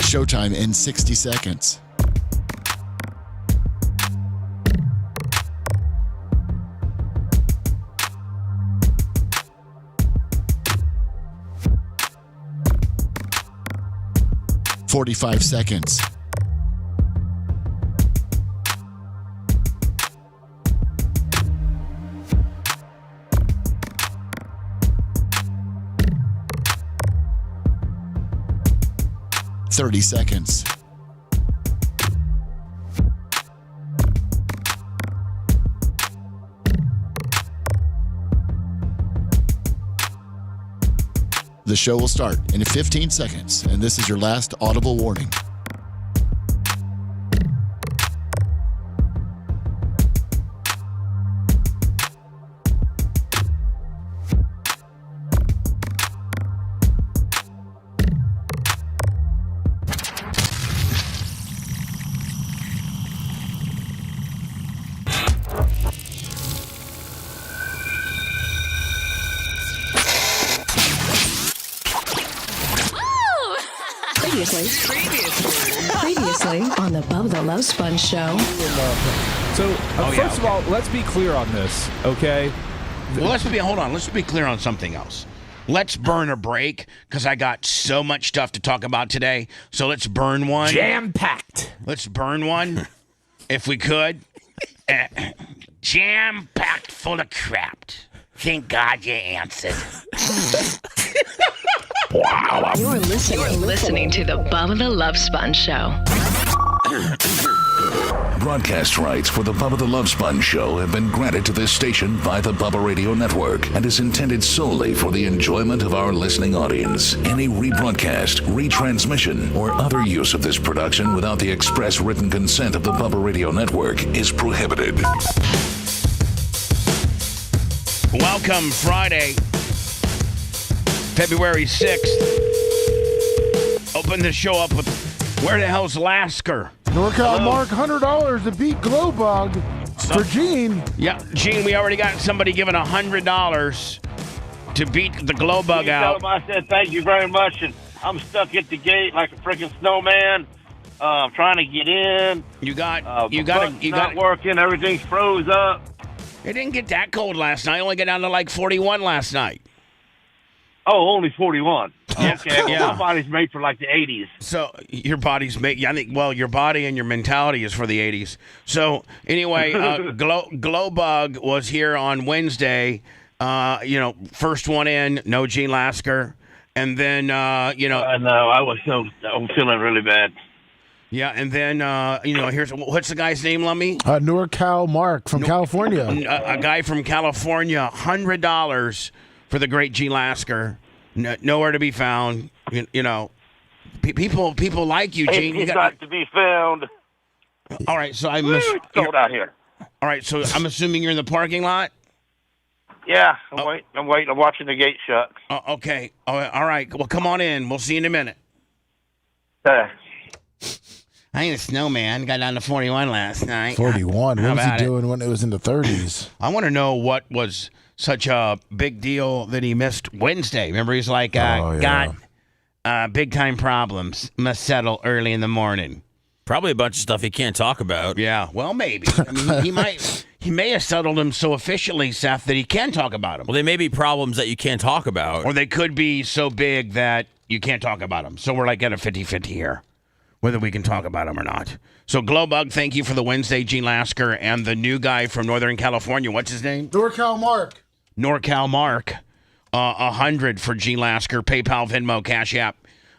Showtime in 60 seconds. "45 seconds. "30 seconds. The show will start in 15 seconds, and this is your last audible warning. Previously on the Bubba the Love Sponge Show. So, first of all, let's be clear on this, okay? Well, hold on. Let's be clear on something else. Let's burn a break, because I got so much stuff to talk about today. So let's burn one. Jam-packed. Let's burn one, if we could. Jam-packed full of crap. Thank God you answered. Wow. You're listening to the Bubba the Love Sponge Show. Broadcast rights for the Bubba the Love Sponge Show have been granted to this station by the Bubba Radio Network and is intended solely for the enjoyment of our listening audience. Any rebroadcast, retransmission, or other use of this production without the express written consent of the Bubba Radio Network is prohibited. Welcome, Friday, February 6th. Open the show up with, where the hell's Lasker? NorCal Mark, $100 to beat Glowbug for Gene. Yeah, Gene, we already got somebody giving $100 to beat the Glowbug out. I said thank you very much, and I'm stuck at the gate like a freaking snowman. Trying to get in. You got not working. Everything's froze up. It didn't get that cold last night. It only got down to like 41 last night. Oh, only 41. Yeah. Okay, well, my body's made for like the 80s. So your body's made. I think. Well, your body and your mentality is for the 80s. So anyway, Glowbug was here on Wednesday. First one in, no Gene Lasker, and then no, I'm feeling really bad. Yeah, and then here's what's the guy's name, Lummy? NorCal Mark from California. A guy from California, $100 for the great Gene Lasker. Nowhere to be found. People like you, Gene. He's not to be found. All right, so cold out here. All right, so I'm assuming you're in the parking lot. Yeah, I'm waiting. I'm watching the gate shut. Okay. All right. Well, come on in. We'll see you in a minute. I ain't a snowman. Got down to 41 last night. 41? What was he doing when it was in the 30s? I want to know what was such a big deal that he missed Wednesday. Remember, he's like, got big-time problems. Must settle early in the morning. Probably a bunch of stuff he can't talk about. Yeah, well, maybe. I mean, he may have settled them so efficiently, Seth, that he can talk about them. Well, they may be problems that you can't talk about. Or they could be so big that you can't talk about them. So we're like at a 50-50 here, whether we can talk about them or not. So, Glowbug, thank you for the Wednesday, Gene Lasker, and the new guy from Northern California. What's his name? NorCal Mark. NorCal Mark. 100 for Gene Lasker. PayPal, Venmo, Cash App.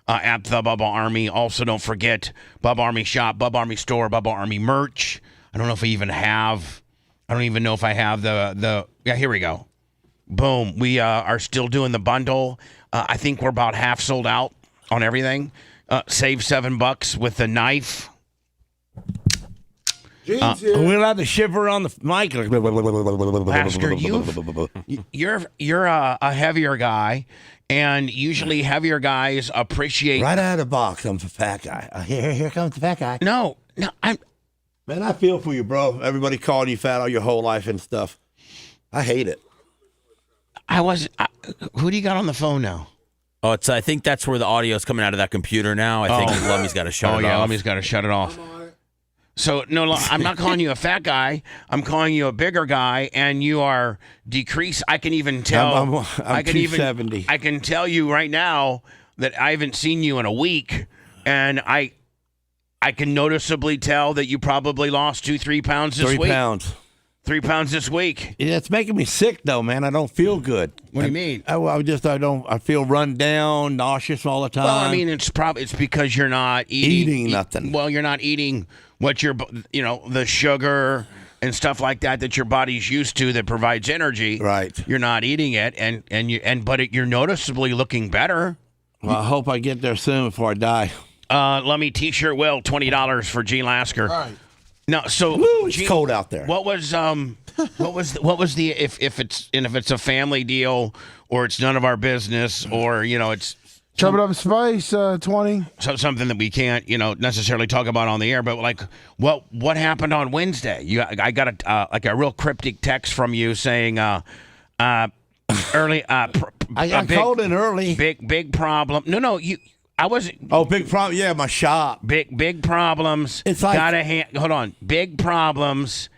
At the Bubba Army. Also, don't forget Bubba Army Shop, Bubba Army Store, Bubba Army merch. I don't know if I even have the yeah, here we go. Boom. We are still doing the bundle. I think we're about half sold out on everything. Save $7 with the knife. Are we allowed to shiver on the mic? Lasker, you're a heavier guy. And usually heavier guys appreciate... Right out of the box, I'm the fat guy. Here comes the fat guy. No, I'm... Man, I feel for you, bro. Everybody calling you fat all your whole life and stuff. I hate it. Who do you got on the phone now? Oh, I think that's where the audio is coming out of that computer now. I think Lummy's got to shut it off. Oh, yeah, Lummy's got to shut it off. So, no, I'm not calling you a fat guy. I'm calling you a bigger guy, and you are decreased. I can even tell. I'm 270. I can tell you right now that I haven't seen you in a week, and I can noticeably tell that you probably lost 2-3 pounds this week. 3 pounds. 3 pounds this week. Yeah, it's making me sick though, man. I don't feel good. What do you mean? I feel run down, nauseous all the time. Well, I mean, it's because you're not eating nothing. Well, you're not eating what the sugar and stuff like that your body's used to that provides energy. Right. You're not eating it, but you're noticeably looking better. Well, I hope I get there soon before I die. Let me T-shirt Will $20 for Gene Lasker. All right. No, so it's Gene, cold out there. What was the if it's a family deal or it's none of our business or it's Chop it up spice 20. something that we can't necessarily talk about on the air, but like what happened on Wednesday? I got a real cryptic text from you saying early I called in early. Big problem. No, I wasn't. Oh, big problem. Yeah, my shop. Big problems. It's like hold on. Big problems.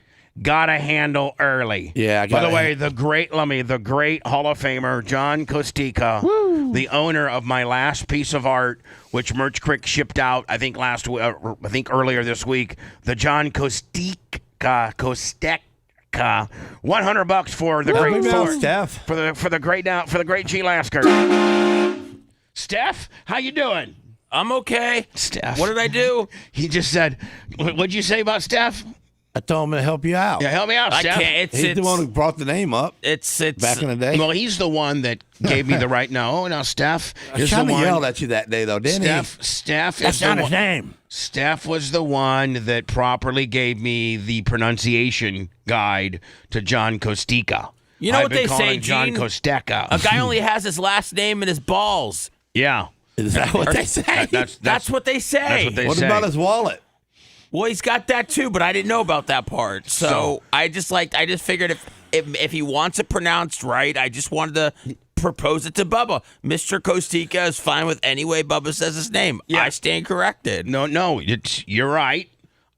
Gotta handle early. Yeah. By the way, the great Hall of Famer John Costica, the owner of my last piece of art, which Merch Crick shipped out. I think earlier this week. The John Costica. $100 for the great Steph. for the great G Lasker. Steph, how you doing? I'm okay. Steph. What did I do? He just said, what'd you say about Steph? I told him to help you out. Yeah, help me out, I Steph. can't. He's the one who brought the name up. It's back in the day. Well, he's the one that gave me the right. No, Steph is the kind of one. yelled at you that day, though, didn't he? Steph That's is not the his one. name. Steph was the one that properly gave me the pronunciation guide to John Costica. You know I've what been they calling say, him John Gene? Costeca. A guy only has his last name in his balls. Yeah. Is that what they say? That's what they say. That's what they What say. about his wallet? Well, he's got that too, but I didn't know about that part. So I just figured if he wants it pronounced right, I just wanted to propose it to Bubba. Mr. Costica is fine with any way Bubba says his name. Yeah. I stand corrected. No, you're right.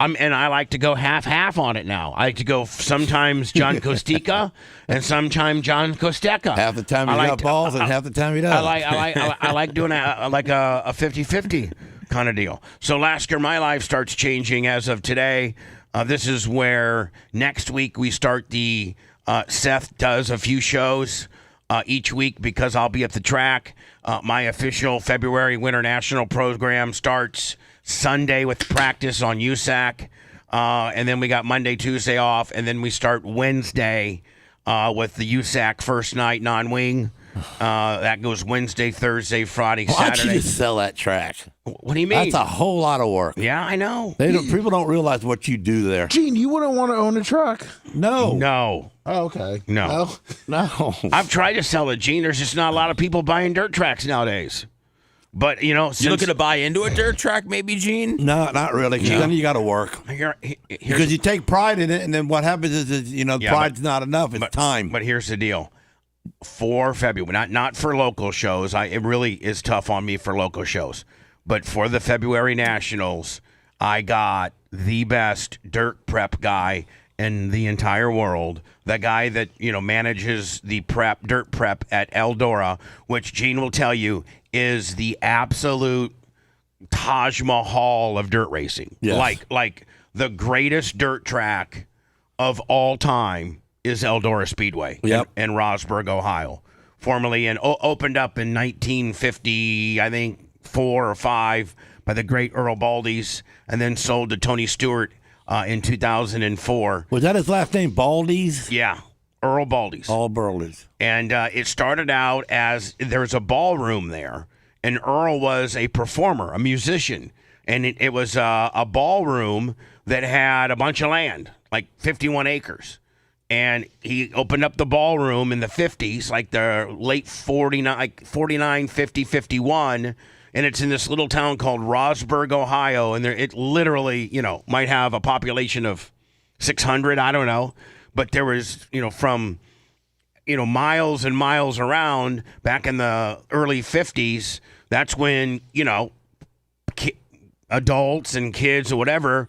And I like to go half on it now. I like to go sometimes John Costica and sometimes John Costeca. Half the time he got balls and half the time he doesn't. I like doing a 50-50 kind of deal. So Lasker, my life starts changing as of today. This is where next week we start the Seth does a few shows each week because I'll be at the track. My official February Winter National program starts Sunday with practice on USAC. And then we got Monday, Tuesday off. And then we start Wednesday with the USAC first night non-wing. That goes Wednesday, Thursday, Friday, Why Saturday. don't you just sell that track? What do you mean? That's a whole lot of work. Yeah, I know. People don't realize what you do there. Gene, you wouldn't want to own a truck. No. Oh, okay. No. No. I've tried to sell it, Gene. There's just not a lot of people buying dirt tracks nowadays. But, You looking to buy into a dirt track, maybe, Gene? No, not really. Because then you got to work. Because you take pride in it, and then what happens is pride's not enough. It's time. But here's the deal. For February, not for local shows. It really is tough on me for local shows. But for the February Nationals, I got the best dirt prep guy in the entire world. The guy that, manages the dirt prep at Eldora, which Gene will tell you is the absolute Taj Mahal of dirt racing. Yes. Like the greatest dirt track of all time is Eldora Speedway in Rosberg, Ohio. Formerly opened up in 1950, I think 4 or 5 by the great Earl Baldies, and then sold to Tony Stewart in 2004. Was that his last name, Baldies? Yeah, Earl Baldies. All Baldies. And it started out as there's a ballroom there, and Earl was a performer, a musician, and it was a ballroom that had a bunch of land, like 51 acres. And he opened up the ballroom in the 50s, like the late 49, 50, 51. And it's in this little town called Rosberg, Ohio. And it literally, might have a population of 600. I don't know. But there was, from miles and miles around back in the early 50s. That's when, adults and kids or whatever,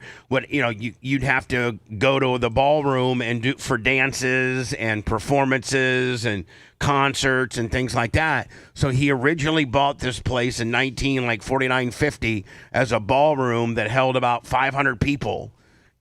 you'd have to go to the ballroom and do for dances and performances and concerts and things like that. So he originally bought this place in 4950 as a ballroom that held about 500 people.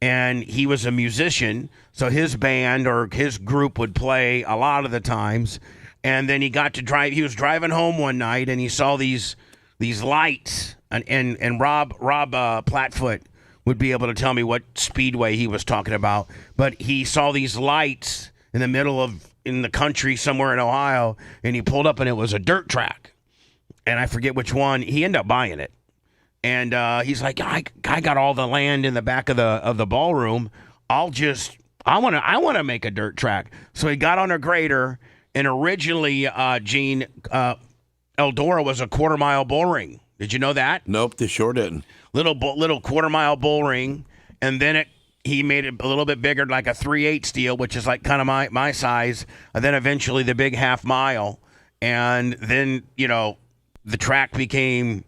And he was a musician, so his band or his group would play a lot of the times. And then he got to drive. He was driving home one night, and he saw these lights. And Rob Platfoot would be able to tell me what speedway he was talking about. But he saw these lights in the middle in the country somewhere in Ohio, and he pulled up, and it was a dirt track. And I forget which one. He ended up buying it. And he's like, I got all the land in the back of the ballroom. I want to make a dirt track. So he got on a grader, and originally, Gene, Eldora was a quarter-mile bull ring. Did you know that? Nope, they sure didn't. Little quarter-mile bull ring, and then he made it a little bit bigger, like a 3/8 steel, which is like kind of my size, and then eventually the big half-mile. And then, the track became...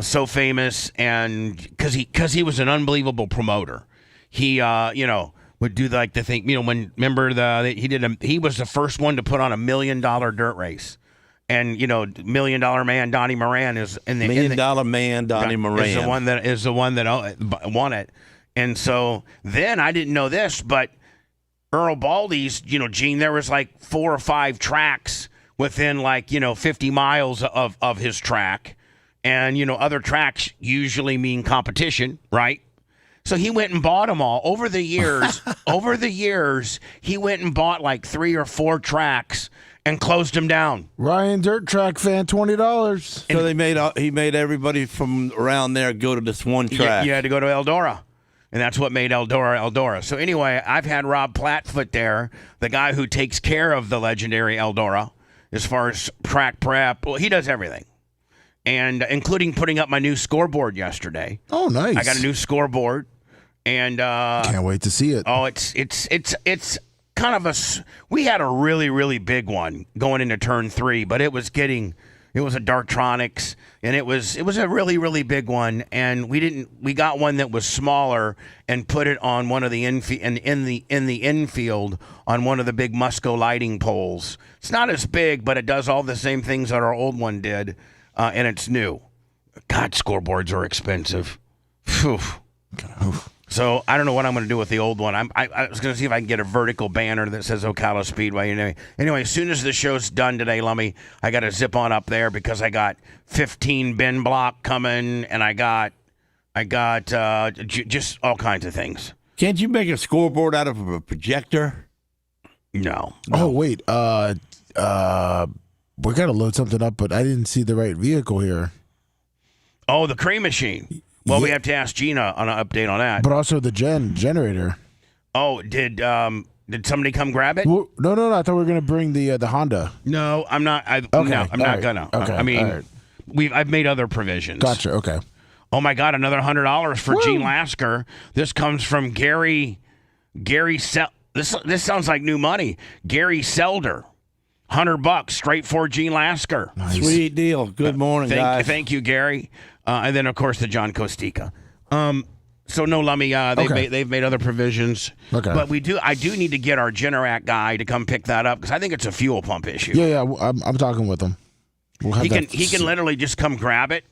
so famous, and because he was an unbelievable promoter. He would do the thing, he was the first one to put on $1 million dirt race. And $1 million man Donnie Moran is in the $1 million man Donnie Moran is the one that won it. And so then I didn't know this, but Earl Baldy's, Gene, there was like 4 or 5 tracks within 50 miles of his track. And, other tracks usually mean competition, right? So he went and bought them all. Over the years, he went and bought like 3 or 4 tracks and closed them down. Ryan Dirt Track fan, $20. So he made everybody from around there go to this one track. You had to go to Eldora. And that's what made Eldora. So anyway, I've had Rob Platfoot there, the guy who takes care of the legendary Eldora as far as track prep. Well, he does everything. And including putting up my new scoreboard yesterday. Oh, nice! I got a new scoreboard, and can't wait to see it. Oh, it's kind of we had a really, really big one going into turn 3, but it was a Dartronics, and it was a really, really big one. And we got one that was smaller and put it on one of the in the infield on one of the big Musco lighting poles. It's not as big, but it does all the same things that our old one did. And it's new. God, scoreboards are expensive. Phew. So I don't know what I'm going to do with the old one. I was going to see if I can get a vertical banner that says Ocala Speedway. Anyway, as soon as the show's done today, Lummy, I got to zip on up there because I got 15 bin block coming, and I got just all kinds of things. Can't you make a scoreboard out of a projector? No. Oh wait, we got to load something up, but I didn't see the right vehicle here. Oh, the cream machine. Well, we have to ask Gina on an update on that. But also the generator. Oh, did somebody come grab it? Well, no. I thought we were going to bring the Honda. No, I'm not. I'm not gonna. Okay, I mean, I've made other provisions. Gotcha. Okay. Oh my God, another $100 for Gene Lasker. This comes from Gary. This sounds like new money. Gary Selder. $100 straight for Gene Lasker. Nice. Sweet deal. Good morning, guys. Thank you, Gary. And then, of course, the John Kostika. So, no, Lummy, they've made other provisions. Okay. But I do need to get our Generac guy to come pick that up because I think it's a fuel pump issue. Yeah, I'm talking with him. He can literally just come grab it.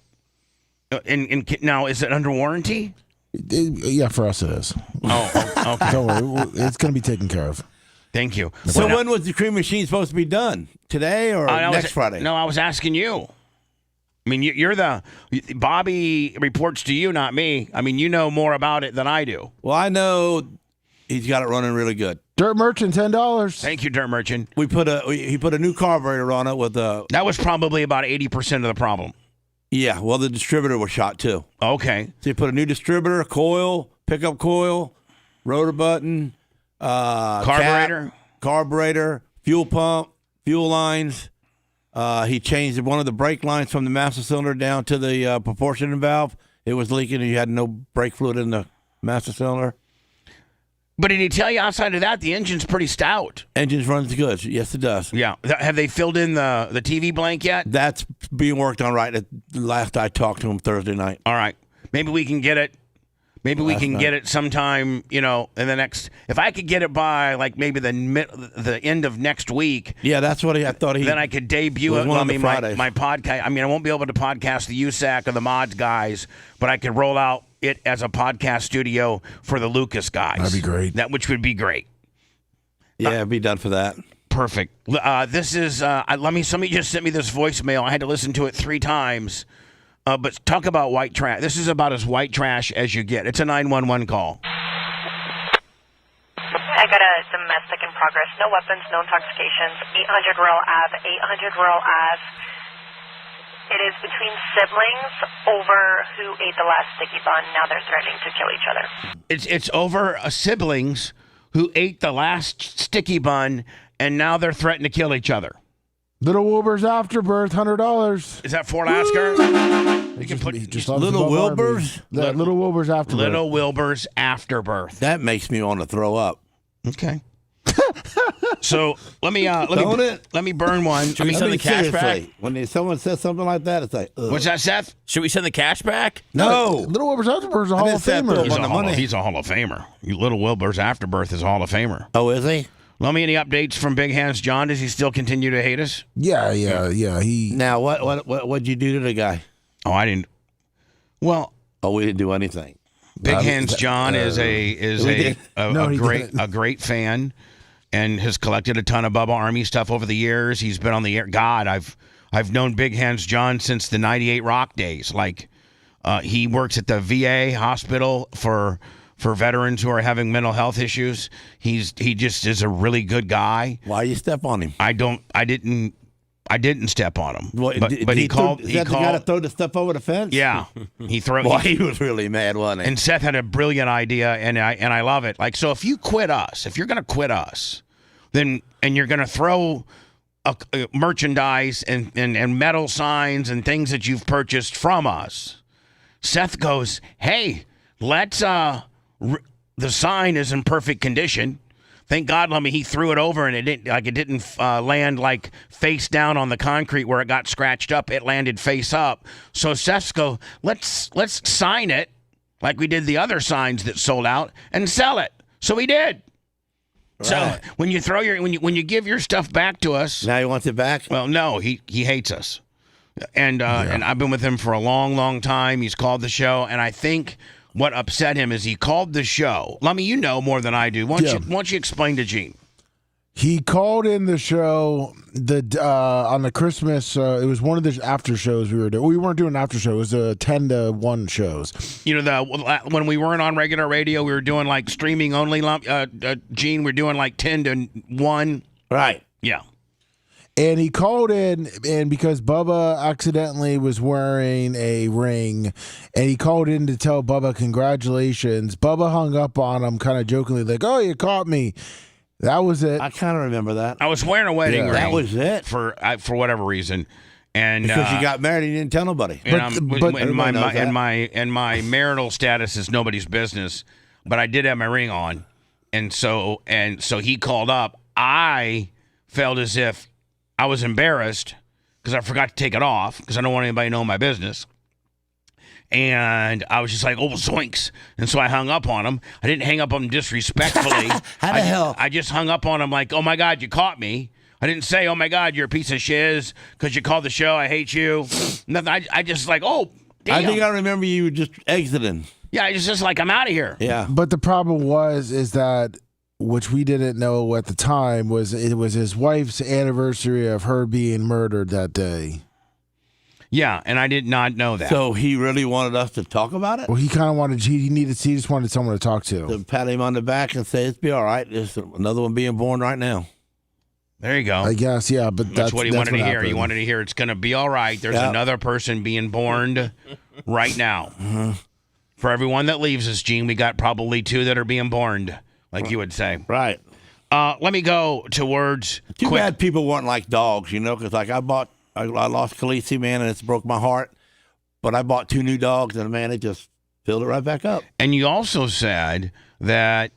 And now, is it under warranty? Yeah, for us it is. Oh, okay. Don't worry. It's going to be taken care of. Thank you. So when was the cream machine supposed to be done? Today or next Friday? No, I was asking you. I mean, Bobby reports to you, not me. I mean, you know more about it than I do. Well, I know he's got it running really good. Dirt Merchant, $10. Thank you, Dirt Merchant. He put a new carburetor on it with a... That was probably about 80% of the problem. Yeah, well, the distributor was shot too. Okay. So you put a new distributor, coil, pickup coil, rotor button... carburetor, fuel pump, fuel lines. He changed one of the brake lines from the master cylinder down to the proportioning valve. It was leaking and you had no brake fluid in the master cylinder. But did he tell you outside of that the engine's pretty stout? Engines runs good. Yes, it does. Yeah. Have they filled in the TV blank yet? That's being worked on right at last I talked to him Thursday night. All right. Maybe we can get it. Maybe we can get it sometime, in the next. If I could get it by like maybe the end of next week. Yeah, that's what I thought. Then I could debut it. my podcast. I mean, I won't be able to podcast the USAC or the Mods guys, but I could roll out it as a podcast studio for the Lucas guys. That'd be great. Which would be great. Yeah, be done for that. Perfect. This is. Somebody just sent me this voicemail. I had to listen to it 3 times. But talk about white trash. This is about as white trash as you get. It's a 911 call. I got a domestic in progress. No weapons, no intoxications. 800 Rural Ave, 800 Rural Ave. It is between siblings over who ate the last sticky bun. Now they're threatening to kill each other. It's over siblings who ate the last sticky bun, and now they're threatening to kill each other. Little Wilbur's Afterbirth, $100. Is that Fort Lasker? You can put just Little Wilbur's? Little Wilbur's Afterbirth. Little Wilbur's Afterbirth. That makes me want to throw up. Okay. So let me burn one. Should we send the cash back? When someone says something like that, it's like, ugh. What's that, Seth? Should we send the cash back? No. Little Wilbur's Afterbirth is a Hall of Famer. He's a Hall of Famer. Little Wilbur's Afterbirth is a Hall of Famer. Oh, is he? Lummy, any updates from Big Hands John? Does he still continue to hate us? Yeah. Now, what'd you do to the guy? Oh, I didn't. Well, we didn't do anything. Big Hands John is a great fan, and has collected a ton of Bubba Army stuff over the years. He's been on the air. God, I've known Big Hands John since the '98 Rock days. Like, he works at the VA hospital for veterans who are having mental health issues. He just is a really good guy. Why you step on him? I didn't step on him. Well, but he called. Is that the guy that threw the stuff over the fence? Yeah, he threw. Well, he was really mad, wasn't he? And Seth had a brilliant idea, and I love it. Like, so if you quit us, if you're going to quit us, then and you're going to throw merchandise and metal signs and things that you've purchased from us, Seth goes, "Hey, let's the sign is in perfect condition. Thank God, he threw it over and it didn't land like face down on the concrete where it got scratched up. It landed face up. So Seth go, let's sign it like we did the other signs that sold out and sell it. So he did. Right. So when you throw when you give your stuff back to us, now he wants it back. Well, no, he hates us, and I've been with him for a long, long time. He's called the show, and I think what upset him is he called the show. Lummy, you know more than I do. Why don't you explain to Gene? He called in the show on the Christmas. It was one of the after shows we were doing. We weren't doing after show. It was 10 to 1 shows. When we weren't on regular radio, we were doing like streaming only. Gene, we're doing like 10 to 1. Right. Yeah. And he called in, and because Bubba accidentally was wearing a ring, and he called in to tell Bubba congratulations. Bubba hung up on him, kind of jokingly, like, "Oh, you caught me." That was it. I kind of remember that. I was wearing a wedding ring. That was it for whatever reason, and because you got married, and you didn't tell nobody. And my marital status is nobody's business, but I did have my ring on, and so he called up. I felt as if I was embarrassed because I forgot to take it off because I don't want anybody to know my business. And I was just like, oh, zoinks. And so I hung up on him. I didn't hang up on him disrespectfully. How the hell? I just hung up on him like, oh, my God, you caught me. I didn't say, oh, my God, you're a piece of shiz because you called the show. I hate you. Nothing. I just like, oh, damn. I think I remember you just exiting. Yeah, it's just like, I'm out of here. Yeah. But the problem is that, which we didn't know at the time, was it was his wife's anniversary of her being murdered that day. Yeah, and I did not know that. So he really wanted us to talk about it? Well, he kind of wanted, he just wanted someone to talk to. To pat him on the back and say, it's be all right. There's another one being born right now. There you go. I guess, yeah, but that's what he wanted to hear. He wanted to hear it's going to be all right. There's another person being born right now. Uh-huh. For everyone that leaves us, Gene, we got probably 2 that are being born, like you would say. Right. Let me go to words. Too bad people weren't like dogs, because like I lost Khaleesi, man, and it's broke my heart. But I bought 2 new dogs, and man, it just filled it right back up. And you also said that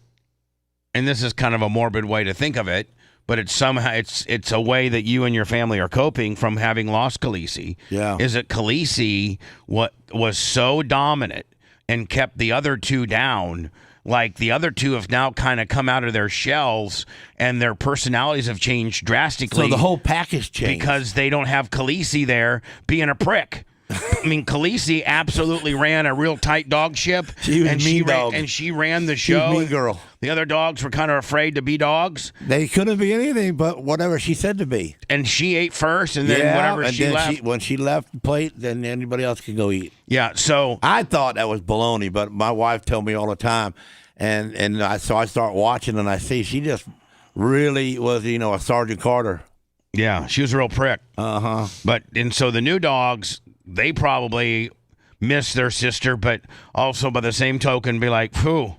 and this is kind of a morbid way to think of it, but it's a way that you and your family are coping from having lost Khaleesi. Yeah. Is that Khaleesi was so dominant and kept the other two down? Like the other two have now kind of come out of their shells and their personalities have changed drastically. So the whole package changed. Because they don't have Khaleesi there being a prick. I mean, Khaleesi absolutely ran a real tight dog ship. She was mean dog. And she ran the show. Mean girl. The other dogs were kind of afraid to be dogs. They couldn't be anything but whatever she said to be. And she ate first, and then whatever and she then left. when she left the plate, then anybody else could go eat. Yeah, so I thought that was baloney, but my wife told me all the time, so I start watching, and I see she just really was, a Sergeant Carter. Yeah, she was a real prick. And so the new dogs, they probably miss their sister, but also by the same token, be like, phew.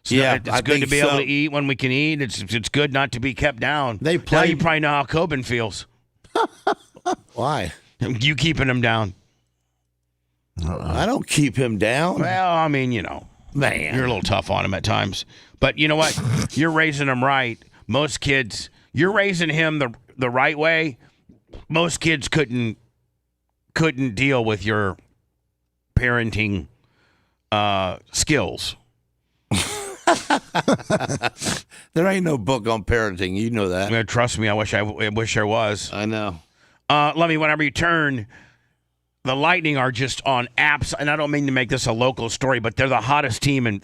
It's good to be able to eat when we can eat. It's good not to be kept down. Now you probably know how Coben feels. Why? You keeping him down. I don't keep him down. Well, I mean, man, you're a little tough on him at times. But you know what? You're raising him right. Most kids, you're raising him the right way. Most kids couldn't deal with your parenting skills. There ain't no book on parenting. You know that. Yeah, trust me, I wish there was. I know. Let me, whenever you turn, the Lightning are just on apps, and I don't mean to make this a local story, but they're the hottest team, and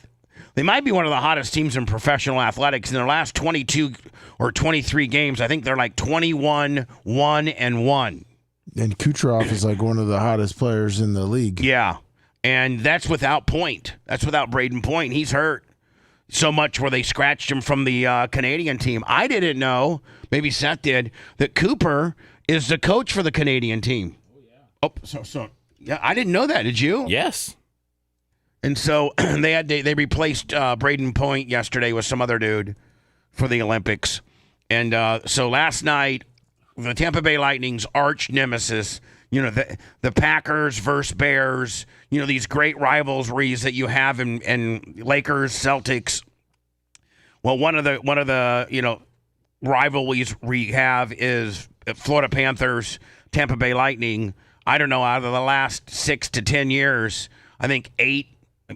they might be one of the hottest teams in professional athletics. In their last 22 or 23 games, I think they're like 21, 1-1. And Kucherov is like one of the hottest players in the league. Yeah, and that's without Point. That's without Braden Point. He's hurt. So much where they scratched him from the Canadian team. I didn't know, maybe Seth did, that Cooper is the coach for the Canadian team. Oh, so yeah, I didn't know that. Did you? Yes. And so they replaced Braden Point yesterday with some other dude for the Olympics. And so last night, the Tampa Bay Lightning's arch nemesis, the Packers versus Bears, these great rivalries that you have in Lakers, Celtics. Well, one of the rivalries we have is Florida Panthers, Tampa Bay Lightning. I don't know, out of the last 6 to 10 years, I think 8,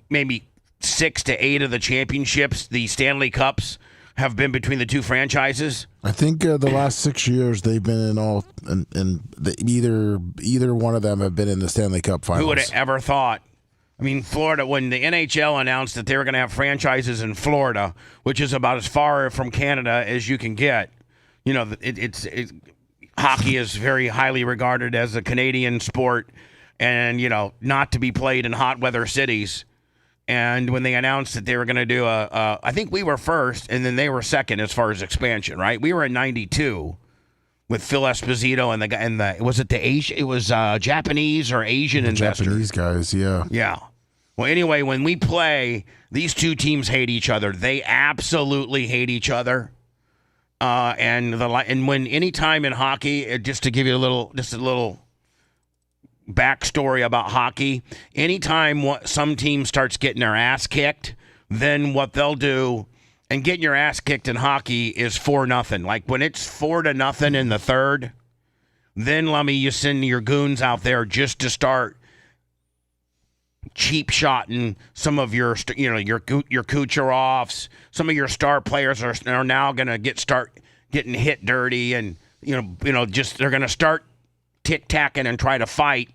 maybe 6 to 8 of the championships, the Stanley Cups, have been between the two franchises. I think the last 6 years they've been in all, and either one of them have been in the Stanley Cup finals. Who would have ever thought? I mean, Florida, when the NHL announced that they were going to have franchises in Florida, which is about as far from Canada as you can get, hockey is very highly regarded as a Canadian sport and, not to be played in hot weather cities. And when they announced that they were going to do I think we were first, and then they were second as far as expansion, right? We were in '92 with Phil Esposito it was Japanese or Asian investors. Japanese guys, yeah. Yeah. Well, anyway, when we play, these two teams hate each other. They absolutely hate each other. And when any time in hockey, just to give you a little backstory about hockey, anytime some team starts getting their ass kicked, then what they'll do, and getting your ass kicked in hockey is 4-0. Like when it's 4-0 in the third, then you send your goons out there just to start cheap shotting some of your Kucherovs. Some of your star players are now going to start getting hit dirty, and just they're going to start tic-tacking and try to fight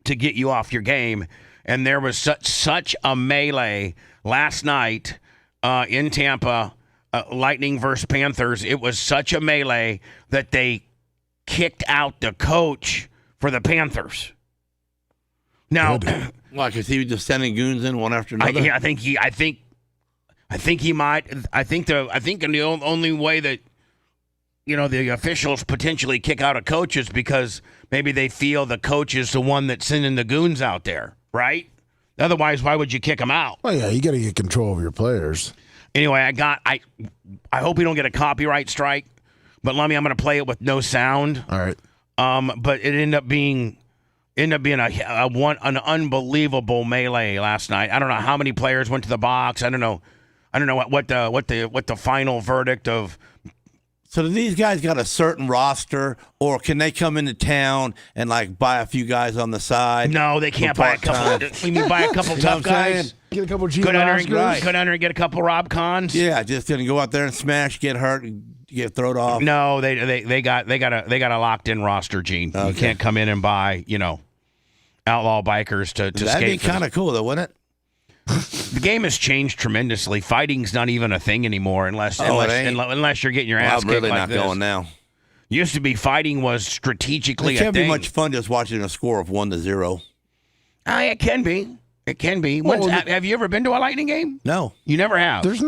to get you off your game. And there was such a melee last night in Tampa, Lightning versus Panthers. It was such a melee that they kicked out the coach for the Panthers. Now, why? Because he was just sending goons in one after another. I think he might. I think the only way that the officials potentially kick out a coach is because maybe they feel the coach is the one that's sending the goons out there, right? Otherwise, why would you kick them out? Oh yeah, you got to get control of your players. Anyway, I hope we don't get a copyright strike, but I'm going to play it with no sound. All right. But it ended up being an unbelievable melee last night. I don't know how many players went to the box. I don't know. I don't know what the final verdict of. So do these guys got a certain roster, or can they come into town and like buy a few guys on the side? No, they can't buy a couple. We mean buy a couple tough guys. Get a couple G. Go down there and get a couple Rob Cons. Yeah, just gonna go out there and smash, get hurt, and get thrown off. No, they got a locked in roster, Gene. Okay. You can't come in and buy outlaw bikers to skate. That'd be kind of cool, though, wouldn't it? The game has changed tremendously. Fighting's not even a thing anymore unless you're getting your ass kicked. I'm really like not this. going now. Used to be fighting was strategically It can't a thing. be much fun just watching a score of 1-0. It can be. It can be. Have you ever been to a Lightning game? No. You never have? There's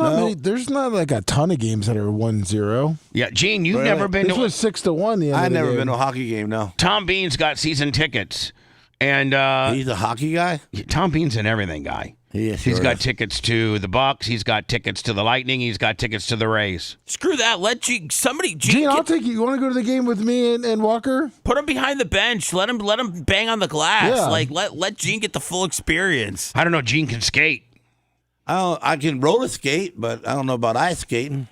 not like a ton of games that are 1-0. Yeah, Gene, you've never been this to... was 6-1 I've never been to a hockey game, no. Tom Bean's got season tickets. And he's a hockey guy? Tom Bean's an everything guy. Yes, he's got tickets to the Bucks. He's got tickets to the Lightning. He's got tickets to the Rays. Screw that. Let somebody. Gene, I'll take you. You want to go to the game with me and Walker? Put him behind the bench. Let him bang on the glass. Yeah. Like let Gene get the full experience. I don't know. Gene can skate. I can roller skate, but I don't know about ice skating.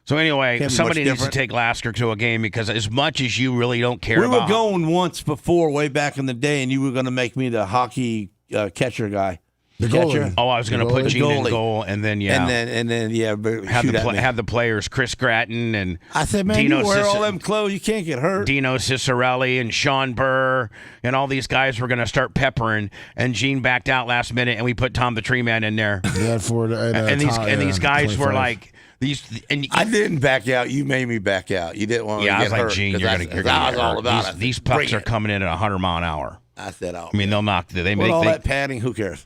So anyway, somebody needs to take Lasker to a game because as much as you really don't care about... We were going once before, way back in the day, and you were going to make me the hockey catcher guy. The catcher. Oh, I was going to put Gene in goal, and then have the players Chris Gratton and I said, man, you wear all them clothes, you can't get hurt. Dino Cicerelli and Sean Burr and all these guys were going to start peppering, and Gene backed out last minute, and we put Tom the Tree Man in there. Yeah, these guys 25. Were like. I didn't back out. You made me back out. You didn't want me to get hurt. I was like, Gene, you're going to get all about it. These pucks are coming in at 100 mile an hour. I said, they'll knock. That padding, who cares?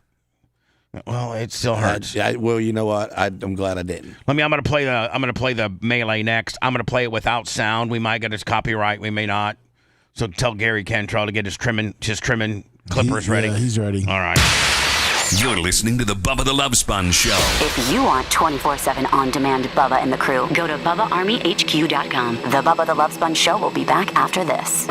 Well, it still hurts. Well, you know what? I'm glad I didn't. I'm going to play the melee next. I'm going to play it without sound. We might get his copyright. We may not. So tell Gary Cantrell to get his trimming clippers ready. Yeah, he's ready. All right. You're listening to the Bubba the Love Sponge Show. If you want 24/7 on-demand Bubba and the crew, go to BubbaArmyHQ.com. The Bubba the Love Sponge Show will be back after this.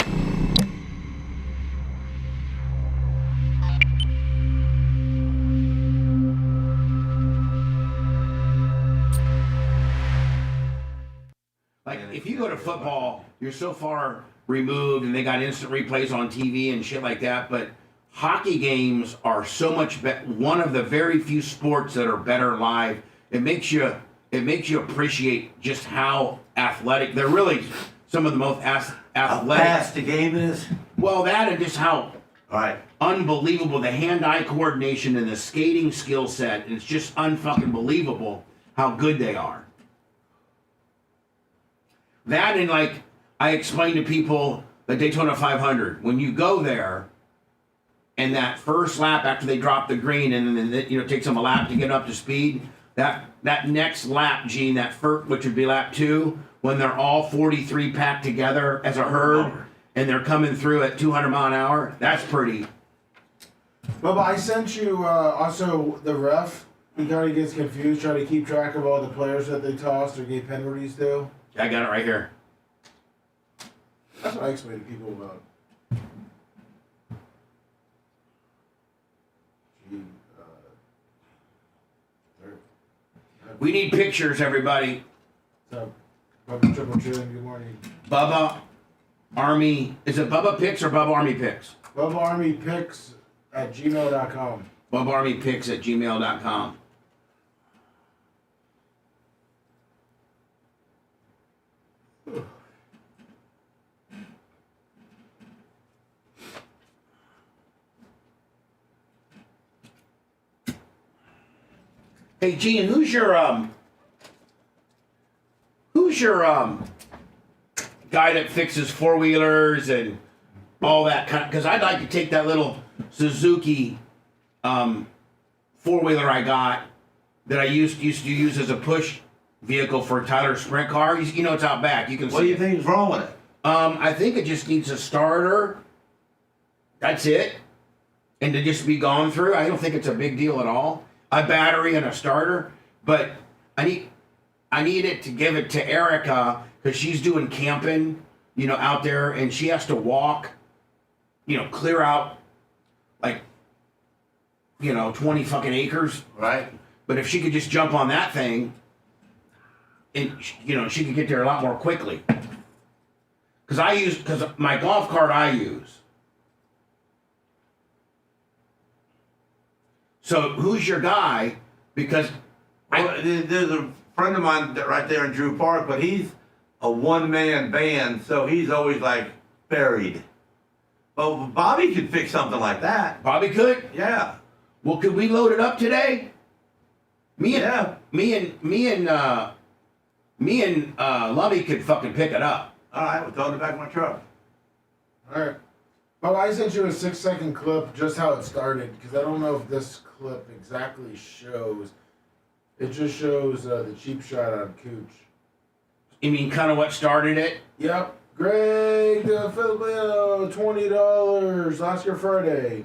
Like, if you go to football, you're so far removed, and they got instant replays on TV and shit like that, but hockey games are so much better. One of the very few sports that are better live. It makes you appreciate just how athletic. They're really some of the most athletic. How fast the game is? Well, that and just how unbelievable the hand-eye coordination and the skating skill set. It's just unfucking believable how good they are. That and like I explain to people the Daytona 500. When you go there, and that first lap after they drop the green, and then it takes them a lap to get up to speed. That next lap, Gene, which would be lap 2, when they're all 43 packed together as a herd, and they're coming through at 200 mile an hour. That's pretty. Bubba, I sent you also the ref. He kind of gets confused trying to keep track of all the players that they tossed or gave penalties to. I got it right here. That's what I explain to people about. We need pictures, everybody. So, Bubba Triple Chin, good morning. Bubba Army. Is it Bubba Pics or Bubba Army Pics? Bubba Army Pics at gmail.com. Bubba Army Pics at gmail.com. Hey, Gene, who's your guy that fixes four-wheelers and all that kind of, because I'd like to take that little Suzuki four-wheeler I got that I used to use as a push vehicle for Tyler's sprint car. It's out back. You can see. What do you think is wrong with it? I think it just needs a starter. That's it. And to just be gone through. I don't think it's a big deal at all. A battery and a starter, but I need it to give it to Erica because she's doing camping, out there, and she has to walk, clear out like, 20 fucking acres, right? But if she could just jump on that thing, she could get there a lot more quickly. Because my golf cart I use. So who's your guy? Because there's a friend of mine right there in Drew Park, but he's a one-man band, so he's always like buried. Well, Bobby could fix something like that. Bobby could? Yeah. Well, could we load it up today? Me and Lummy could fucking pick it up. All right, we'll throw it in the back of my truck. All right. Well, I sent you a 6-second clip just how it started because I don't know if this clip exactly shows. It just shows the cheap shot on Cooch. You mean kind of what started it? Yep. Greg Filipino, $20. Oscar Friday.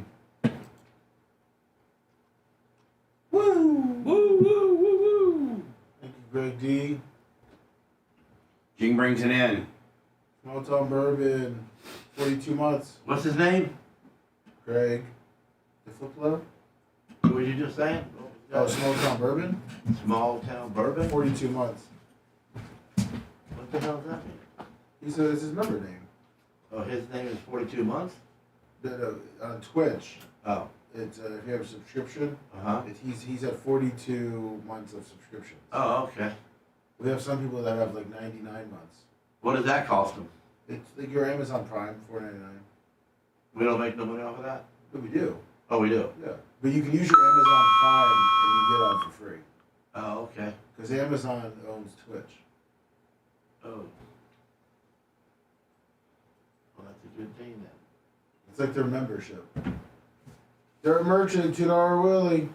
Woo! Woo, woo, woo, woo. Thank you, Greg D. Jing brings it in. Small Town Bourbon, 42 months. What's his name? Greg DeFliplo. What were you just saying? Oh, Small Town Bourbon? Small Town Bourbon? 42 months. What the hell does that mean? He said it's his number name. Oh, his name is 42 months? On Twitch. Oh. It's if you have a subscription, Uh-huh. He's at 42 months of subscription. Oh, okay. We have some people that have like 99 months. What does that cost them? It's like your Amazon Prime, $4.99. We don't make no money off of that? But we do. Oh, we do? Yeah. But you can use your Amazon Prime and you get on for free. Oh, okay. Because Amazon owns Twitch. Oh. Well, that's a good thing then. It's like their membership. They're a merchant, $2 Willie.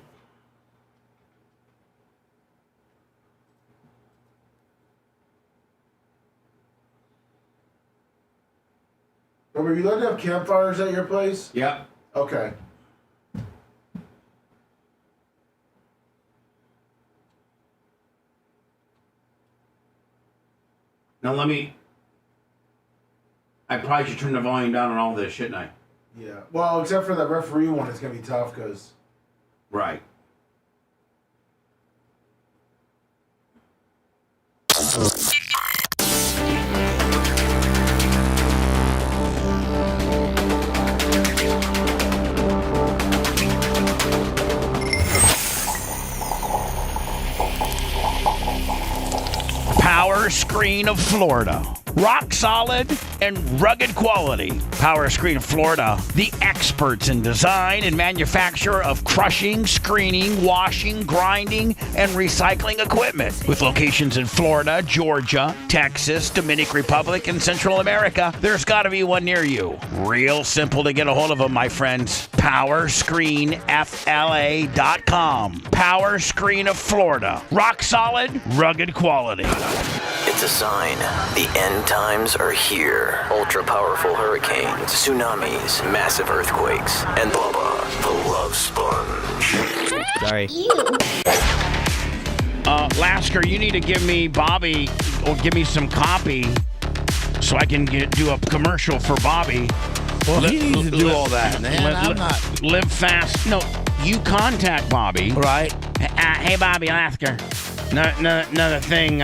Robert, you like to have campfires at your place? Yep. Okay. Now I probably should turn the volume down on all this, shouldn't I? Yeah. Well, except for the referee one, it's going to be tough because... Right. Power Screen of Florida. Rock solid and rugged quality. Power Screen of Florida, the experts in design and manufacture of crushing, screening, washing, grinding, and recycling equipment. With locations in Florida, Georgia, Texas, Dominican Republic, and Central America, there's got to be one near you. Real simple to get a hold of them, my friends. PowerscreenFLA.com. Power Screen of Florida. Rock solid, rugged quality. It's a sign. The end times are here. Ultra-powerful hurricanes, tsunamis, massive earthquakes, and Bubba, the Love Sponge. Sorry. Lasker, you need to give me Bobby, or give me some copy so I can do a commercial for Bobby. Well, he needs to do all that, man. I'm not... Live fast. No, you contact Bobby. Right. Hey, Bobby Lasker. Another thing,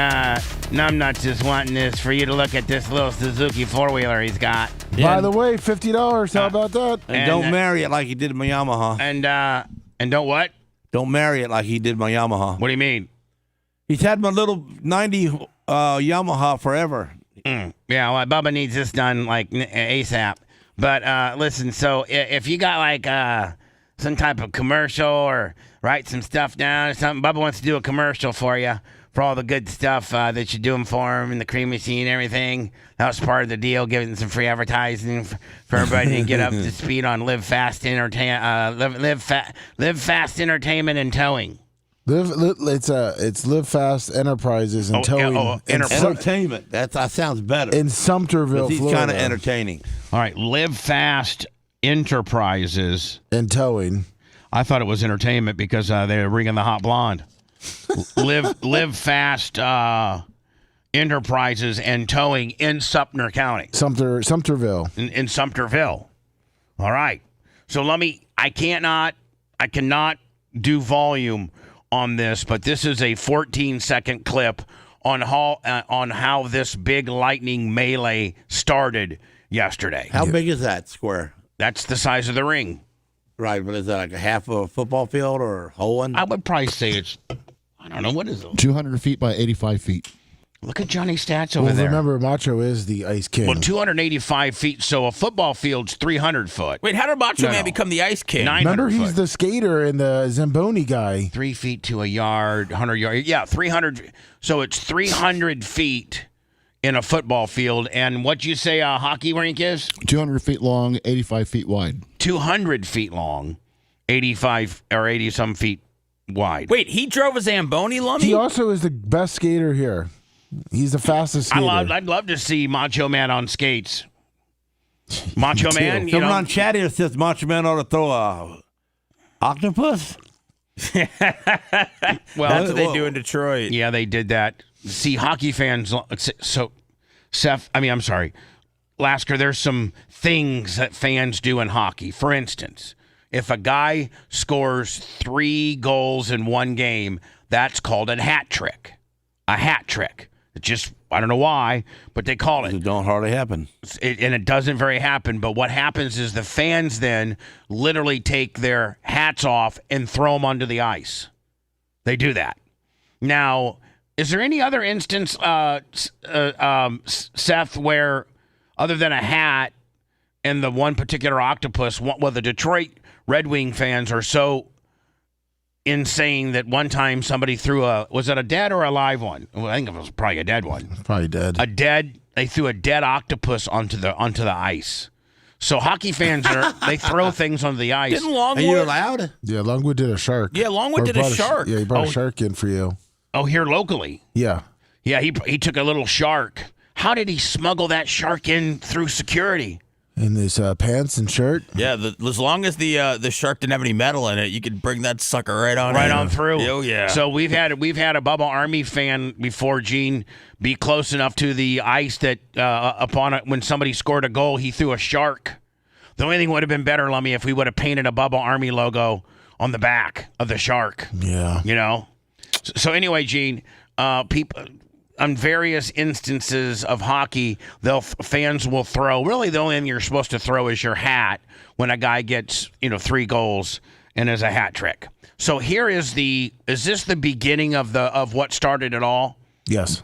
Numbnuts is wanting this for you to look at this little Suzuki four-wheeler he's got. By the way, $50. How about that? And don't marry it like he did my Yamaha. And don't what? Don't marry it like he did my Yamaha. What do you mean? He's had my little 90 Yamaha forever. Yeah, well, Bubba needs this done like ASAP. But listen, so if you got like some type of commercial or write some stuff down or something, Bubba wants to do a commercial for you for all the good stuff that you're doing for him and the cream machine and everything. That was part of the deal, giving some free advertising for everybody to get up to speed on Live Fast Entertainment and Towing. It's Live Fast Enterprises and Towing. Entertainment. That sounds better. In Sumterville, he's Florida. kind of entertaining. All right, Live Fast Enterprises and Towing. I thought it was entertainment because they were ringing the hot blonde. Live Fast Enterprises and Towing in Sumter County. Sumterville. In Sumterville. All right. So I cannot do volume on this, but this is a 14-second clip on how this big lightning melee started yesterday. How big is that square? That's the size of the ring. Right, but is that like a half of a football field or a whole one? I would probably say it's, I don't know, what is it? 200 feet by 85 feet. Look at Johnny's stats over there. Remember, Macho is the Ice King. Well, 285 feet, so a football field's 300 foot. Wait, how did Macho Man become the Ice King? Remember, he's the skater and the Zamboni guy. 3 feet to a yard, 100 yards. Yeah, 300. So it's 300 feet in a football field. And what'd you say a hockey rink is? 200 feet long, 85 feet wide. 200 feet long, 85 or 80-some feet wide. Wait, he drove a Zamboni, Lummy? He also is the best skater here. He's the fastest skater. I'd love to see Macho Man on skates. Macho Man, you know. Someone on chat here says Macho Man ought to throw a octopus. Well, that's what they do in Detroit. Yeah, they did that. See, hockey fans. So, Lasker, there's some things that fans do in hockey. For instance, if a guy scores 3 goals in one game, that's called a hat trick. A hat trick. It just, I don't know why, but they call it. It don't hardly happen. And it doesn't very happen. But what happens is the fans then literally take their hats off and throw them onto the ice. They do that. Now, is there any other instance, Seth, where other than a hat and the one particular octopus, well, the Detroit Red Wing fans are so insane that one time somebody threw was it a dead or a live one? Well, I think it was probably a dead one. Probably dead. They threw a dead octopus onto the ice. So hockey fans they throw things onto the ice. Didn't Longwood? Are you allowed? Yeah, Longwood did a shark. Yeah, Longwood did a shark. Yeah, he brought a shark in for you. Oh, here locally. Yeah. Yeah, he took a little shark. How did he smuggle that shark in through security? In his pants and shirt. Yeah, as long as the shark didn't have any metal in it, you could bring that sucker right on through. Oh yeah. So we've had a Bubba Army fan before, Gene, be close enough to the ice that when somebody scored a goal, he threw a shark. The only thing would have been better, Lummy, if we would have painted a Bubba Army logo on the back of the shark. Yeah. You know. So anyway, Gene, people. On various instances of hockey, fans will throw. Really, the only thing you're supposed to throw is your hat when a guy gets 3 goals and is a hat trick. So here is this the beginning of what started it all? Yes.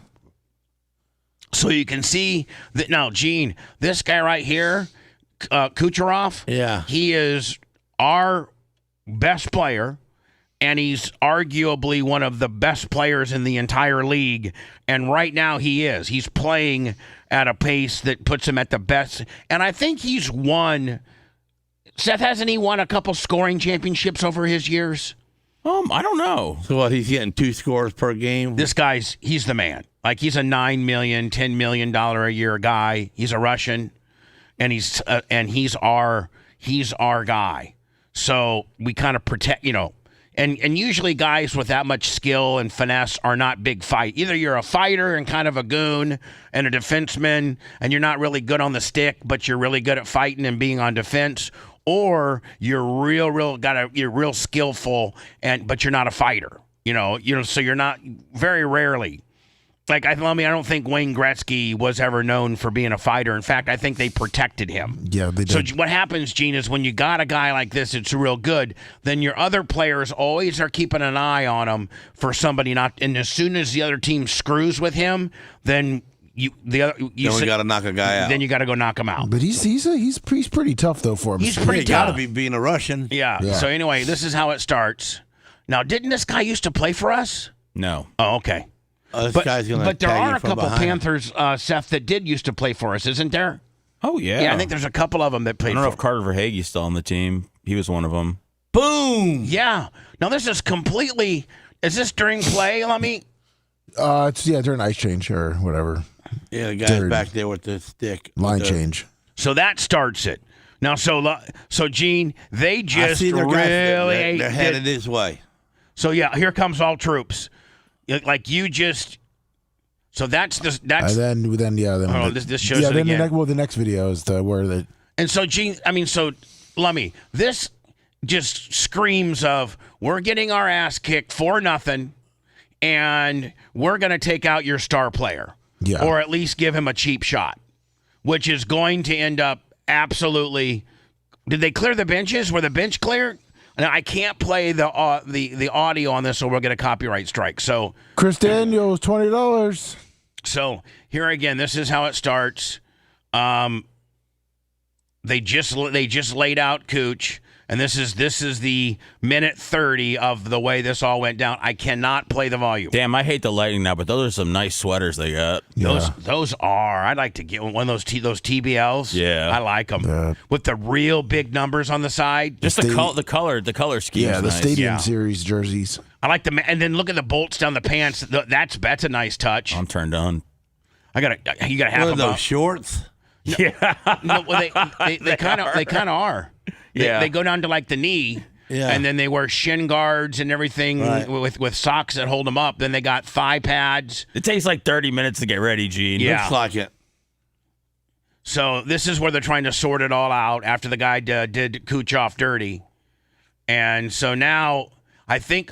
So you can see that now, Gene, this guy right here, Kucherov. Yeah, he is our best player. And he's arguably one of the best players in the entire league. And right now he is. He's playing at a pace that puts him at the best. And I think he's won. Seth, hasn't he won a couple scoring championships over his years? I don't know. So what, he's getting 2 scores per game? This he's the man. Like, he's a $9 million, $10 million a year guy. He's a Russian. And he's our guy. So we kind of protect, And usually guys with that much skill and finesse are not big fight. Either you're a fighter and kind of a goon and a defenseman, and you're not really good on the stick, but you're really good at fighting and being on defense, or you're you're real skillful but you're not a fighter. So you're not very rarely. Like, I don't think Wayne Gretzky was ever known for being a fighter. In fact, I think they protected him. Yeah, they did. So what happens, Gene, is when you got a guy like this, it's real good, then your other players always are keeping an eye on him for somebody not. And as soon as the other team screws with him, then we got to knock a guy out. Then you got to go knock him out. But he's pretty tough though for him. He's pretty tough. Got to be being a Russian. Yeah. So anyway, this is how it starts. Now, didn't this guy used to play for us? No. Oh, okay. But there are a couple Panthers, Seth, that did used to play for us, isn't there? Oh, yeah. Yeah, I think there's a couple of them that played for us. I don't know if Carter Verhaeghe's still on the team. He was one of them. Boom! Yeah. Now, this is completely... Is this during play, Lummy? It's during ice change or whatever. Yeah, the guy's back there with the stick. Line change. So that starts it. Now, so Gene, they just really... They're headed this way. So, yeah, here comes all troops. Like you just, so that's this. That's then this shows it again. The next video is where the. And so Gene, Lummy, this just screams of, we're getting our ass kicked 4-0, and we're going to take out your star player. Yeah. Or at least give him a cheap shot, which is going to end up absolutely. Did they clear the benches? Were the bench cleared? Now, I can't play the audio on this, or we'll get a copyright strike. So Chris Daniels, $20. So here again, this is how it starts. They just laid out Cooch, and this is the minute 30 of the way this all went down. I cannot play the volume. Damn, I hate the lighting now, but those are some nice sweaters they got. Yeah. Those are. I'd like to get one of those TBLs. Yeah, I like them with the real big numbers on the side. Just the color scheme. Yeah, the nice. Stadium Series jerseys. I like the and then look at the bolts down the pants. That's a nice touch. I'm turned on. You gotta have What are those shorts? Yeah, no, well, they kind of are. They go down to like the knee, and then they wear shin guards and everything with socks that hold them up. Then they got thigh pads. It takes like 30 minutes to get ready, Gene. Yeah. Looks like it. So this is where they're trying to sort it all out after the guy did Cooch off dirty, and so now I think.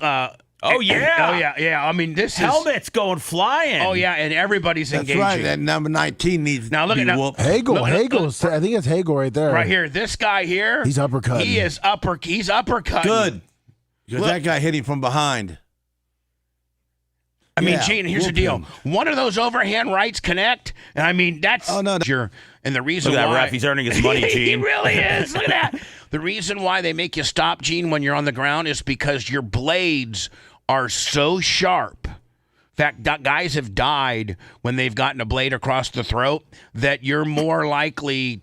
Oh yeah. I mean, this helmet's going flying. Oh yeah, and everybody's That's engaging. right. That number 19 needs now look to at be now, whooped. Hagel. I think it's Hagel right there. Right here. This guy here. He's uppercutting. He's uppercutting. Good. Because that guy hit him from behind. I mean, Gene, here's the deal. One of those overhand rights connect, and I mean, that's and the reason Look at why that ref, he's earning his money, Gene. He really is. Look at that. The reason why they make you stop, Gene, when you're on the ground is because your blades are so sharp. In fact, guys have died when they've gotten a blade across the throat, that you're more likely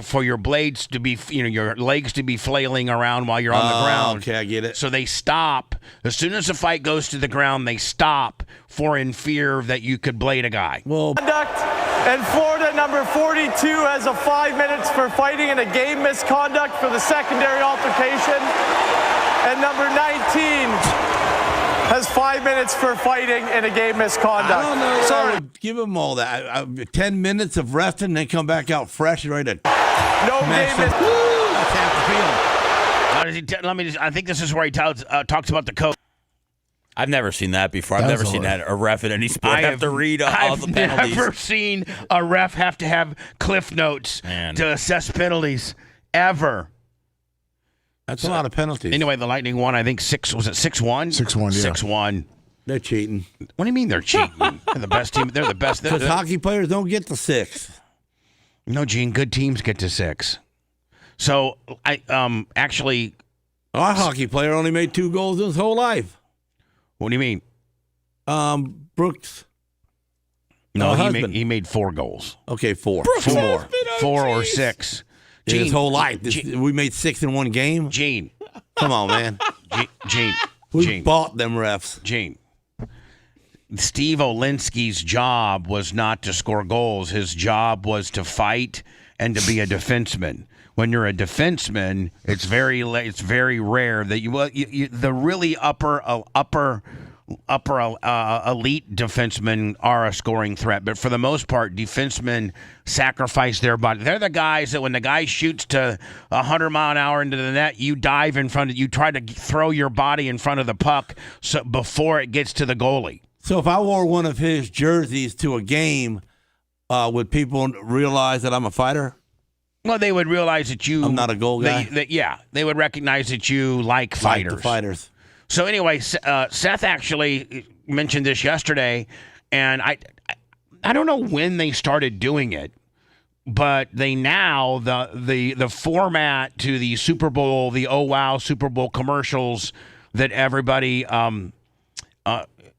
for your blades to be, your legs to be flailing around while you're on the ground. Okay, I get it. So they stop. As soon as the fight goes to the ground, they stop in fear that you could blade a guy. Well, conduct, and Florida number 42 has a 5 minutes for fighting in a game misconduct for the secondary altercation, and number 19 has 5 minutes for fighting in a game misconduct. I don't know. Sorry. Give them all that. 10 minutes of resting, and then come back out fresh and ready to. No game mis. That's half the field. I think this is where he talks about the coach. I've never seen that before. I've never seen that a ref in any sport have to read all the penalties. I've never seen a ref have to have cliff notes to assess penalties ever. That's a lot of penalties. Anyway, the Lightning won, I think, 6-1? 6-1, yeah. 6-1. They're cheating. What do you mean they're cheating? They're the best team. They're the best. Because hockey players don't get to 6. No, Gene, good teams get to 6. So, actually... Our hockey player only made 2 goals in his whole life. What do you mean? Brooks. No, he made 4 goals. Okay, 4. Brooks 4. 4 or 6. Gene, his whole life. We made 6 in one game. Gene. Come on, man. Gene. We bought them refs. Gene. Steve Olinsky's job was not to score goals. His job was to fight and to be a defenseman. When you're a defenseman, it's very rare that the really upper elite defensemen are a scoring threat, but for the most part, defensemen sacrifice their body. They're the guys that when the guy shoots to 100 mile an hour into the net, you dive in front of. You try to throw your body in front of the puck before it gets to the goalie. So if I wore one of his jerseys to a game, would people realize that I'm a fighter? Well, they would realize that I'm not a goal guy. They would recognize that you like fighters. Like the fighters. So anyway, Seth actually mentioned this yesterday, and I don't know when they started doing it, but they now the format to the Super Bowl, the Oh Wow Super Bowl commercials that everybody.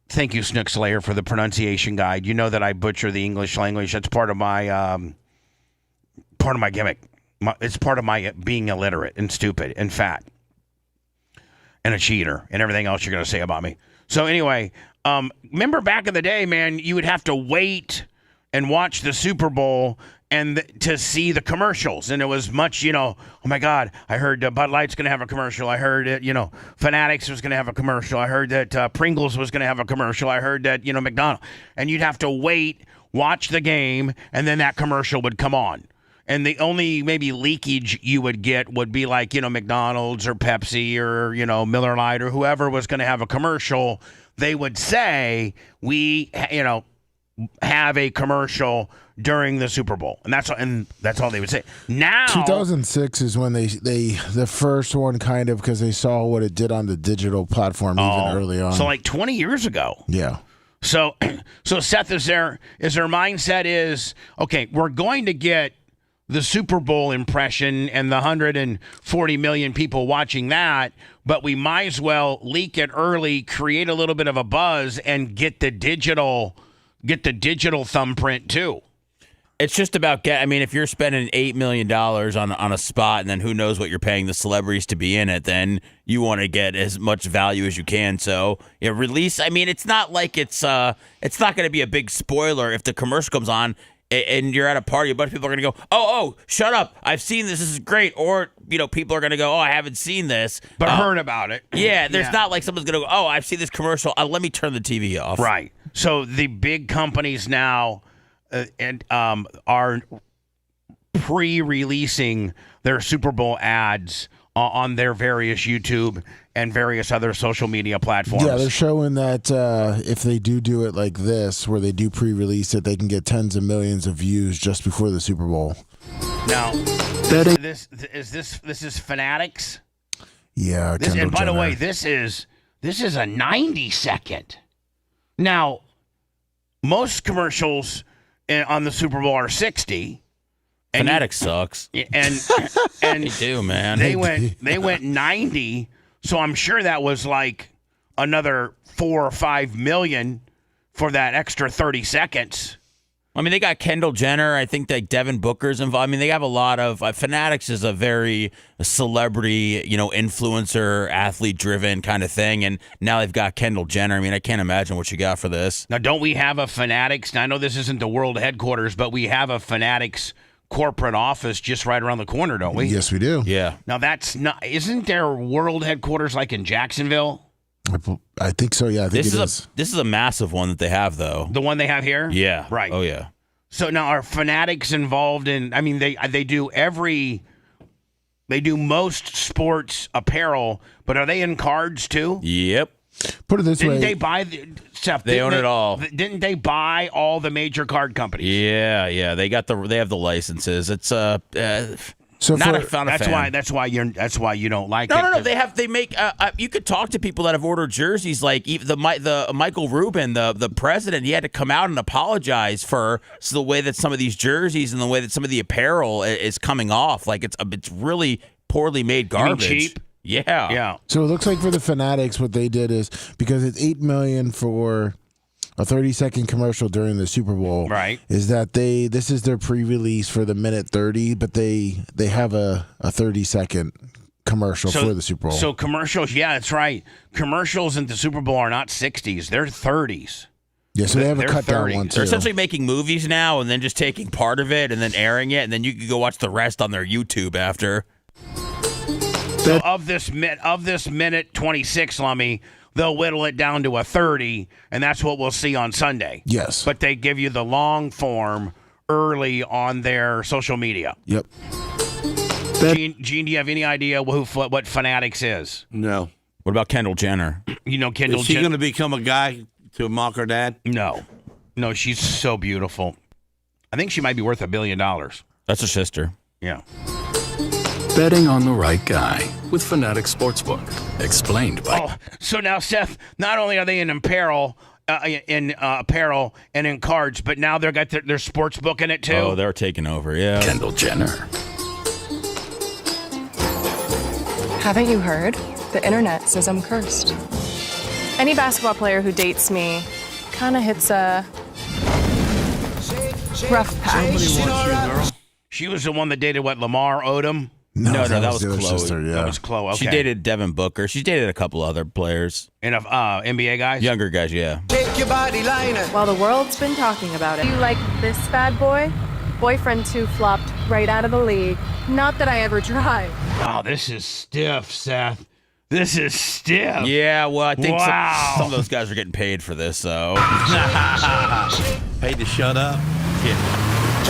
Thank you, Snook Slayer, for the pronunciation guide. You know that I butcher the English language. That's part of my gimmick. It's part of my being illiterate and stupid and fat. And a cheater, and everything else you're going to say about me. So anyway, remember back in the day, man, you would have to wait and watch the Super Bowl and to see the commercials. And it was much, oh, my God, I heard Bud Light's going to have a commercial. I heard that, Fanatics was going to have a commercial. I heard that Pringles was going to have a commercial. I heard that, McDonald's. And you'd have to wait, watch the game, and then that commercial would come on. And the only maybe leakage you would get would be like, McDonald's or Pepsi or, Miller Lite or whoever was going to have a commercial. They would say, we, have a commercial during the Super Bowl. And that's all they would say. Now 2006 is when the first one kind of, because they saw what it did on the digital platform even early on. So like 20 years ago. Yeah. So Seth, is their mindset is, okay, we're going to get the Super Bowl impression and the 140 million people watching that, but we might as well leak it early, create a little bit of a buzz, and get the digital thumbprint too. It's just about if you're spending $8 million on a spot, and then who knows what you're paying the celebrities to be in it, then you want to get as much value as you can. So release. It's not like it's not going to be a big spoiler if the commercial comes on and you're at a party. A bunch of people are going to go, oh, shut up! I've seen this. This is great. Or people are going to go, oh, I haven't seen this, but heard about it. Yeah, there's not like someone's going to go, oh, I've seen this commercial. Let me turn the TV off. Right. So the big companies now are pre-releasing their Super Bowl ads on their various YouTube and various other social media platforms. Yeah, they're showing that if they do it like this, where they do pre-release it, they can get tens of millions of views just before the Super Bowl. Now, this is Fanatics. Yeah, and by the way, this is a 90-second. Now, most commercials on the Super Bowl are 60. Fanatics sucks. And they do, man. They went 90, so I'm sure that was like another 4 or 5 million for that extra 30 seconds. They got Kendall Jenner. I think that Devin Booker's involved. They have a lot of Fanatics is a very celebrity, influencer, athlete-driven kind of thing. And now they've got Kendall Jenner. I can't imagine what you got for this. Now, don't we have a Fanatics? Now, I know this isn't the world headquarters, but we have a Fanatics corporate office just right around the corner, don't we? Yes, we do. Yeah. Now, isn't there world headquarters like in Jacksonville? I think so, yeah. I think this is a massive one that they have, though. The one they have here? Yeah. Right. Oh, yeah. So now are Fanatics involved in, they do most sports apparel, but are they in cards too? Yep. Put it this way. Didn't they buy Seth? They own it all. Didn't they buy all the major card companies? Yeah. They have the licenses. It's So not for, a fan. That's why you don't like it. No. They make. You could talk to people that have ordered jerseys. Like the Michael Rubin, the president. He had to come out and apologize for the way that some of these jerseys and the way that some of the apparel is coming off. Like it's really poorly made garbage. You mean cheap? Yeah. So it looks like for the Fanatics, what they did is, because it's $8 million for a 30-second commercial during the Super Bowl, right? Is that this is their pre-release for the minute 30, but they have a 30-second commercial for the Super Bowl. So commercials, yeah, that's right. Commercials in the Super Bowl are not 60s; they're 30s. Yeah, so they have a cut down one too. They're essentially making movies now and then just taking part of it and then airing it, and then you can go watch the rest on their YouTube after. So of this minute 26, Lummy, they'll whittle it down to a 30, and that's what we'll see on Sunday. Yes. But they give you the long form early on their social media. Yep. Gene, do you have any idea what Fanatics is? No. What about Kendall Jenner? You know Kendall Is she going to become a guy to mock her dad? No, she's so beautiful. I think she might be worth $1 billion. That's her sister. Yeah. Betting on the right guy with Fanatics Sportsbook. Explained by... Oh, so now, Seth, not only are they in apparel and in cards, but now they've got their sports book in it, too? Oh, they're taking over, yeah. Kendall Jenner. Haven't you heard? The internet says I'm cursed. Any basketball player who dates me kind of hits a rough patch. She was the one that dated, Lamar Odom? No, that was Chloe. Sister, yeah. That was Chloe, okay. She dated Devin Booker. She's dated a couple other players. And NBA guys? Younger guys, yeah. Take your body liner. While the world's been talking about it. You like this bad boy? Boyfriend 2 flopped right out of the league. Not that I ever tried. Wow, this is stiff, Seth. This is stiff. Yeah, well, I think some of those guys are getting paid for this, so. Paid to shut up? Yeah.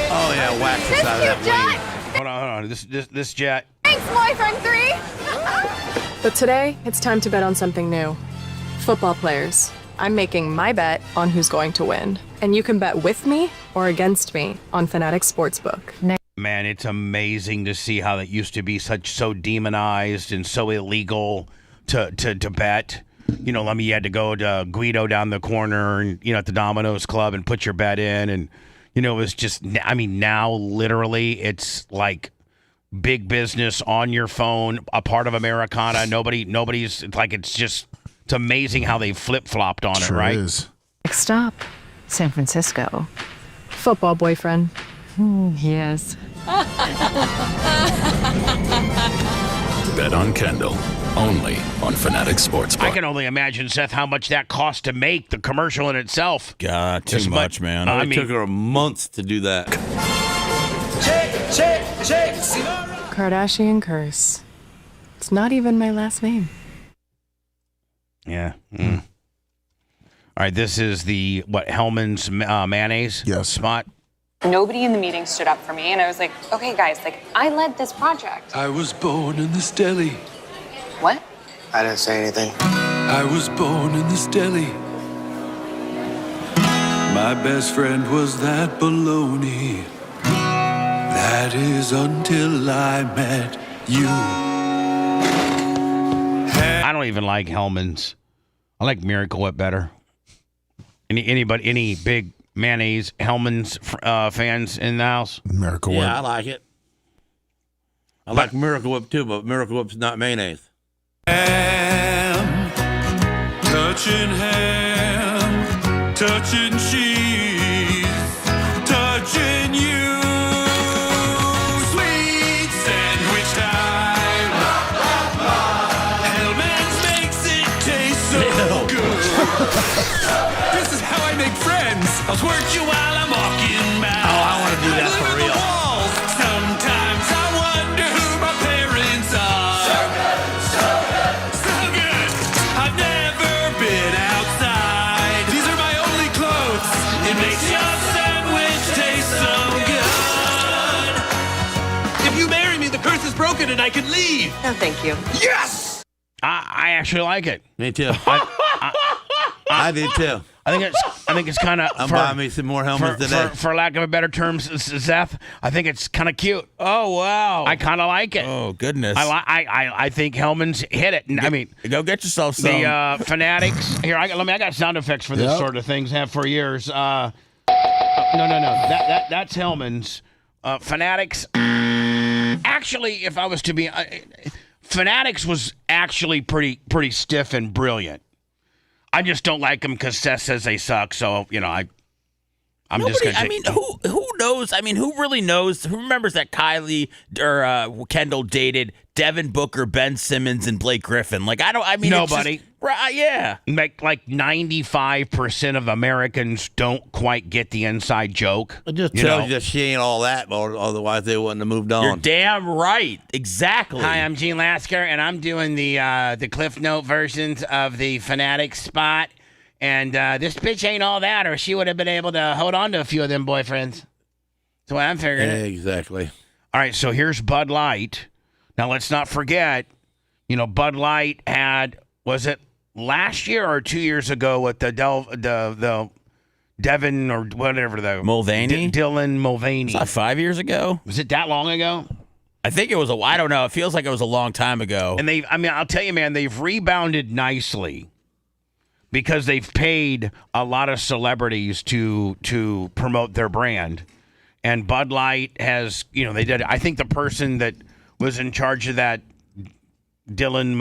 Oh yeah, wax the side of that wing. Hold on. This jet. Thanks, boyfriend 3. But today, it's time to bet on something new. Football players. I'm making my bet on who's going to win. And you can bet with me or against me on Fanatics Sportsbook. Man, it's amazing to see how that used to be so demonized and so illegal to bet. You know, you had to go to Guido down the corner and, at the Domino's Club and put your bet in. And, it was just, now literally it's like big business on your phone, a part of Americana. Nobody's like, it's amazing how they flip-flopped on it, right? Is. Next stop, San Francisco. Football boyfriend. Yes. Bet on Kendall. Only on Fanatics Sportsbook. I can only imagine, Seth, how much that cost to make the commercial in itself. God, too much, man. It took her a month to do that. Check. Kardashian curse. It's not even my last name. Yeah. All right, this is the, Hellman's mayonnaise spot? Nobody in the meeting stood up for me, and I was like, okay, guys, I led this project. I was born in this deli. What? I didn't say anything. I was born in this deli. My best friend was that baloney. That is until I met you. I don't even like Hellman's. I like Miracle Whip better. Any big mayonnaise Hellman's fans in the house? Miracle Whip. Yeah, I like it. I like Miracle Whip too, but Miracle Whip's not mayonnaise. Touching ham, touching cheese, touching you. Sweet sandwich time. Hellman's makes it taste so good. This is how I make friends. I'll twerk you while I'm walking by. Oh, I want to do that for real. Sometimes I wonder who my parents are. So good. I've never been outside. These are my only clothes. It makes your sandwich taste so good. If you marry me, the curse is broken and I can leave. No, thank you. Yes! I actually like it. Me too. I do too. I think it's kind of. I'm buying me some more helmets today. For lack of a better term, Seth, I think it's kind of cute. Oh wow! I kind of like it. Oh goodness! I think Hellman's hit it. Go get yourself some. The Fanatics. Here, I got sound effects for this sort of things. Have for years. No. That's Hellman's. Fanatics. Actually, if I was to be, Fanatics was actually pretty stiff and brilliant. I just don't like them because Seth says they suck. So, I'm just going to who knows? Who really knows? Who remembers that Kylie or Kendall dated Devin Booker, Ben Simmons, and Blake Griffin? Nobody. Yeah. Like 95% of Americans don't quite get the inside joke. It just tells you that she ain't all that, or otherwise they wouldn't have moved on. You're damn right. Exactly. Hi, I'm Gene Lasker, and I'm doing the Cliff Note versions of the Fanatics spot. And this bitch ain't all that, or she would have been able to hold on to a few of them boyfriends. That's what I'm figuring. Exactly. All right, so here's Bud Light. Now, let's not forget, Bud Light had, was it last year or 2 years ago with the Devin or whatever the Mulvaney? Dylan Mulvaney. Was that 5 years ago? Was it that long ago? I think it was I don't know. It feels like it was a long time ago. And I'll tell you, man, they've rebounded nicely because they've paid a lot of celebrities to promote their brand. And Bud Light has, they did. I think the person that was in charge of that, Dylan,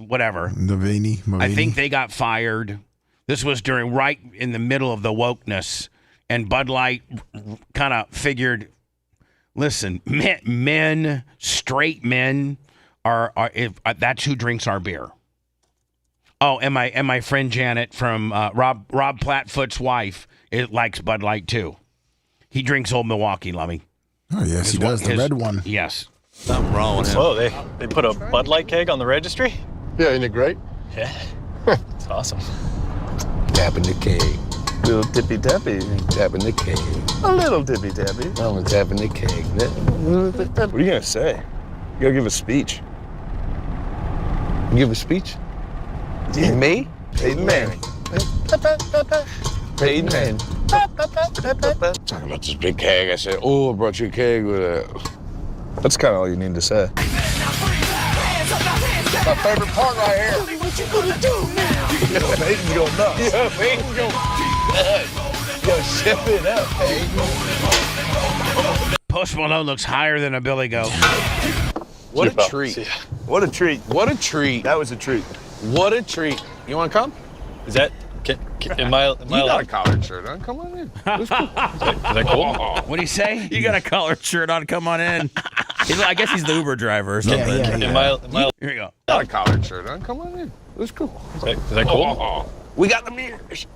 whatever. Mulvaney. I think they got fired. This was right in the middle of the wokeness. And Bud Light kind of figured, listen, men, straight men, that's who drinks our beer. Oh, and my friend Janet from Rob Plattfoot's wife likes Bud Light too. He drinks Old Milwaukee, Lummy. Oh yes, he does. The red one. Yes. Something wrong with him. Whoa, they put a Bud Light keg on the registry? Yeah, isn't it great? Yeah. It's awesome. Tapping the keg. Little tippy tappy, tapping the keg. A little tippy tappy. I'm tapping the keg. What are you gonna say? You gotta give a speech. You give a speech? Yeah. Me? Peyton Manning. Peyton Manning. Talking about this big keg. I said, oh, I brought you a keg with a... That's kind of all you need to say. My favorite part right here. What you gonna do now? Yo, Peyton's going nuts. Yo, Peyton's going nuts. Yo, ship it up, Peyton. Post Malone looks higher than a billy goat. What a treat. Yeah. What a treat. What a treat. That was a treat. What a treat. You want to come? Is that... Am I you got a collared shirt on. Come on in. That's cool. Is that cool? What'd he say? You got a collared shirt on. Come on in. I guess he's the Uber driver or something. Yeah. Am I... Here you go. Got a collared shirt on. Come on in. That's cool. Is that cool? We got the mirrors.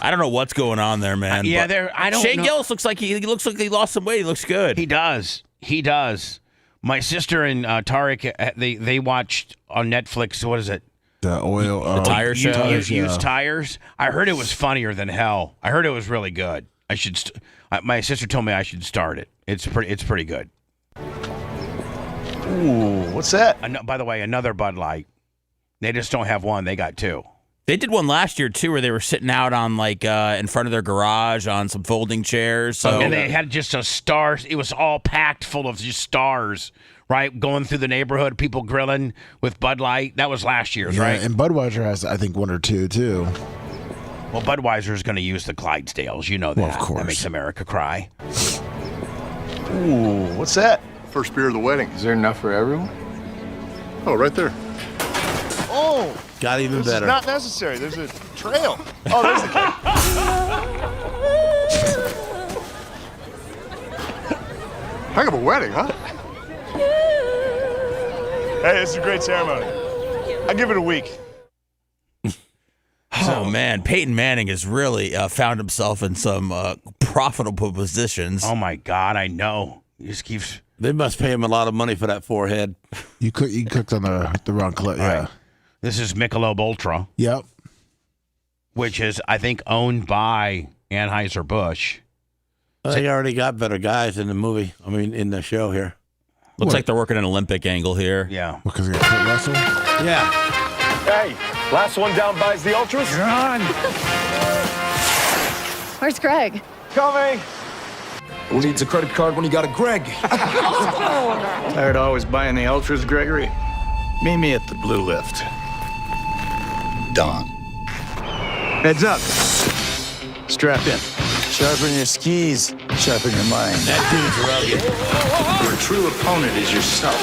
I don't know what's going on there, man. I don't Shane know. Gillis looks like he lost some weight. He looks good. He does. My sister and Tarek, they watched on Netflix. What is it? The oil, the tire show. Used tires. I heard it was funnier than hell. I heard it was really good. I should. My sister told me I should start it. It's pretty good. Ooh, what's that? By the way, another Bud Light. They just don't have one. They got two. They did one last year too, where they were sitting out on in front of their garage on some folding chairs. So and they had just a stars. It was all packed full of just stars. Right, going through the neighborhood, people grilling with Bud Light. That was last year's, right? And Budweiser has, I think, one or two too. Well, Budweiser's going to use the Clydesdales. You know that. Well, of course. That makes America cry. Ooh, what's that? First beer of the wedding. Is there enough for everyone? Oh, right there. Oh! Got even this better. Is not necessary. There's a trail. Oh, there's the cake. Heck of a wedding, huh? Hey, this is a great ceremony. I give it a week. Oh, man. Peyton Manning has really found himself in some profitable positions. Oh, my God. I know. He just keeps... They must pay him a lot of money for that forehead. You cooked on the wrong clip. Yeah. Right. This is Michelob Ultra. Yep. Which is, I think, owned by Anheuser-Busch. They already got better guys in the movie. I mean, in the show here. Looks like they're working an Olympic angle here. Yeah. Because they got Kurt Russell? Yeah. Hey, last one down buys the Ultras. You're on. Where's Greg? Coming. Who needs a credit card when you got a Greg? Tired of always buying the Ultras, Gregory? Meet me at the Blue Lift. Don. Heads up. Strap in. Sharpen your skis. Sharpen your mind. That dude's rugged. Your true opponent is yourself.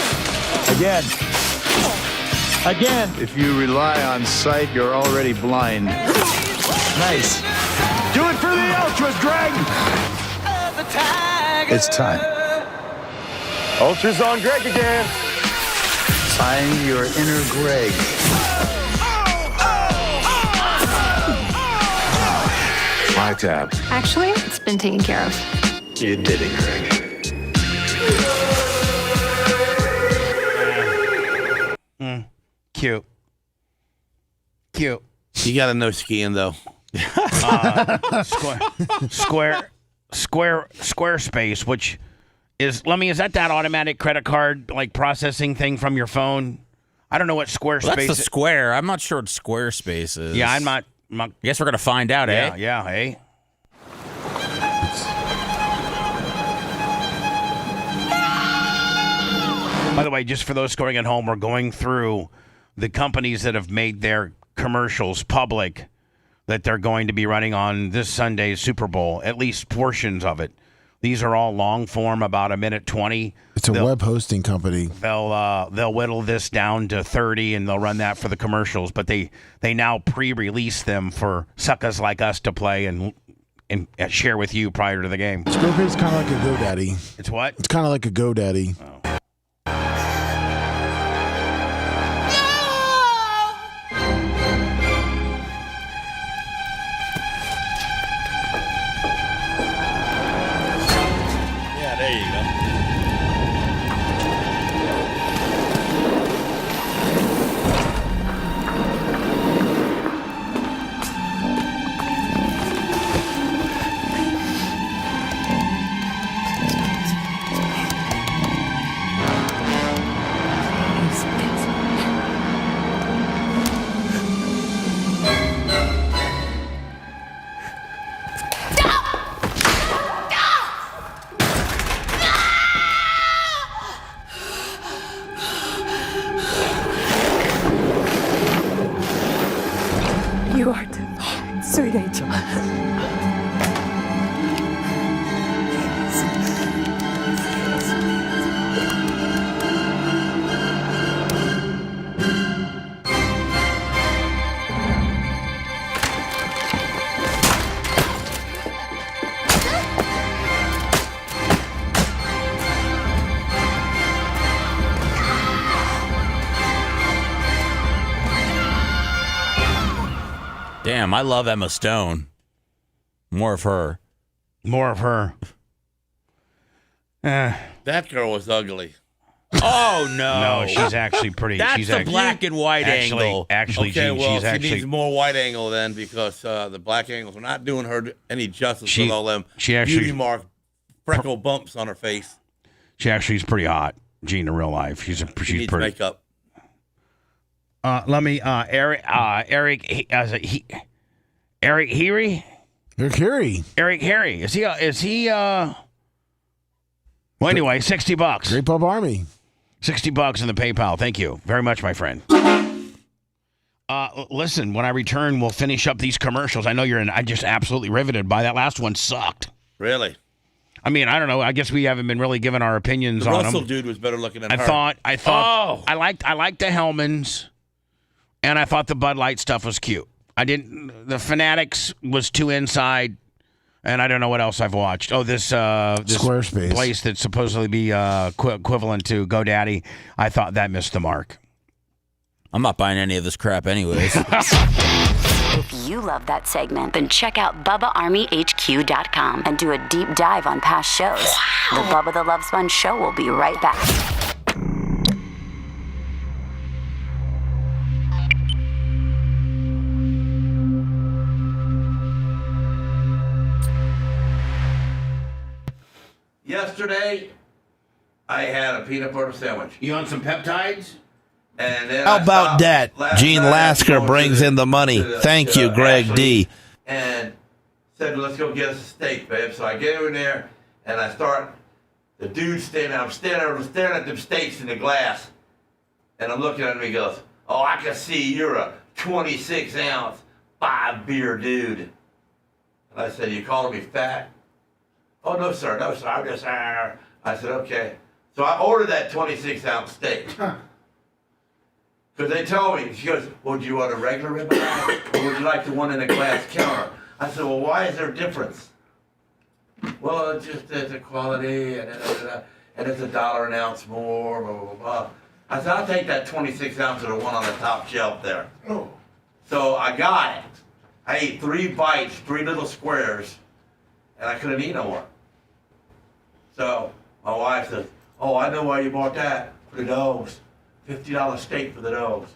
Again. Again. If you rely on sight, you're already blind. Nice. Do it for the Ultras, Greg! It's time. Ultras on Greg again. Find your inner Greg. My tab. Actually, it's been taken care of. You did it, Greg. Cute. You got to know skiing, though. Squarespace, which is, Lemmy, is that automatic credit card like processing thing from your phone? I don't know what Squarespace Well, that's the Square. I'm not sure what Squarespace is. Yeah, I'm not. I guess we're going to find out, Yeah, eh? yeah, hey. By the way, just for those scoring at home, we're going through the companies that have made their commercials public that they're going to be running on this Sunday's Super Bowl, at least portions of it. These are all long form, about a minute 20. It's a web hosting company. They'll whittle this down to 30, and they'll run that for the commercials. But they now pre-release them for suckers like us to play and share with you prior to the game. Squarespace is kind of like a GoDaddy. It's what? It's kind of like a GoDaddy. Oh. There you go. Damn, I love Emma Stone. More of her. More of her. That girl was ugly. Oh no! No, she's actually pretty. That's she's the actually, black and white angle. Actually, Okay, well, she's she actually. needs more white angle then because the black angles are not doing her any justice with all them actually beauty mark freckle bumps on her face. She actually is pretty hot. Gene in real life, she's She pretty. needs makeup. Let me Eric Eric Heary. Eric Harry. Eric Harry. Is he well, anyway, $60. Great Bubba Army. $60 in the PayPal. Thank you very much, my friend. Listen, when I return, we'll finish up these commercials. I know I'm just absolutely riveted by that last one. Sucked. Really? I mean, I don't know. I guess we haven't been really giving our opinions The on Russell them. dude was better looking than her. I thought I liked the Hellmans, and I thought the Bud Light stuff was cute. The Fanatics was too inside, and I don't know what else I've watched. Oh, this Squarespace place that's supposedly be equivalent to GoDaddy. I thought that missed the mark. I'm not buying any of this crap anyways. If you love that segment, then check out BubbaArmyHQ.com and do a deep dive on past shows. The Bubba the Love Sponge Show will be right back. Yesterday, I had a peanut butter sandwich. You on some peptides? And then How I about stopped that? last Gene night Lasker to brings in the money. Thank you, Greg Ashley, D. And said, let's go get us a steak, babe. So I get in there, and I start, the dude's I'm staring at them steaks in the glass. And I'm looking at him, he goes, oh, I can see you're a 26-ounce, 5-beer dude. And I said, you calling me fat? Oh, no, sir, I'm just, I said, okay. So I ordered that 26-ounce steak. Because they told me, she goes, well, do you want a regular ribeye, or would you like the one in the glass counter? I said, well, why is there a difference? Well, it's just the quality, and it's $1 an ounce more, blah, blah, blah. I said, I'll take that 26 ounce of the one on the top shelf there. Oh. So I got it. I ate 3 bites, 3 little squares, and I couldn't eat no more. So my wife says, oh, I know why you bought that, for the dogs. $50 steak for the dogs.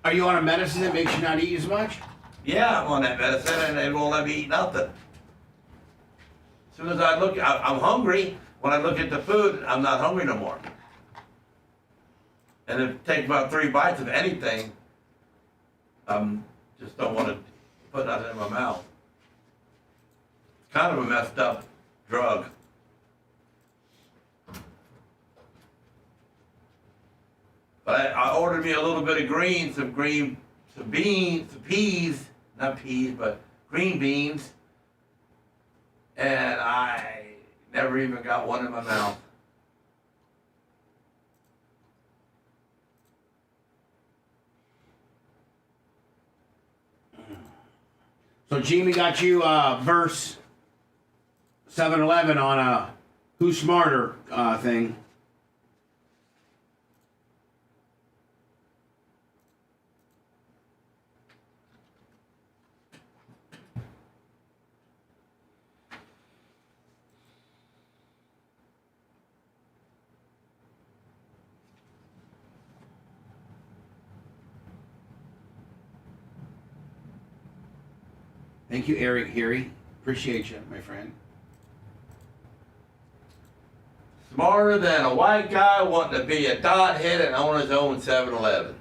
Are you on a medicine that makes you not eat as much? Yeah, I'm on that medicine, and they won't let me eat nothing. As soon as I look, I'm hungry. When I look at the food, I'm not hungry no more. And if it takes about 3 bites of anything, just don't want to put nothing in my mouth. It's kind of a messed up drug. But I ordered me a little bit of greens, some beans, some peas, not peas, but green beans. And I never even got one in my mouth. So Jimmy got you verse 7-Eleven on a Who's Smarter thing. Thank you, Eric Harry. Appreciate you, my friend. Smarter than a white guy wanting to be a dot head and own his own 7-Eleven.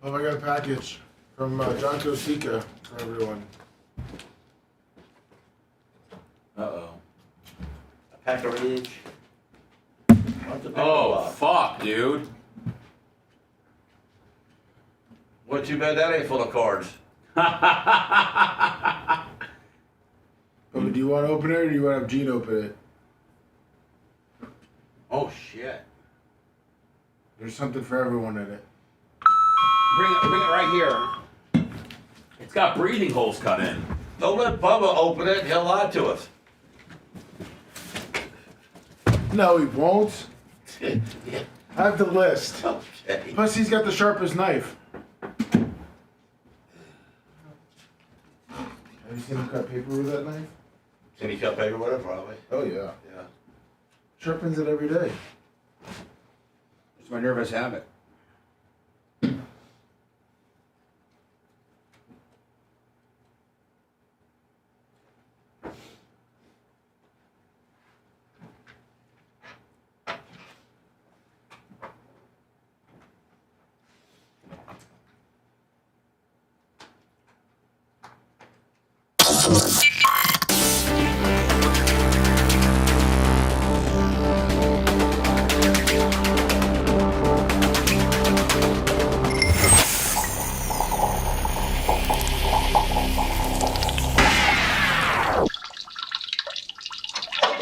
Oh, I got a package from John Kostika for everyone. Uh-oh. A pack of Ridge. Oh, fuck, dude. Well, too bad that ain't full of cards. Oh, do you want to open it or do you want to have Gene open it? Oh, shit. There's something for everyone in it. Bring it right here. It's got breathing holes cut in. Don't let Bubba open it. He'll lie to us. No, he won't. I have the list. Okay. Plus, he's got the sharpest knife. Have you seen him cut paper with that knife? Can he cut paper with it? Probably. Oh, yeah. Yeah. Sharpens it every day. It's my nervous habit.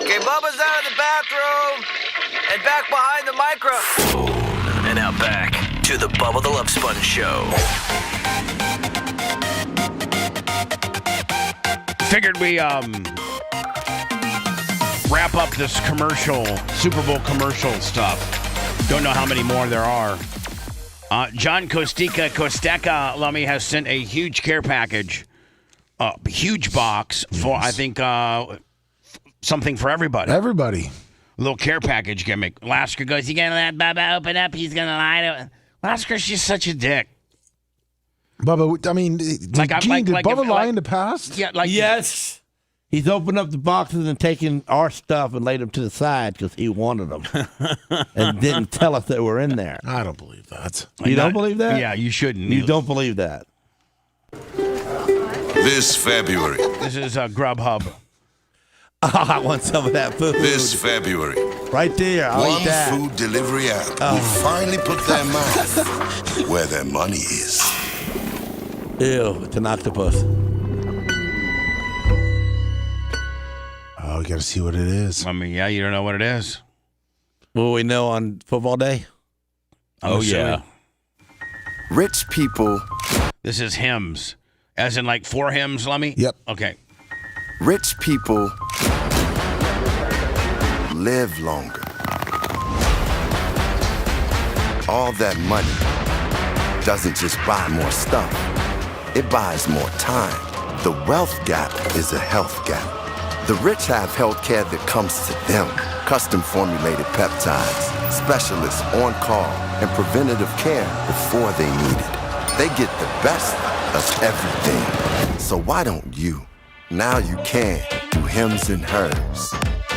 Okay, Bubba's out of the bathroom and back behind the microphone. And now back to the Bubba the Love Sponge Show. Figured we wrap up this commercial, Super Bowl commercial stuff. Don't know how many more there are. John Kosteka Lummy has sent a huge care package, a huge box for, I think, something for everybody. Everybody. A little care package gimmick. Lasker goes, you gonna let Bubba open up? He's gonna lie to it. Lasker's just such a dick. Bubba, I mean, did Bubba lie in the past? Yeah, like yes. He's opened up the boxes and taken our stuff and laid them to the side because he wanted them and didn't tell us they were in there. I don't believe that. You don't believe that? Yeah, you shouldn't. You don't believe that. This February. This is Grubhub. Oh, I want some of that food. This February. Right there. I'll One eat that. food delivery app will finally put their mouth where their money is. Ew, it's an octopus. Oh, we got to see what it is. I mean, yeah, you don't know what it is. Will we know on football day? Oh, yeah. Rich people. This is hymns. As in like 4 hymns, Lummy? Yep. Okay. Rich people live longer. All that money doesn't just buy more stuff. It buys more time. The wealth gap is a health gap. The rich have health care that comes to them. Custom formulated peptides, specialists on call, and preventative care before they need it. They get the best of everything. So why don't you? Now you can do Hims and Hers.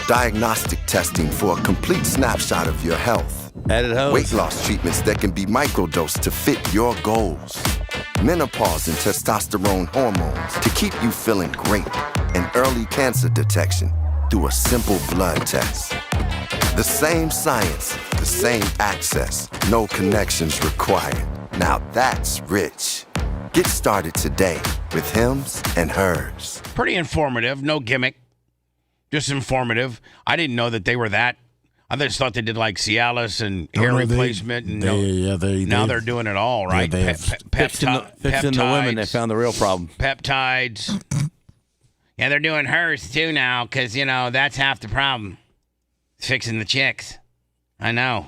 Diagnostic testing for a complete snapshot of your health. Weight loss treatments that can be microdosed to fit your goals. Menopause and testosterone hormones to keep you feeling great. And early cancer detection through a simple blood test. The same science, the same access, no connections required. Now that's rich. Get started today with Hims and Hers. Pretty informative. No gimmick. Just informative. I didn't know that they were that. I just thought they did like Cialis and hair replacement. Now they're doing it all, right? Fixing the women, they found the real problem. Peptides. Yeah, they're doing hers too now because, you know, that's half the problem. Fixing the chicks. I know.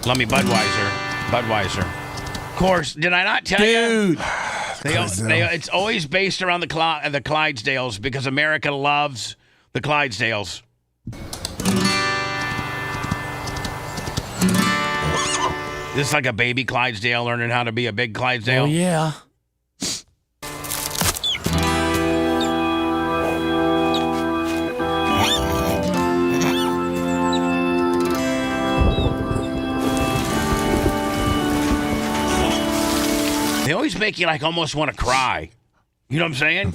Let me Budweiser. Of course, did I not tell you? It's always based around the Clydesdales because America loves the Clydesdales. This is like a baby Clydesdale learning how to be a big Clydesdale. Oh, yeah. make you like almost want to cry. You know what I'm saying?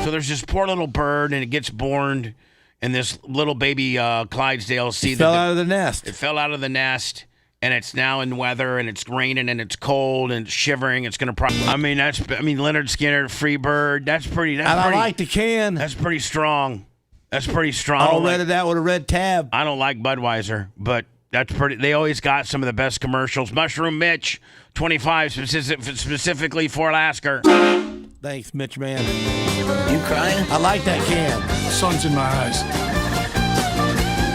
So there's this poor little bird, and it gets born, and this little baby Clydesdale fell out of the nest. It fell out of the nest, and it's now in weather, and it's raining, and it's cold, and it's shivering. It's gonna probably. I mean, Leonard Skinner, free bird. That's pretty. That's And pretty, I like the can. That's pretty strong. That's pretty strong. I'll read it out with a red tab. I don't like Budweiser, but that's pretty. They always got some of the best commercials. Mushroom Mitch, 25 specifically for Alaska. Thanks, Mitch, man. You crying? I like that can. Sun's in my eyes.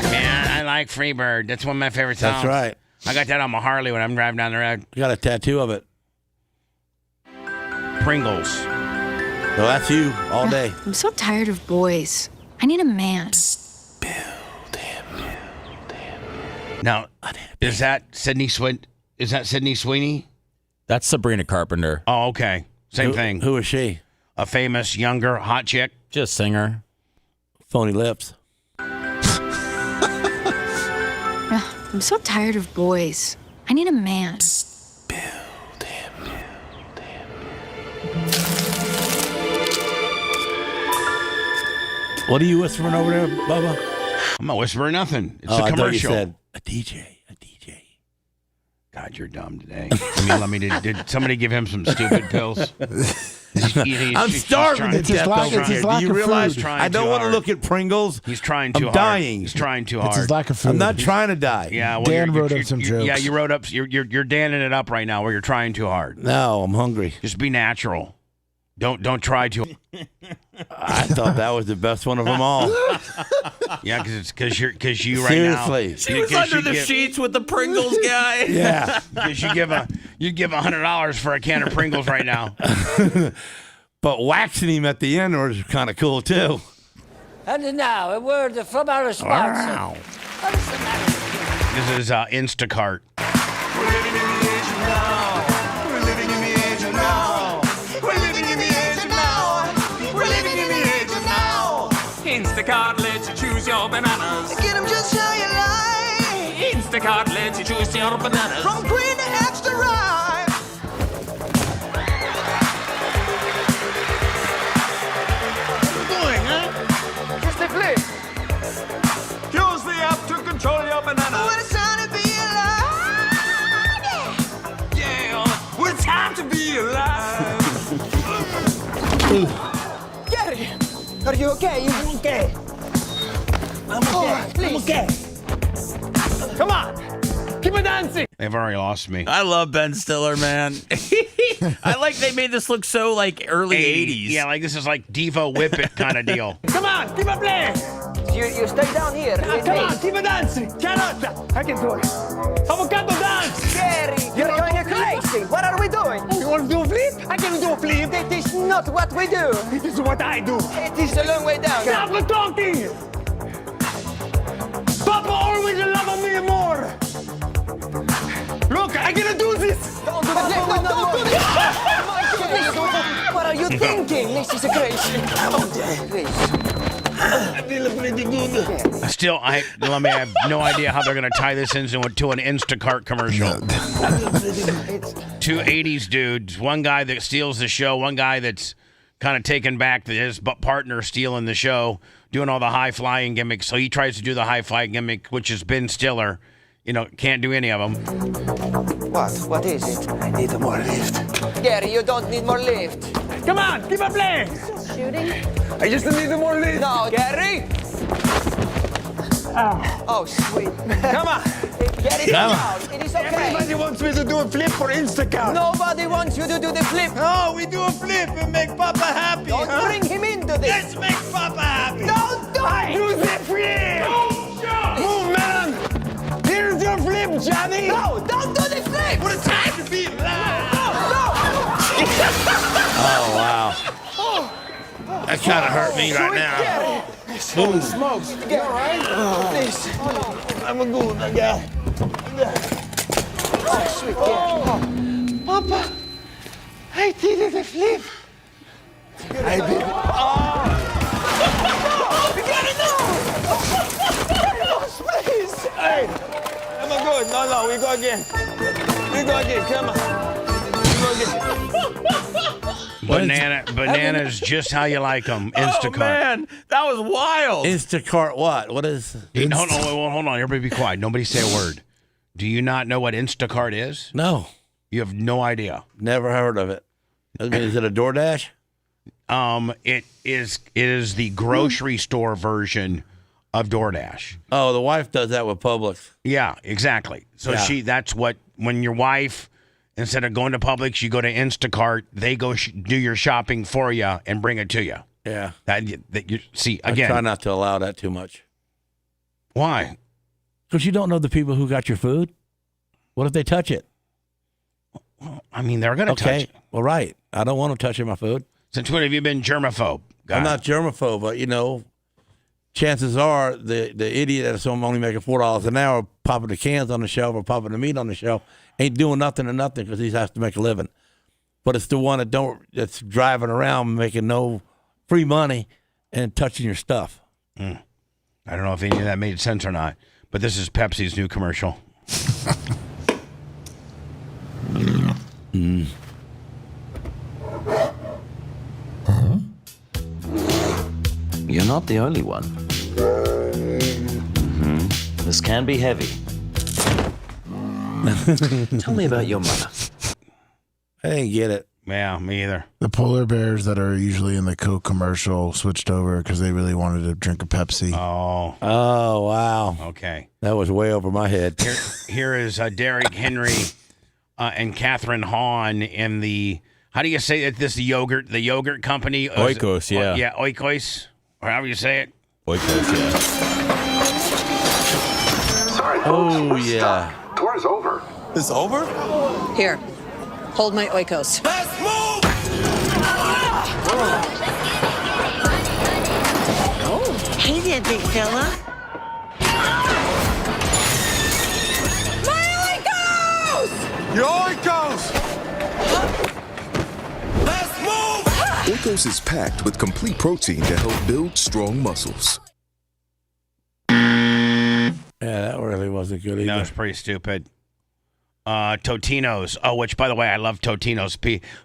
Man, I like Freebird. That's one of my favorite songs. That's right. I got that on my Harley when I'm driving down the road. You got a tattoo of it. Pringles. No, that's you all day. I'm so tired of boys. I need a man. Now, is that Sydney Sweeney? That's Sabrina Carpenter. Oh, okay. Same thing. Who is she? A famous, younger, hot chick. Just singer. Phony lips. I'm so tired of boys. I need a man. What are you whispering over there, Bubba? I'm not whispering nothing. It's a I thought you commercial. said a DJ. God, you're dumb today. I mean, did somebody give him some stupid pills? I'm starving to death over here. Do you realize I don't want to look at Pringles? He's trying too I'm hard. dying. He's trying too It's hard. his lack of food. I'm not trying to die. Yeah, well, Dan wrote up some jokes. Yeah, you wrote up. You're danning it up right now where you're trying too hard. No, I'm hungry. Just be natural. Don't try to. I thought that was the best one of them all. Yeah, because you right now. Seriously. She was under the sheets with the Pringles guy. Yeah. Because you give $100 for a can of Pringles right now. But waxing him at the end was kind of cool too. And now a word from our sponsor. Wow. This is Instacart. Instacart lets you choose your bananas. Get them just how you like. Instacart lets you choose your bananas. From green to extra ripe. What are you doing, huh? Just a flip. Use the app to control your bananas. What a time to be alive. Yeah, what a time to be alive. Gary, are you okay? You okay? I'm okay. Please. I'm okay. Come on. Keep it dancing. They've already lost me. I love Ben Stiller, man. I like they made this look so like early 80s. Yeah, like this is like Devo Whip It kind of deal. Come on, keep it playing. You stay down here. Come on, keep it dancing. Carrot. I can do it. Avocado dance. Gary, you're going crazy. What are we doing? You want to do a flip? I can do a flip. It is not what we do. It is what I do. It is a long way down. Stop the talking. Papa always loved me more. Look, I'm gonna do this. Don't do this. Don't do this. What are you thinking? This is crazy. Please. I feel pretty good. I have no idea how they're going to tie this into an Instacart commercial. Two 80s dudes, one guy that steals the show, one guy that's kind of taken back his partner stealing the show, doing all the high-flying gimmicks. So he tries to do the high-flying gimmick, which is Ben Stiller. Can't do any of them. What? What is it? I need more lift. Gary, you don't need more lift. Come on, keep it playing. Shooting? I just need more lift. No, Gary. Oh, sweet. Come on. Gary, come on. It is okay. Everybody wants me to do a flip for Instacart. Nobody wants you to do the flip. No, we do a flip and make Papa happy. Don't bring him into this. Let's make Papa happy. Don't do it. Do the flip. Move, man. Here's your flip, Johnny. No, don't do the flip. What a time to be alive. No. Oh, wow. That kind of hurt me right now. Boom. Smokes. You all right? Please. I'm a good guy. Oh, sweet. Papa, I did the flip. I did it. Please. Hey, I'm a good. No, we go again. We go again. Come on. We go again. Bananas just how you like them. Instacart. Oh, man. That was wild. Instacart what? What is? Hold on. Everybody be quiet. Nobody say a word. Do you not know what Instacart is? No. You have no idea. Never heard of it. Is it a DoorDash? It is the grocery store version of DoorDash. Oh, the wife does that with Publix. Yeah, exactly. So that's what, when your wife, instead of going to Publix, you go to Instacart, they go do your shopping for you and bring it to you. Yeah. That you see, again. I try not to allow that too much. Why? Because you don't know the people who got your food. What if they touch it? I mean, they're going to touch it. Well, right. I don't want them touching my food. Since when have you been germaphobe? I'm not germaphobe, but, chances are the idiot that's only making $4 an hour popping the cans on the shelf or popping the meat on the shelf ain't doing nothing because he has to make a living. But it's the one that's driving around making no free money and touching your stuff. I don't know if any of that made sense or not, but this is Pepsi's new commercial. You're not the only one. This can be heavy. Tell me about your mother. I didn't get it. Yeah, me either. The polar bears that are usually in the Coke commercial switched over because they really wanted to drink a Pepsi. Oh, wow. Okay. That was way over my head. Here is Derek Henry and Catherine Hahn in the, how do you say it? The yogurt company? Oikos, yeah. Yeah, Oikos, or however you say it. Oikos, yeah. Sorry, oh, yeah. Tour is over. It's over? Here, hold my Oikos. Let's move! Oh, hey there, big fella. My Oikos! Your Oikos! Let's move! Oikos is packed with complete protein to help build strong muscles. Yeah, that really wasn't good either. No, it's pretty stupid. Totino's. Oh, which, by the way, I love Totino's.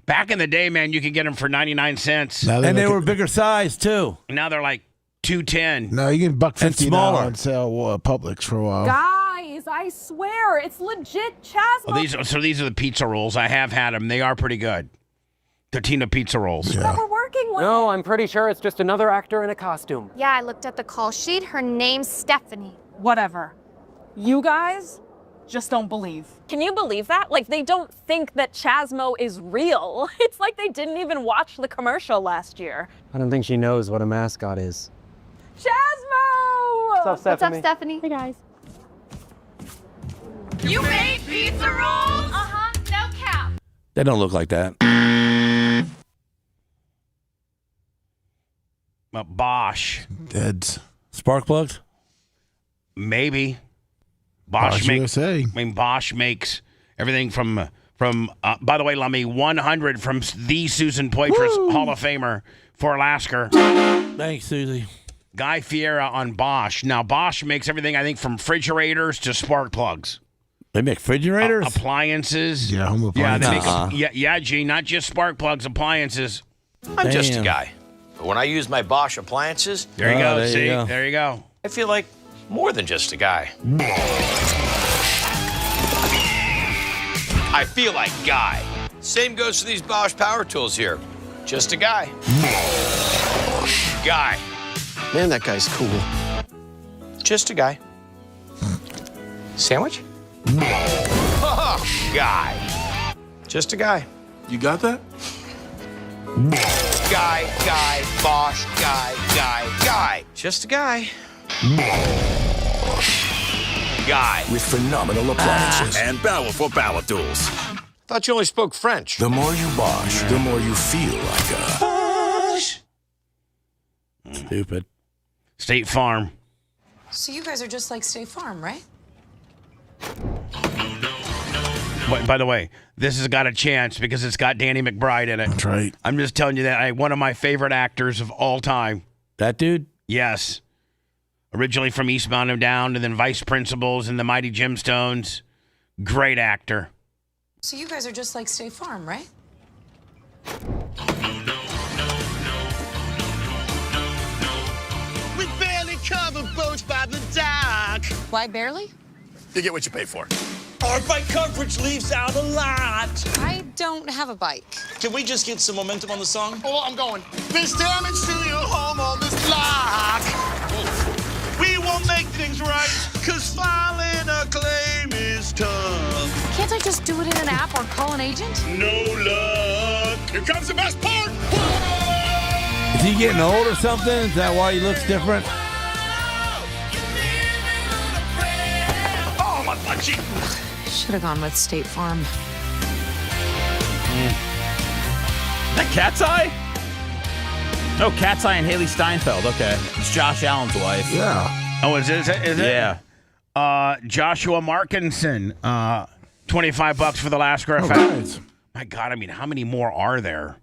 Back in the day, man, you could get them for 99 cents. And they were bigger size, too. Now they're like $2.10. No, you can $1.50 now smaller. on sale Publix for a while. Guys, I swear, it's legit Chasmo. So these are the pizza rolls. I have had them. They are pretty good. Totino pizza rolls. That we're working with. No, I'm pretty sure it's just another actor in a costume. Yeah, I looked at the call sheet. Her name's Stephanie. Whatever. You guys just don't believe. Can you believe that? Like, they don't think that Chasmo is real. It's like they didn't even watch the commercial last year. I don't think she knows what a mascot is. Chasmo! What's up, Stephanie? What's up, Stephanie? Hey, guys. You made pizza rolls? Uh-huh, no cap. They don't look like that. Bosch. Deads. Spark plugs? Maybe. Bosch USA. I mean, Bosch makes everything from by the way, Lummy, 100 from the Susan Poitras, Hall of Famer for Alaska. Thanks, Susie. Guy Fiera on Bosch. Now, Bosch makes everything, I think, from refrigerators to spark plugs. They make refrigerators? Appliances. Yeah, home appliances. Yeah, G, not just spark plugs, appliances. I'm just a guy. But when I use my Bosch appliances... There you go, see? There you go. I feel like more than just a guy. I feel like guy. Same goes for these Bosch power tools here. Just a guy. Guy. Man, that guy's cool. Just a guy. Sandwich? Guy. Just a guy. You got that? Guy, Bosch, guy. Just a guy. Guy. With phenomenal appliances and powerful power tools. Thought you only spoke French. The more you Bosch, the more you feel like a Bosch. Stupid. State Farm. So you guys are just like State Farm, right? By the way, this has got a chance because it's got Danny McBride in it. That's right. I'm just telling you that one of my favorite actors of all time. That dude? Yes. Originally from Eastbound and Down, and then Vice Principals and the Mighty Gemstones. Great actor. So you guys are just like State Farm, right? in the dark. Why barely? You get what you pay for. Our bike coverage leaves out a lot. I don't have a bike. Can we just get some momentum on the song? Oh, I'm going. There's damage to your home on this block. We won't make things right, cause filing a claim is tough. Can't I just do it in an app or call an agent? No luck. Here comes the best part. Is he getting old or something? Is that why he looks different? Oh, my butt cheek. Should have gone with State Farm. That Cat's Eye? Oh, Cat's Eye and Haley Steinfeld. Okay. It's Josh Allen's wife. Yeah. Oh, is it? Yeah. Joshua Markinson, $25 for the last graphic. Nice. My God, I mean, how many more are there?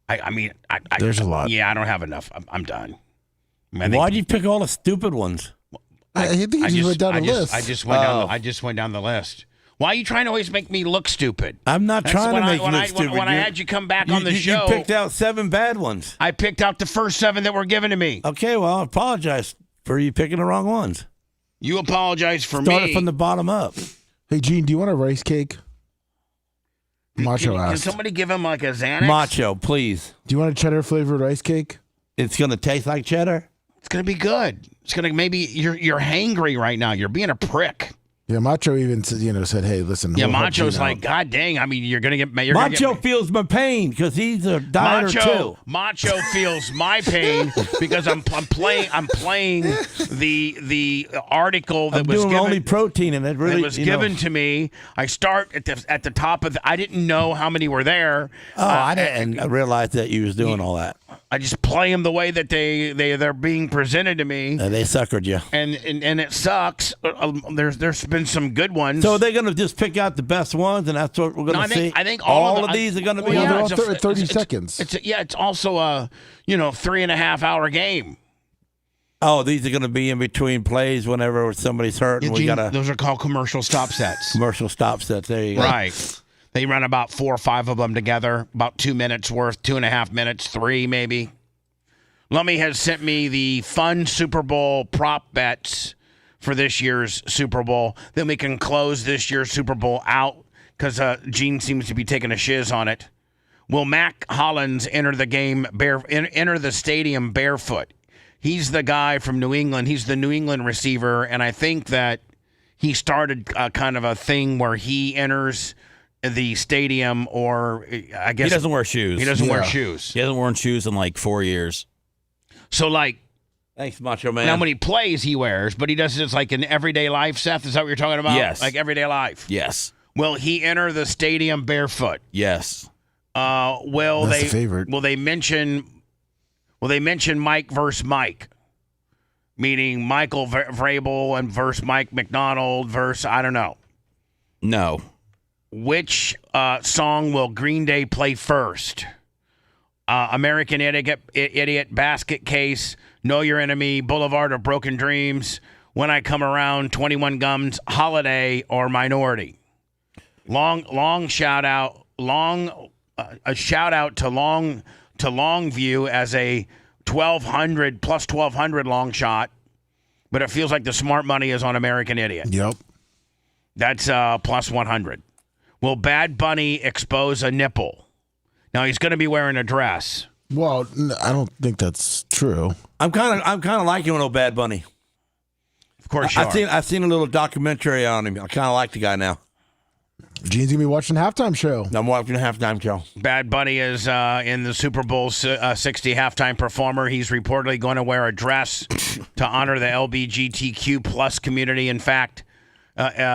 I mean, There's a lot. Yeah, I don't have enough. I'm done. I think- Why'd you pick all the stupid ones? I think he just went down the list. I just went down the list. Why are you trying to always make me look stupid? I'm not trying to make you look stupid. When I had you come back on the show, you picked out 7 bad ones. I picked out the first 7 that were given to me. Okay, well, I apologize for you picking the wrong ones. You apologize for me. Started from the bottom up. Hey, Gene, do you want a rice cake? Macho Can asked. somebody give him like a Xanax? Macho, please. Do you want a cheddar flavored rice cake? It's going to taste like cheddar? It's gonna be good. It's gonna maybe you're hangry right now. You're being a prick. Yeah, Macho even said, "Hey, listen." Yeah, we'll help Macho's Gene like, out." God dang! I mean, you're gonna get. Macho feels my pain because he's a dieter too. Macho feels my pain because I'm playing the article that I'm was doing given, only protein, and it really that was given to me. I start at the top of. I didn't know how many were there. Oh, I didn't realize that you was doing all that. I just play them the way that they're being presented to me. They suckered you, and it sucks. There's been some good ones. So they're gonna just pick out the best ones, and that's what we're gonna see. I think all of these are gonna be. They're all on 30 seconds. It's also a 3.5 hour game. Oh, these are gonna be in between plays whenever somebody's hurt, and we gotta. Those are called commercial stop sets. Commercial stop sets. There you go. Right. They run about 4 or 5 of them together, about 2 minutes worth, 2.5 minutes, 3 maybe. Lummy has sent me the fun Super Bowl prop bets for this year's Super Bowl. Then we can close this year's Super Bowl out because Gene seems to be taking a shiz on it. Will Mac Hollins enter the stadium barefoot? He's the guy from New England. He's the New England receiver, and I think that he started kind of a thing where he enters the stadium, or I guess he doesn't wear shoes. He doesn't wear shoes. He hasn't worn shoes in like 4 years. So like, thanks, Macho Man. Now when he plays, he wears, but he does this like in everyday life. Seth, is that what you're talking about? Yes. Like everyday life. Yes. Will he enter the stadium barefoot? Yes. That's the favorite. Will they mention Mike versus Mike? Meaning Michael Vrabel and versus Mike McDonald versus I don't know. No. Which song will Green Day play first? American Idiot, Basket Case, Know Your Enemy, Boulevard of Broken Dreams, When I Come Around, 21 Guns, Holiday, or Minority. A shout out to Longview as a 1,200 plus 1,200 long shot, but it feels like the smart money is on American Idiot. Yep. That's plus 100. Will Bad Bunny expose a nipple? Now he's going to be wearing a dress. Well, I don't think that's true. I'm kind of liking old Bad Bunny. Of course, you are. I've seen a little documentary on him. I kind of like the guy now. Gene's gonna be watching the halftime show. I'm watching the halftime show. Bad Bunny is in the Super Bowl 60 halftime performer. He's reportedly going to wear a dress to honor the LGBTQ plus community. In fact,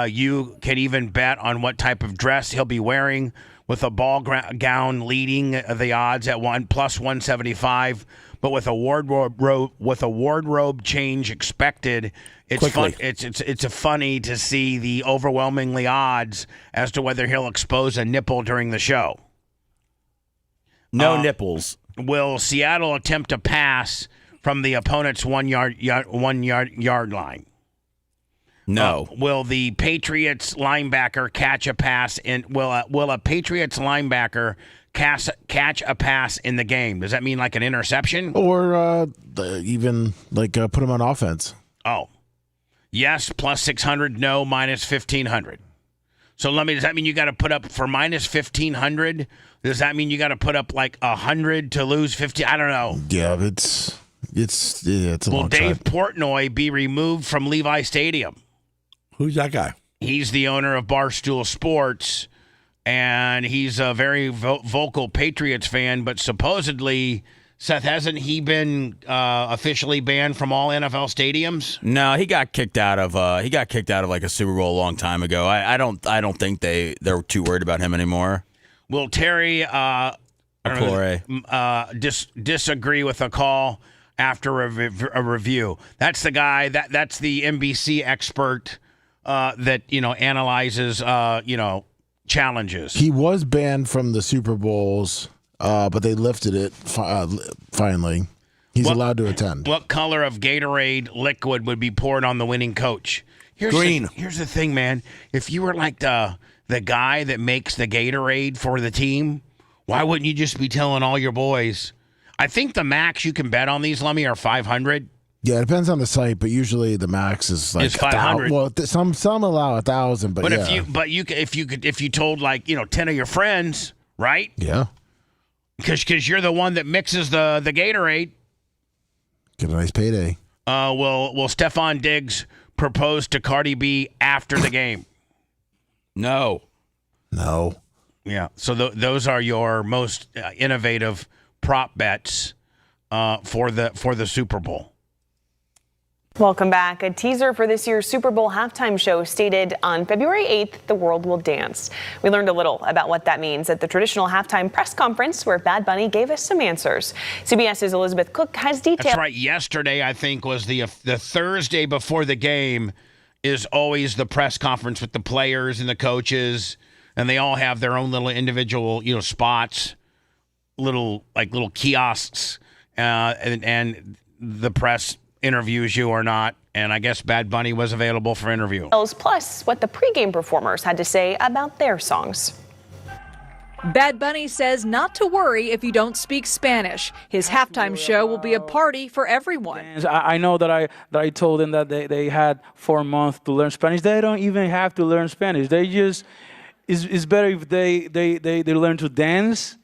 you can even bet on what type of dress he'll be wearing, with a ball gown leading the odds at plus 175. But with a wardrobe change expected, it's fun. It's funny to see the overwhelmingly odds as to whether he'll expose a nipple during the show. No nipples. Will Seattle attempt a pass from the opponent's 1 yard line? No. Will the Patriots linebacker catch a pass? Will a Patriots linebacker catch a pass in the game? Does that mean like an interception? Or even like put him on offense? Oh. Yes, plus 600. No, minus 1,500. So does that mean you got to put up for minus 1,500? Does that mean you got to put up like 100 to lose 50? I don't know. Yeah, it's a Will long Dave shot. Portnoy be removed from Levi Stadium? Who's that guy? He's the owner of Barstool Sports, and he's a very vocal Patriots fan, but supposedly, Seth, hasn't he been officially banned from all NFL stadiums? No, he got kicked out of like a Super Bowl a long time ago. I don't think they're too worried about him anymore. Will Terry disagree with a call after a review? That's the guy that's the NBC expert that analyzes challenges. He was banned from the Super Bowls, but they lifted it finally. He's allowed to attend. What color of Gatorade liquid would be poured on the winning coach? Green. Here's the thing, man. If you were like the guy that makes the Gatorade for the team, why wouldn't you just be telling all your boys? I think the max you can bet on these, Lummy, are 500. Yeah, it depends on the site, but usually the max is like It's 500. Well, some allow 1,000, but yeah. if you told 10 of your friends, right? Yeah. Because you're the one that mixes the Gatorade. Get a nice payday. Will Stephon Diggs propose to Cardi B after the game? No. Yeah. So those are your most innovative prop bets for the Super Bowl. Welcome back. A teaser for this year's Super Bowl halftime show stated on February 8th, the world will dance. We learned a little about what that means at the traditional halftime press conference where Bad Bunny gave us some answers. CBS's Elizabeth Cook has details. That's right. Yesterday, I think, was the Thursday before the game is always the press conference with the players and the coaches, and they all have their own little individual, spots, little kiosks, and the press interviews you or not, and I guess Bad Bunny was available for interview. Plus, what the pregame performers had to say about their songs. Bad Bunny says not to worry if you don't speak Spanish. His halftime show will be a party for everyone. I know that I told them that they had 4 months to learn Spanish. They don't even have to learn Spanish. They just it's better if they learn to dance.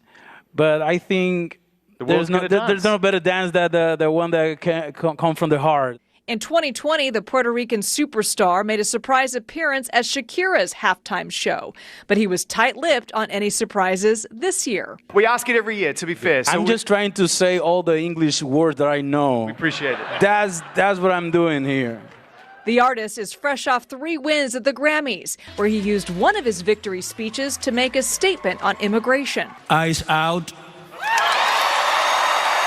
But I think there's no better dance than the one that can come from the heart. In 2020, the Puerto Rican superstar made a surprise appearance at Shakira's halftime show, but he was tight-lipped on any surprises this year. We ask it every year, to be fair. I'm just trying to say all the English words that I know. We appreciate it. That's what I'm doing here. The artist is fresh off 3 wins at the Grammys, where he used one of his victory speeches to make a statement on immigration. Eyes out.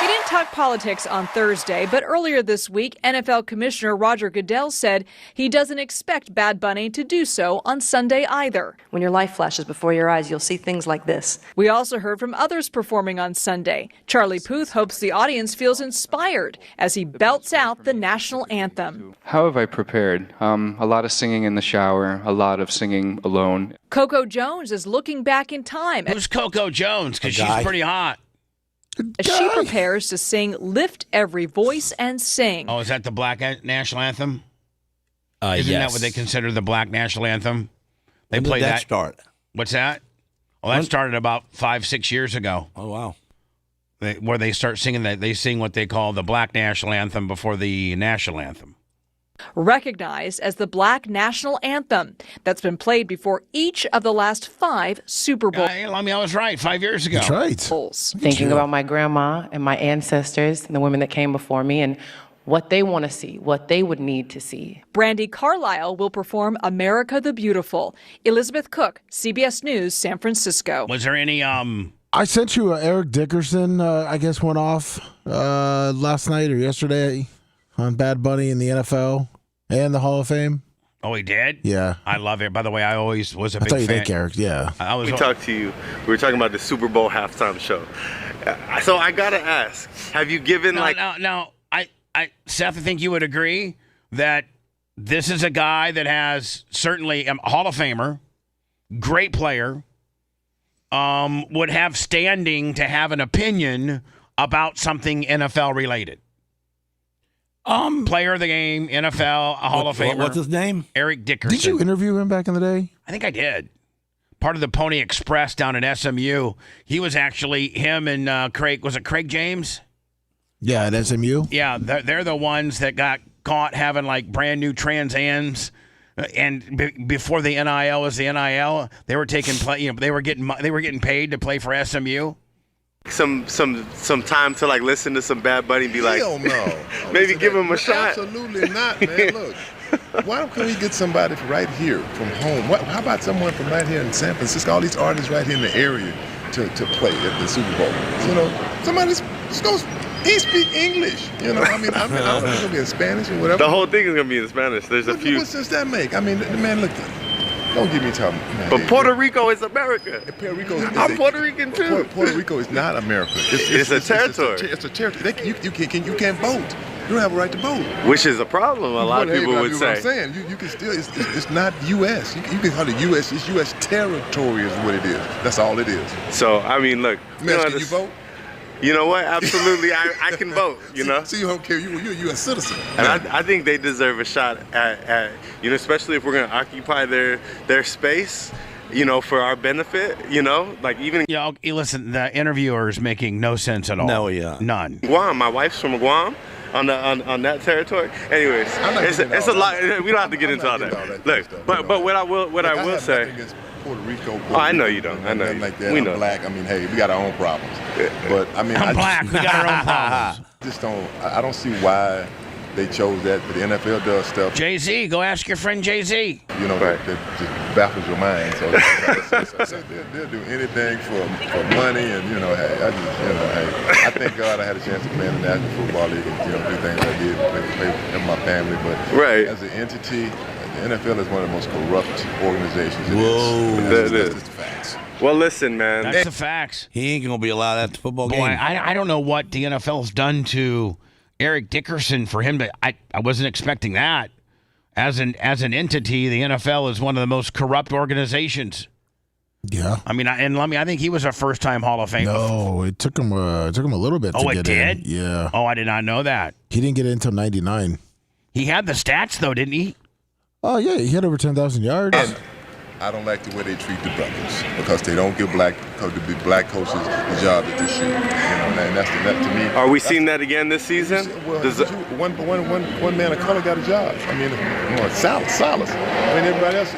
He didn't talk politics on Thursday, but earlier this week, NFL Commissioner Roger Goodell said he doesn't expect Bad Bunny to do so on Sunday either. When your life flashes before your eyes, you'll see things like this. We also heard from others performing on Sunday. Charlie Puth hopes the audience feels inspired as he belts out the national anthem. How have I prepared? A lot of singing in the shower, a lot of singing alone. Coco Jones is looking back in time. Who's Coco Jones? Because she's pretty hot. As she prepares to sing Lift Every Voice and Sing. Oh, is that the Black National Anthem? Isn't Yes. that what they consider the Black National Anthem? They When did play that start? What's that? Well, that started about 5-6 years ago. Oh, wow. Where they start singing that. They sing what they call the Black National Anthem before the National Anthem. Recognized as the Black National Anthem that's been played before each of the last 5 Super Bowls. I was right 5 years ago. That's right. Thinking about my grandma and my ancestors and the women that came before me and what they want to see, what they would need to see. Brandy Carlisle will perform America the Beautiful. Elizabeth Cook, CBS News, San Francisco. Was there any I sent you Eric Dickerson, I guess, went off last night or yesterday on Bad Bunny in the NFL and the Hall of Fame. Oh, he did? Yeah. I love it. By the way, I always was a big I thought you fan. did, Eric. Yeah. We talked to you. We were talking about the Super Bowl halftime show. So I gotta ask: have you given Seth, I think you would agree that this is a guy that has certainly a Hall of Famer, great player, would have standing to have an opinion about something NFL related. Player of the game, NFL, a Hall of Famer. What's his name? Eric Dickerson. Did you interview him back in the day? I think I did. Part of the Pony Express down at SMU. He was actually him and Craig. Was it Craig James? Yeah, at SMU. Yeah, they're the ones that got caught having like brand new Trans Ams. And before the NIL was the NIL, they were taking play. They were getting paid to play for SMU. Some time to like listen to some Bad Bunny and be like, hell no. maybe give him a shot. Absolutely not, man. Look, why don't we get somebody right here from home? How about someone from right here in San Francisco? All these artists right here in the area to play at the Super Bowl. You know, somebody just goes. He speak English, you know. I don't know if it's gonna be in Spanish or whatever. The whole thing is gonna be in Spanish. There's a few. What sense that make? I mean, man, look. Don't give me talking. But Puerto Rico is America. Puerto Rico is I'm Puerto Rican too. Puerto Rico is not America. It's a territory. It's a territory. You can't vote. You don't have a right to vote. Which is a problem. A lot of people would say. What I'm saying. You can still. It's not U.S. You can call it U.S. It's U.S. territory is what it is. That's all it is. So I mean, look. Can you vote? You know what? Absolutely, I can vote. You know. So you don't care. You're a U.S. citizen. And I think they deserve a shot at especially if we're gonna occupy their space. For our benefit, like even. Yeah, listen, the interviewer is making no sense at all. No, yeah. None. Guam, my wife's from Guam. On that territory. Anyways, it's a lot. We don't have to get into all that. Look, but what I will say. Puerto Rico. I know you don't. I know. Like that. We know. I'm black. I mean, hey, we got our own problems. But I mean, I'm black. We got our own problems. I don't see why they chose that. But the NFL does stuff. Jay-Z, go ask your friend Jay-Z. That just baffles your mind. So they'll do anything for money, and I thank God I had a chance to play in the National Football League and do things I did, play with my family. But as an entity. The NFL is one of the most corrupt organizations. That's just the facts. Well, listen, man. That's the facts. He ain't going to be allowed at the football game. I don't know what the NFL's done to Eric Dickerson for him to. I wasn't expecting that. As an entity, the NFL is one of the most corrupt organizations. Yeah. I mean, I think he was a first-time Hall of Famer. No, it took him a little bit. Oh, to it get did? in. Yeah. Oh, I did not know that. He didn't get in until '99. He had the stats though, didn't he? Oh yeah, he had over 10,000 yards. And I don't like the way they treat the brothers because they don't give black coaches the job that they should. And that's to me. Are we seeing that again this season? Well, one man of color got a job. I mean, Salas. I mean, everybody else.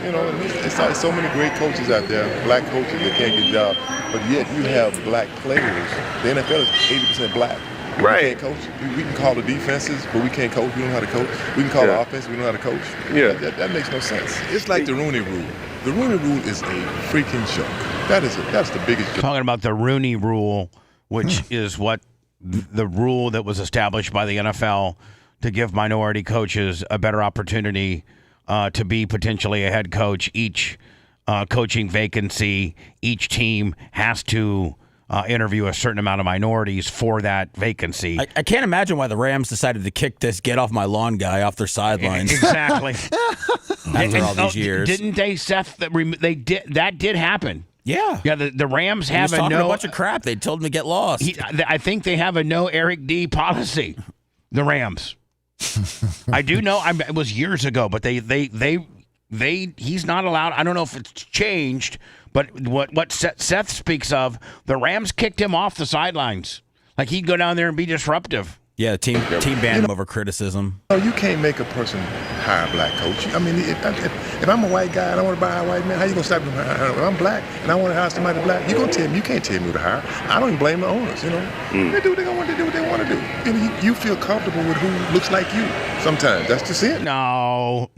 There's so many great coaches out there, black coaches that can't get jobs, but yet you have black players. The NFL is 80% black. Right. We can't coach. We can call the defenses, but we can't coach. We don't know how to coach. We can call the offense. We don't know how to coach. Yeah. That makes no sense. It's like the Rooney Rule. The Rooney Rule is a freaking joke. That's the biggest joke. Talking about the Rooney Rule, which is what the rule that was established by the NFL to give minority coaches a better opportunity to be potentially a head coach. Each coaching vacancy, each team has to interview a certain amount of minorities for that vacancy. I can't imagine why the Rams decided to kick this get off my lawn guy off their sidelines. Exactly. After all these years. Didn't they, Seth? That did happen. Yeah. Yeah, the Rams He was have talking a bunch of crap. They told him to get lost. I think they have a no Eric D policy. The Rams. I do know. It was years ago, but he's not allowed. I don't know if it's changed, but what Seth speaks of, the Rams kicked him off the sidelines. Like he'd go down there and be disruptive. Yeah, team banned him over criticism. You can't make a person hire a black coach. I mean, if I'm a white guy and I want to buy a white man, how you gonna stop me from hiring? If I'm black and I want to hire somebody black, you can't tell me who to hire. I don't even blame the owners. They do what they want to do. What they want to do. And you feel comfortable with who looks like you. Sometimes that's just it. No.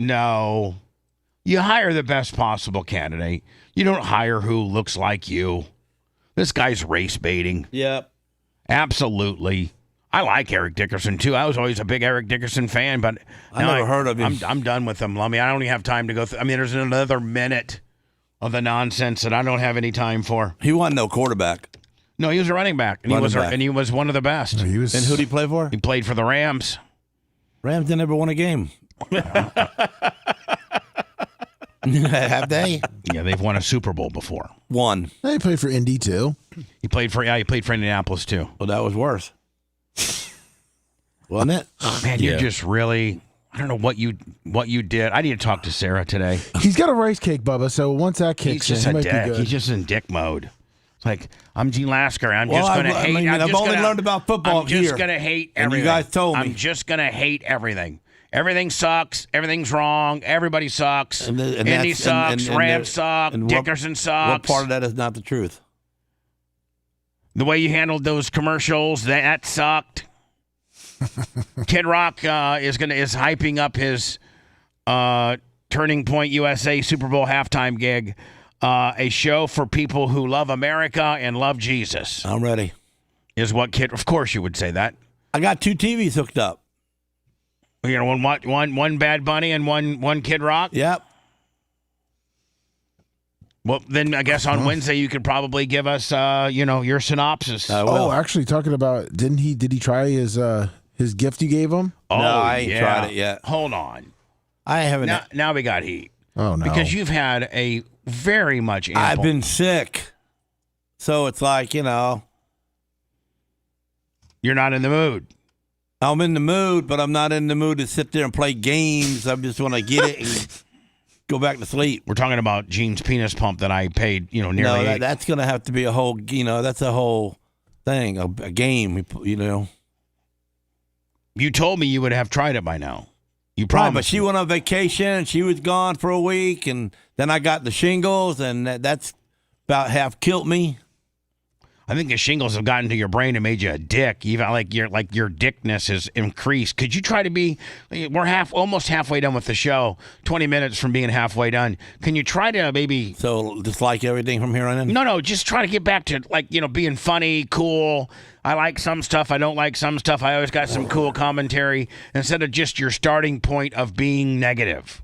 You hire the best possible candidate. You don't hire who looks like you. This guy's race baiting. Yep. Absolutely. I like Eric Dickerson, too. I was always a big Eric Dickerson fan, but I never heard of him. I'm done with him, Lummy. I don't even have time to go through. I mean, there's another minute of the nonsense that I don't have any time for. He wasn't no quarterback. No, he was a running back, and he was one of the best. And who did he play for? He played for the Rams. Rams didn't ever win a game. Have they? Yeah, they've won a Super Bowl before. One. He played for Indy too. He played for Indianapolis too. Well, that was worse. Wasn't it? Man, you're just really. I don't know what you did. I need to talk to Sarah today. He's got a rice cake, Bubba. So once that kicks He's just in, he a might be dick. good. He's just in dick mode. It's like I'm Gene Lasker. I'm just going to hate. I've only learned about football I'm here. just going to hate And everything. you guys told me. I'm just going to hate everything. Everything sucks. Everything's wrong. Everybody sucks. Indy sucks. Rams suck. Dickerson sucks. What part of that is not the truth? The way you handled those commercials, that sucked. Kid Rock is hyping up his Turning Point USA Super Bowl halftime gig, a show for people who love America and love Jesus. I'm ready. Is what Kid? Of course, you would say that. I got 2 TVs hooked up. You know, one Bad Bunny and one Kid Rock. Yep. Well, then I guess on Wednesday you could probably give us, your synopsis. Oh, actually, talking about, did he try his gift you gave him? Oh, no, I ain't tried it yet. Hold on. I haven't. Now we got heat. Oh, no. Because you've had a very much ample. I've been sick. So it's like, You're not in the mood. I'm in the mood, but I'm not in the mood to sit there and play games. I just want to get it and go back to sleep. We're talking about Gene's penis pump that I paid, nearly. No, that's going to have to be a whole, that's a whole thing, a game, You told me you would have tried it by now. You Right, promised. but she went on vacation, and she was gone for a week, and then I got the shingles, and that's about half killed me. I think the shingles have gotten to your brain and made you a dick. Even your dickness has increased. Could you try to be? We're almost halfway done with the show. 20 minutes from being halfway done. Can you try to maybe? So just like everything from here on in? No. Just try to get back to being funny, cool. I like some stuff. I don't like some stuff. I always got some cool commentary instead of just your starting point of being negative.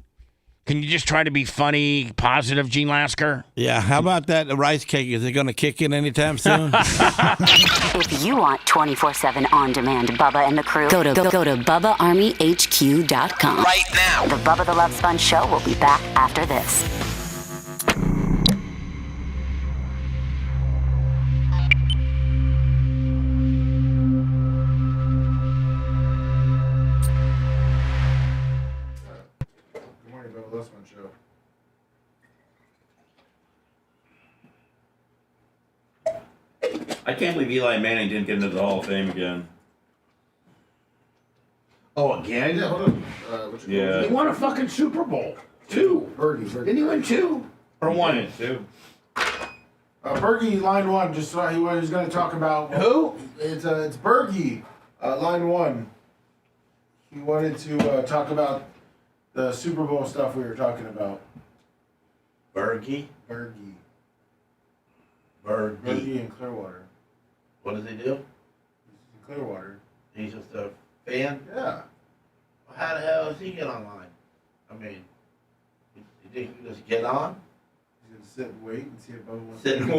Can you just try to be funny, positive, Gene Lasker? Yeah, how about that? The rice cake, is it going to kick in anytime soon? If you want 24/7 on-demand Bubba and the crew, go to BubbaArmyHQ.com. Right now. The Bubba the Love Sponge Show will be back after this. I can't believe Eli Manning didn't get into the Hall of Fame again. Oh, again? Yeah, hold on. Yeah. He won a fucking Super Bowl. 2. Bergie. Didn't he win 2? Or 1? 2. Bergie, line 1, just he was going to talk about. Who? It's Bergie, line 1. He wanted to talk about the Super Bowl stuff we were talking about. Bergie? Bergie Bergie. in Clearwater. What does he do? He's in Clearwater. He's just a fan? Yeah. Well, how the hell does he get online? I mean, you think he just get on? He's going to sit and wait and see if Bubba wants Sit to and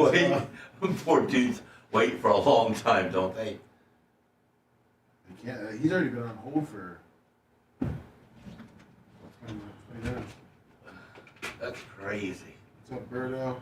wait? Poor dudes wait for a long time, don't they? He's already been on hold for 20 minutes. That's crazy. What's up, Birdo?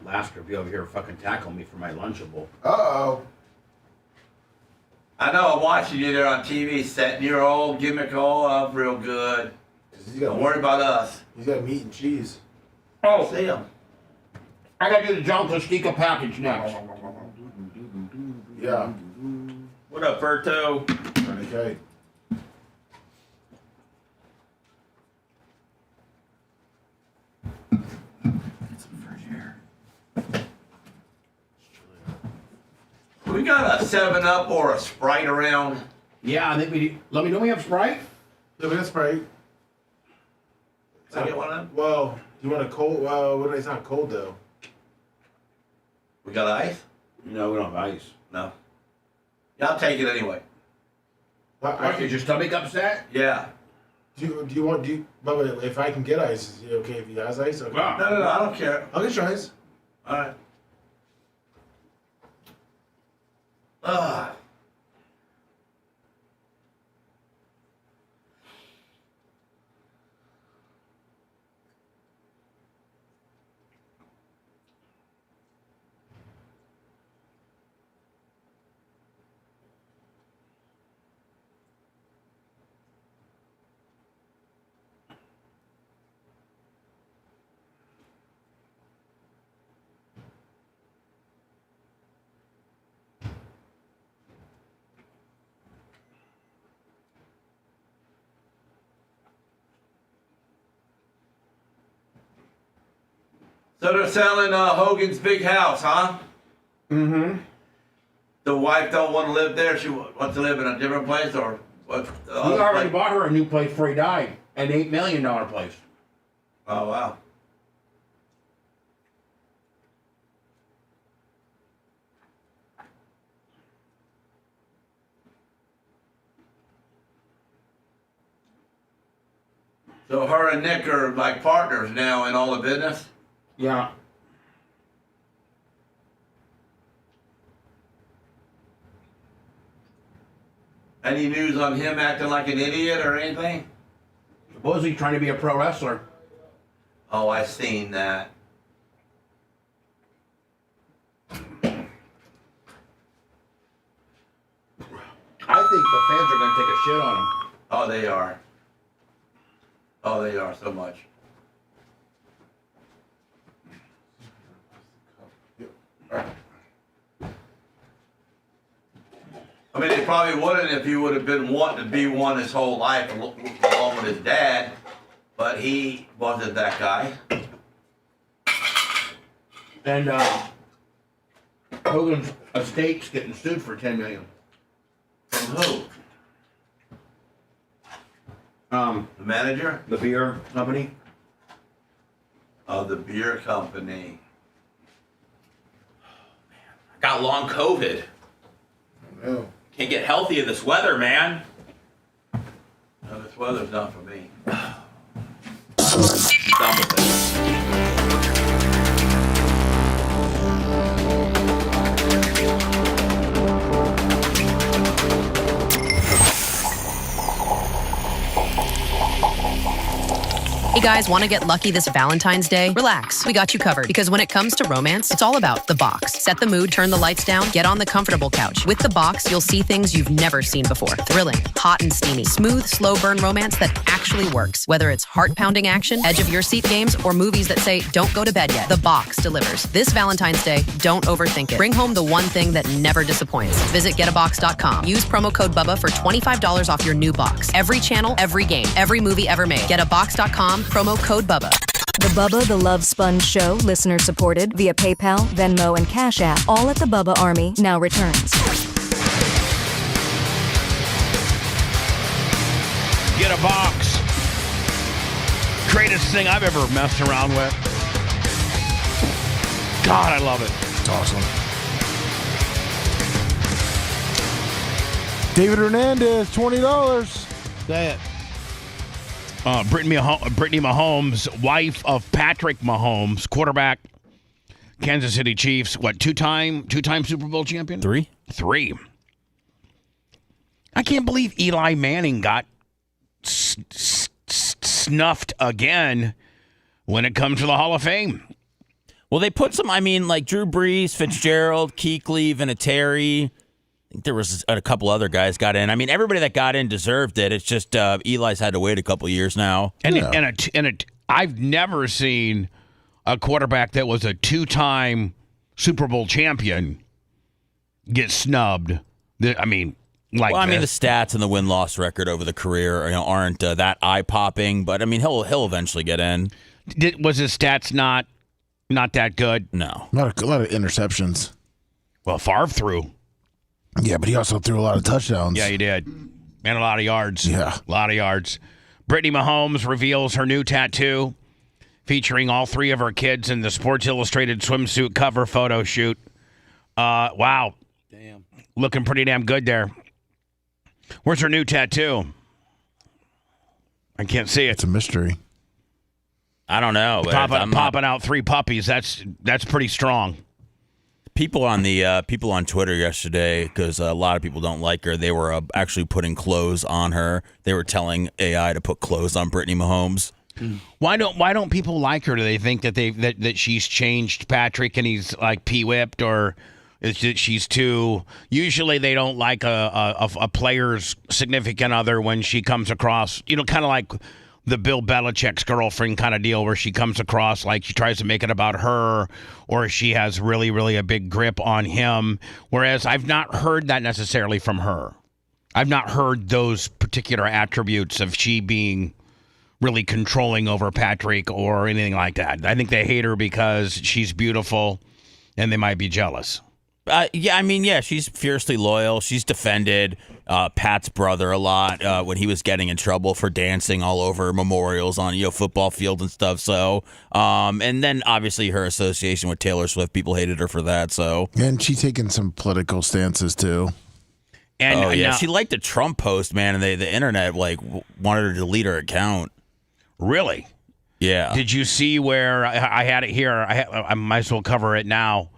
Lasker be over here fucking tackle me for my Lunchable. Uh-oh. I know, I'm watching you there on TV, setting your old gimmick all up real good. Don't worry about us. He's got meat and cheese. Oh, See him. I gotta do the John Kostika package next. Yeah. What up, Berto? Okay. We got a 7-Up or a Sprite around. Yeah, I think we. Let me know we have Sprite. Yeah, we got Sprite. Can I get one of them? Well, do you want a cold? Well, it's not cold though. We got ice? No, we don't have ice. No. Yeah, I'll take it anyway. Is your stomach upset? Yeah. Do you want Bubba, if I can get ice, is it okay if he has ice? Okay. No, I don't care. I'll get you ice. All right. So they're selling Hogan's big house, huh? Mm-hmm. The wife don't want to live there. She wants to live in a different place, or what? He already bought her a new place before he died, an $8 million place. Oh wow. So her and Nick are like partners now in all the business? Yeah. Any news on him acting like an idiot or anything? Supposedly trying to be a pro wrestler. Oh, I seen that. I think the fans are going to take a shit on him. Oh, they are. Oh, they are so much. I mean, they probably wouldn't if he would have been wanting to be one his whole life along with his dad, but he wasn't that guy. And Hogan's estate's getting sued for $10 million. From who? The manager? The beer company. Oh, the beer company. Got long COVID. No. Can't get healthy in this weather, man. No, this weather's not for me. Done with it. Hey guys, want to get lucky this Valentine's Day? Relax, we got you covered. Because when it comes to romance, it's all about the box. Set the mood, turn the lights down, get on the comfortable couch. With the box, you'll see things you've never seen before. Thrilling, hot and steamy, smooth, slow burn romance that actually works. Whether it's heart-pounding action, edge of your seat games, or movies that say, don't go to bed yet, the box delivers. This Valentine's Day, don't overthink it. Bring home the one thing that never disappoints. Visit getabox.com. Use promo code BUBBA for $25 off your new box. Every channel, every game, every movie ever made. Getabox.com, promo code BUBBA. The Bubba the Love Sponge Show, listener supported via PayPal, Venmo, and Cash App, all at the Bubba Army, now returns. Get a box. Greatest thing I've ever messed around with. God, I love it. It's awesome. David Hernandez, $20. Say it. Brittany Mahomes, wife of Patrick Mahomes, quarterback, Kansas City Chiefs. What, two-time Super Bowl champion? Three. I can't believe Eli Manning got snuffed again when it comes to the Hall of Fame. Well, they put some, like Drew Brees, Fitzgerald, Kuechly, Vinatieri. I think there was a couple other guys got in. Everybody that got in deserved it. It's just Eli's had to wait a couple years now. I've never seen a quarterback that was a two-time Super Bowl champion get snubbed. The stats and the win-loss record over the career aren't that eye-popping, but he'll eventually get in. Was his stats not that good? No. A lot of interceptions. Well, Favre threw. Yeah, but he also threw a lot of touchdowns. Yeah, he did. And a lot of yards. Yeah. A lot of yards. Brittany Mahomes reveals her new tattoo featuring all three of her kids in the Sports Illustrated swimsuit cover photo shoot. Wow. Damn. Looking pretty damn good there. Where's her new tattoo? I can't see it. It's a mystery. I don't know. But Popping out 3 puppies. That's pretty strong. People on Twitter yesterday, because a lot of people don't like her. They were actually putting clothes on her. They were telling AI to put clothes on Brittany Mahomes. Why don't people like her? Do they think that that she's changed Patrick and he's like p-whipped, or is it she's too? Usually they don't like a player's significant other when she comes across, kind of like the Bill Belichick's girlfriend kind of deal, where she comes across like she tries to make it about her, or she has really, really a big grip on him. Whereas I've not heard that necessarily from her. I've not heard those particular attributes of she being really controlling over Patrick or anything like that. I think they hate her because she's beautiful and they might be jealous. She's fiercely loyal. She's defended Pat's brother a lot when he was getting in trouble for dancing all over memorials on football field and stuff. So, and then obviously her association with Taylor Swift, people hated her for that. So, and she's taken some political stances too. And she liked the Trump post, man, and the internet wanted her to delete her account. Really? Yeah. Did you see where I had it here? I might as well cover it now.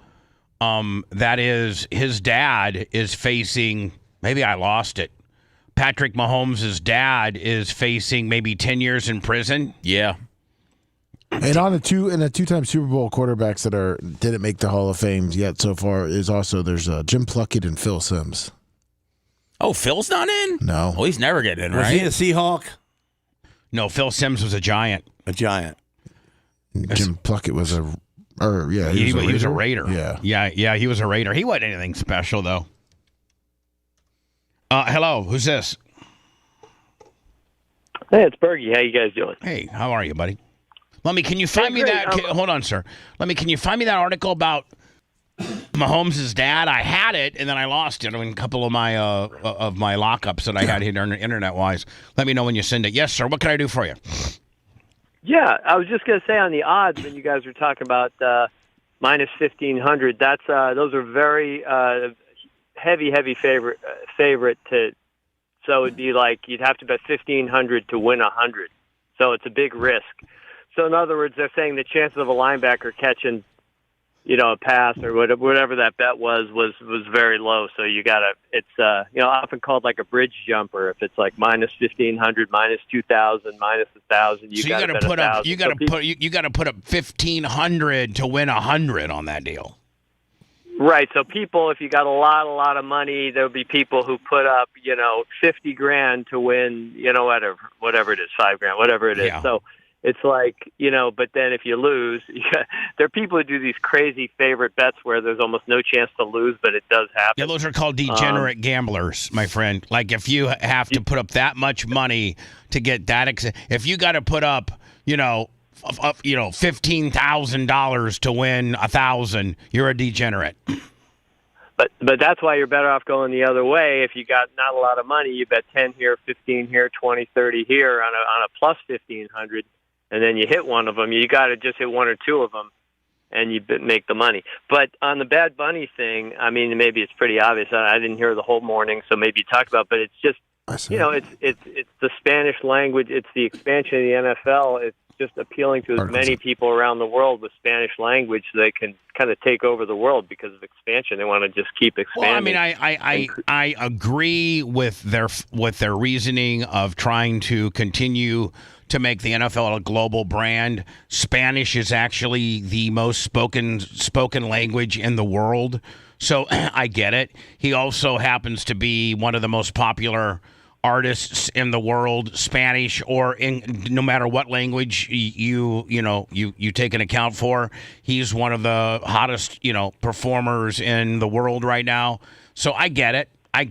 That is, his dad is facing, maybe I lost it. Patrick Mahomes' dad is facing maybe 10 years in prison. Yeah. And on the two-time Super Bowl quarterbacks that didn't make the Hall of Fame yet so far is also there's Jim Plunkett and Phil Simms. Oh, Phil's not in? No. Well, he's never getting in, right? Was he a Seahawk? No, Phil Simms was a Giant. A Giant. Jim Plunkett was he was a Raider. Yeah, he was a Raider. He wasn't anything special, though. Hello, who's this? Hey, it's Bergie. How you guys doing? Hey, how are you, buddy? Can you find me that? Hold on, sir. Can you find me that article about Mahomes' dad? I had it, and then I lost it in a couple of my lockups that I had here internet-wise. Let me know when you send it. Yes, sir. What can I do for you? Yeah, I was just going to say on the odds when you guys were talking about minus 1,500. Those are very heavy favorite to. So it'd be like you'd have to bet 1,500 to win 100. So it's a big risk. So in other words, they're saying the chances of a linebacker catching, a pass or whatever that bet was very low. So you gotta, it's often called like a bridge jumper. If it's like minus 1,500, minus 2,000, minus 1,000, you gotta put up. You gotta put up 1,500 to win 100 on that deal. Right. So people, if you got a lot of money, there'll be people who put up, 50 grand to win, whatever it is, 5 grand, whatever it is. Yeah. So it's like, but then if you lose, there are people who do these crazy favorite bets where there's almost no chance to lose, but it does happen. Yeah, those are called degenerate gamblers, my friend. Like if you have to put up that much money to get that, if you got to put up, $15,000 to win 1,000, you're a degenerate. But that's why you're better off going the other way. If you got not a lot of money, you bet 10 here, 15 here, 20, 30 here on a plus 1,500. And then you hit one of them. You got to just hit one or two of them, and you make the money. But on the Bad Bunny thing, I mean, maybe it's pretty obvious. I didn't hear the whole morning, so maybe you talked about. But it's just, it's the Spanish language. It's the expansion of the NFL. It's just appealing to as many people around the world with Spanish language so they can kind of take over the world because of expansion. They want to just keep expanding. Well, I mean, I agree with their reasoning of trying to continue to make the NFL a global brand. Spanish is actually the most spoken language in the world, so I get it. He also happens to be one of the most popular artists in the world, Spanish or in no matter what language you take an account for. He's one of the hottest performers in the world right now. So I get it. I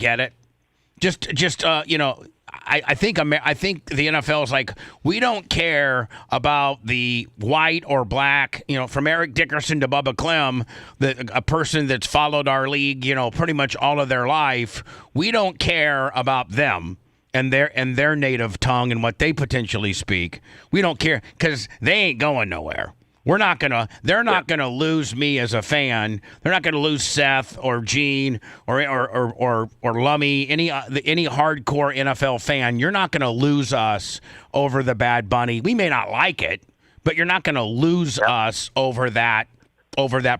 think the NFL is like, we don't care about the white or black, from Eric Dickerson to Bubba Clem, a person that's followed our league, pretty much all of their life. We don't care about them and their native tongue and what they potentially speak. We don't care because they ain't going nowhere. They're not gonna lose me as a fan. They're not gonna lose Seth or Gene or Lummy, any hardcore NFL fan. You're not gonna lose us over the Bad Bunny. We may not like it, but you're not gonna lose us over that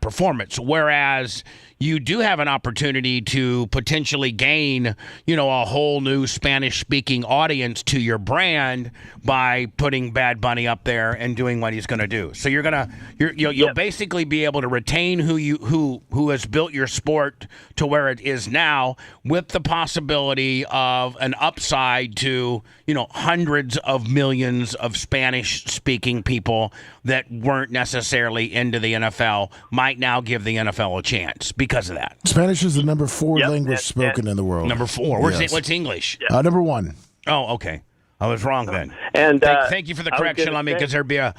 performance. Whereas you do have an opportunity to potentially gain, a whole new Spanish-speaking audience to your brand by putting Bad Bunny up there and doing what he's going to do. So you'll basically be able to retain who has built your sport to where it is now, with the possibility of an upside to hundreds of millions of Spanish-speaking people that weren't necessarily into the NFL might now give the NFL a chance because of that. Spanish is the number 4 language spoken in the world. Number 4. What's English? Number 1. Oh, okay. I was wrong then. And thank you for the correction, Lummy, because there'd be a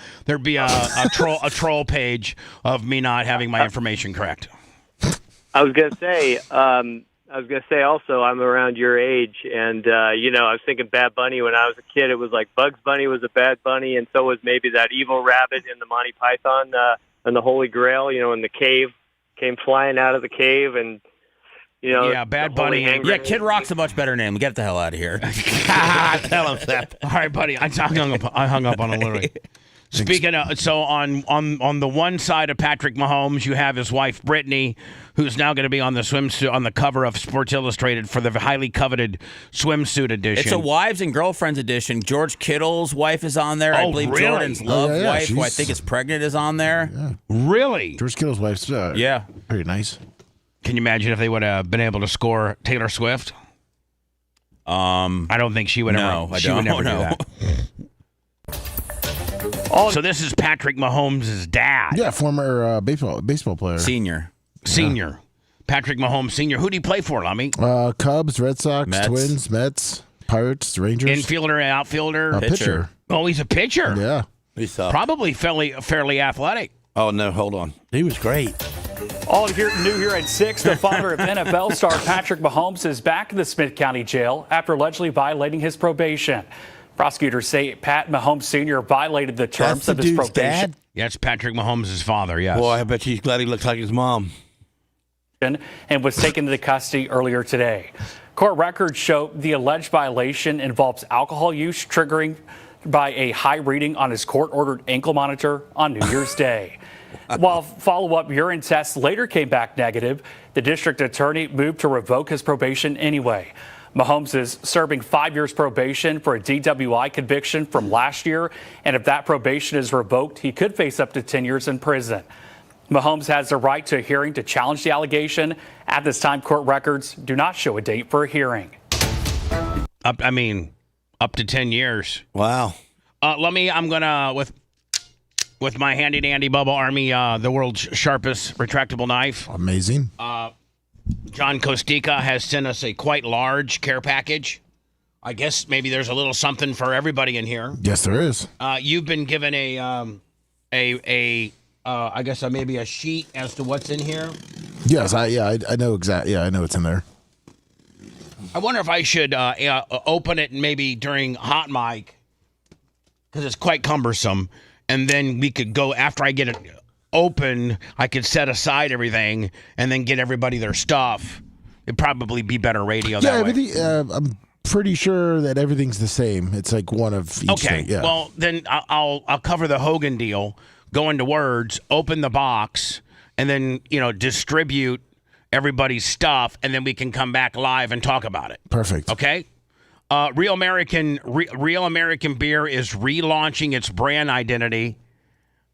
troll page of me not having my information correct. I was gonna say also, I'm around your age, and I was thinking Bad Bunny when I was a kid. It was like Bugs Bunny was a Bad Bunny, and so was maybe that evil rabbit in the Monty Python and the Holy Grail. In the cave, came flying out of the cave, and Bad Bunny. Yeah, Kid Rock's a much better name. Get the hell out of here. Tell him that. All right, buddy. I hung up on a literally. Speaking of, so on the one side of Patrick Mahomes, you have his wife Brittany, who's now going to be on the swimsuit on the cover of Sports Illustrated for the highly coveted swimsuit edition. It's a wives and girlfriends edition. George Kittle's wife is on there. I believe really? Jordan's wife, who I think is pregnant, is on there. Yeah. Really? George Kittle's wife's very nice. Can you imagine if they would have been able to score Taylor Swift? I don't think she would ever. She would never do that. So this is Patrick Mahomes' dad. Yeah, former baseball player. Senior. Patrick Mahomes Senior. Who do you play for, Lummy? Cubs, Red Sox, Mets. Twins, Mets, Pirates, Rangers. Infielder, outfielder, pitcher. Oh, he's a pitcher. Yeah, he's probably fairly athletic. Oh no, hold on. He was great. All new here at 6, the father of NFL star Patrick Mahomes is back in the Smith County Jail after allegedly violating his probation. Prosecutors say Pat Mahomes Sr. violated the terms of his probation. Dad? Yeah, it's Patrick Mahomes' father, yes. Boy, I bet she's glad he looks like his mom. And was taken into custody earlier today. Court records show the alleged violation involves alcohol use triggering by a high reading on his court-ordered ankle monitor on New Year's Day. While follow-up urine tests later came back negative, the district attorney moved to revoke his probation anyway. Mahomes is serving 5 years probation for a DWI conviction from last year, and if that probation is revoked, he could face up to 10 years in prison. Mahomes has the right to a hearing to challenge the allegation. At this time, court records do not show a date for a hearing. Up to 10 years. Wow. I'm gonna with my handy dandy Bubba Army, the world's sharpest retractable knife. Amazing. John Kostika has sent us a quite large care package. I guess maybe there's a little something for everybody in here. Yes, there is. You've been given I guess maybe a sheet as to what's in here. Yes, I know exactly. Yeah, I know it's in there. I wonder if I should open it maybe during hot mic because it's quite cumbersome, and then we could go after I get it open. I could set aside everything and then get everybody their stuff. It'd probably be better radio that way. I'm pretty sure that everything's the same. It's like one of each Okay. thing. Yeah. Well, then I'll cover the Hogan deal. Go into Words, open the box, and then distribute everybody's stuff, and then we can come back live and talk about it. Perfect. Okay. Real American Beer is relaunching its brand identity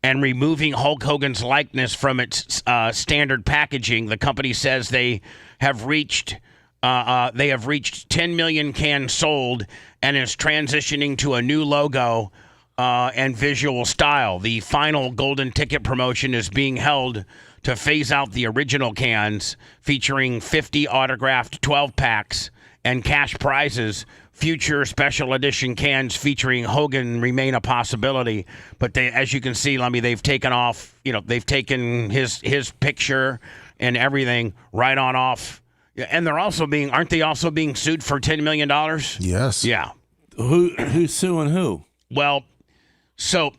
and removing Hulk Hogan's likeness from its standard packaging. The company says they have reached 10 million cans sold and is transitioning to a new logo and visual style. The final golden ticket promotion is being held to phase out the original cans, featuring 50 autographed 12-packs and cash prizes. Future special edition cans featuring Hogan remain a possibility, but as you can see, Lummy, they've taken off. They've taken his picture and everything right on off. And aren't they also being sued for $10 million? Yes. Yeah. Who's suing who? Well, so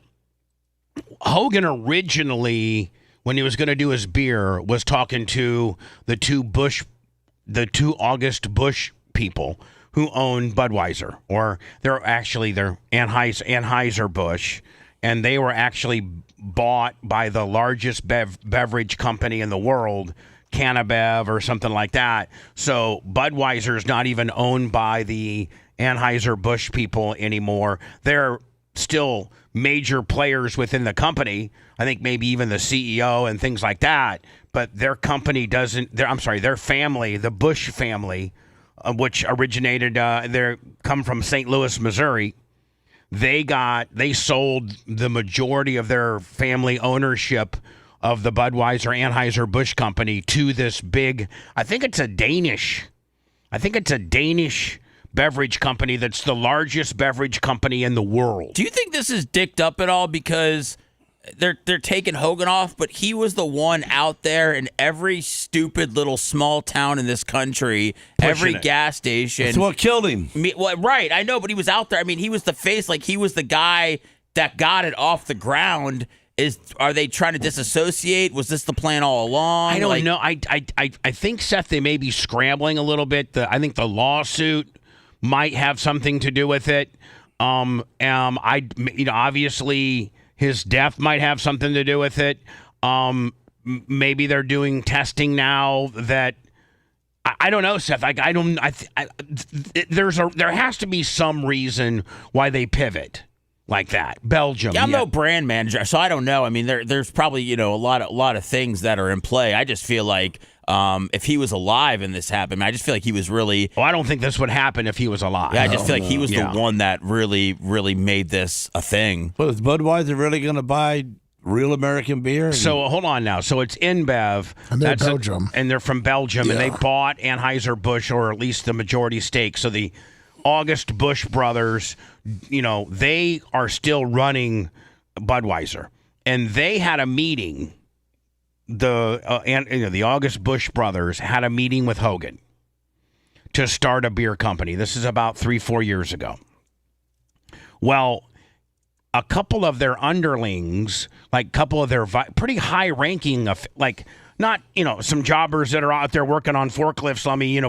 Hogan originally, when he was going to do his beer, was talking to the two August Bush people who own Budweiser, or they're Anheuser-Busch, and they were actually bought by the largest beverage company in the world, Cannabev or something like that. So Budweiser is not even owned by the Anheuser-Busch people anymore. They're still major players within the company. I think maybe even the CEO and things like that. But their company their family, the Bush family, which originated, they come from St. Louis, Missouri. They sold the majority of their family ownership of the Budweiser Anheuser-Busch company to this big, I think it's a Danish beverage company that's the largest beverage company in the world. Do you think this is dicked up at all because they're taking Hogan off, but he was the one out there in every stupid little small town in this country, every gas station. That's what killed him. Right, I know, but he was out there. I mean, he was the face, like he was the guy that got it off the ground. Are they trying to disassociate? Was this the plan all along? I don't know. I think, Seth, they may be scrambling a little bit. I think the lawsuit might have something to do with it. Obviously his death might have something to do with it. Maybe they're doing testing now that I don't know, Seth. There has to be some reason why they pivot like that. Belgium. Yeah, I'm no brand manager, so I don't know. I mean, there's probably a lot of things that are in play. I just feel like if he was alive and this happened, I just feel like he was really. Oh, I don't think this would happen if he was alive. Yeah, I just feel like he was the one that really, really made this a thing. Well, is Budweiser really going to buy real American beer? So hold on now. So it's InBev. And they're Belgium. And they're from Belgium, and they bought Anheuser-Busch, or at least the majority stake. So the August Bush brothers, they are still running Budweiser, and they had a meeting. The August Bush brothers had a meeting with Hogan to start a beer company. This is about 3-4 years ago. Well, a couple of their underlings, like a couple of their pretty high-ranking, like not some jobbers that are out there working on forklifts,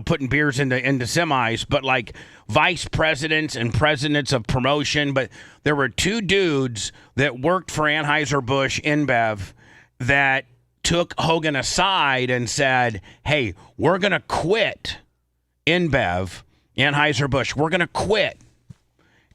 putting beers into semis, but like vice presidents and presidents of promotion. But there were two dudes that worked for Anheuser-Busch InBev that took Hogan aside and said, "Hey, we're going to quit InBev, Anheuser-Busch. We're going to quit,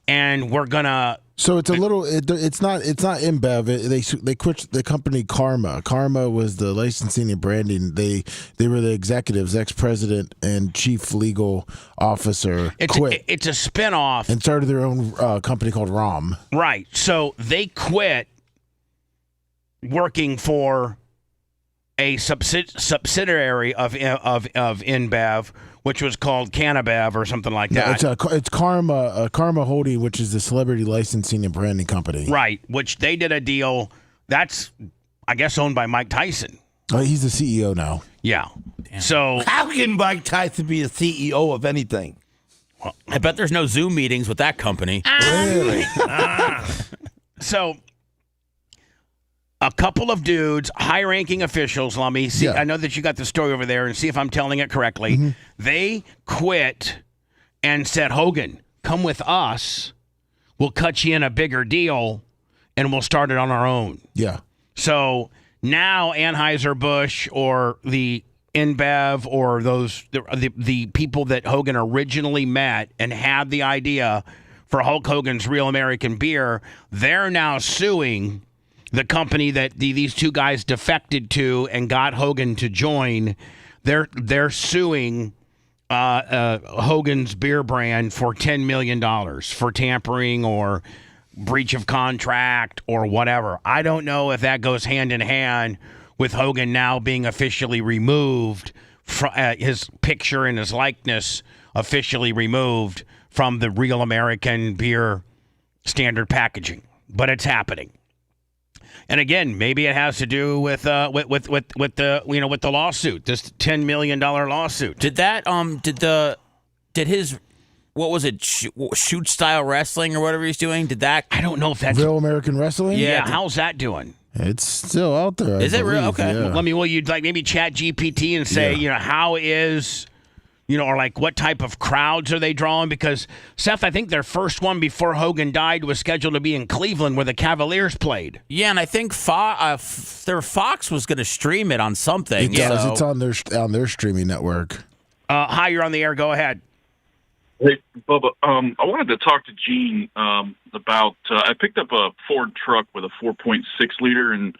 and we're going to." So it's it's not InBev. They quit the company Karma. Karma was the licensing and branding. They were the executives, ex-president and chief legal officer. Quit. It's a spinoff and started their own company called ROM. Right. So they quit working for a subsidiary of InBev, which was called Cannabev or something like that. It's Karma Holding, which is the celebrity licensing and branding company. Right, which they did a deal that's, I guess, owned by Mike Tyson. He's the CEO now. Yeah. Damn. So how can Mike Tyson be a CEO of anything? Well, I bet there's no Zoom meetings with that company. Really? So a couple of dudes, high-ranking officials, let me see. Yeah. I know that you got the story over there, and see if I'm telling it correctly. Mm-hmm. They quit and said, "Hogan, come with us. We'll cut you in a bigger deal, and we'll start it on our own." Yeah. So now Anheuser-Busch or the InBev or the people that Hogan originally met and had the idea for Hulk Hogan's Real American Beer, they're now suing the company that these two guys defected to and got Hogan to join. They're suing Hogan's beer brand for $10 million for tampering or breach of contract or whatever. I don't know if that goes hand in hand with Hogan now being officially removed, his picture and his likeness officially removed from the Real American Beer standard packaging. But it's happening. And again, maybe it has to do with the lawsuit, this $10 million lawsuit. Did his what was it? Shoot style wrestling or whatever he's doing. Did that? I don't know if that's Real American Wrestling. Yeah, how's that doing? It's still out there. Is it real? Okay. Yeah. Will you like maybe chat GPT and say, how is, or like what type of crowds are they drawing? Because Seth, I think their first one before Hogan died was scheduled to be in Cleveland where the Cavaliers played. Yeah, and I think Fox was going to stream it on something. It does. It's on their streaming network. Hi, you're on the air. Go ahead. Hey, Bubba. I wanted to talk to Gene about. I picked up a Ford truck with a 4.6 liter, and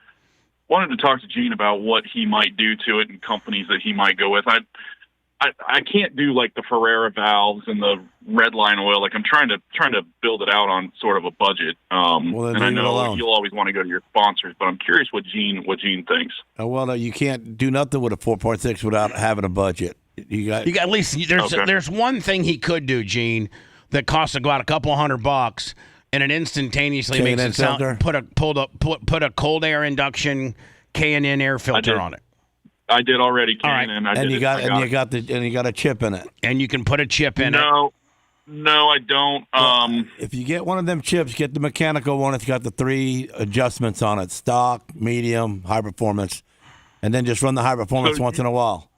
wanted to talk to Gene about what he might do to it and companies that he might go with. I can't do like the Ferrera valves and the red line oil. Like I'm trying to build it out on sort of a budget. And I know you'll always want to go to your sponsors, but I'm curious what Gene thinks. Well, you can't do nothing with a 4.6 without having a budget. You got at least there's one thing he could do, Gene, that costs about a couple $100, and it instantaneously makes it sound. Put a cold air induction K&N air filter on it. I did already, Ken, and you got a chip in it, and you can put a chip in it. No, I don't. If you get one of them chips, get the mechanical one. It's got the 3 adjustments on it: stock, medium, high performance, and then just run the high performance once in a while.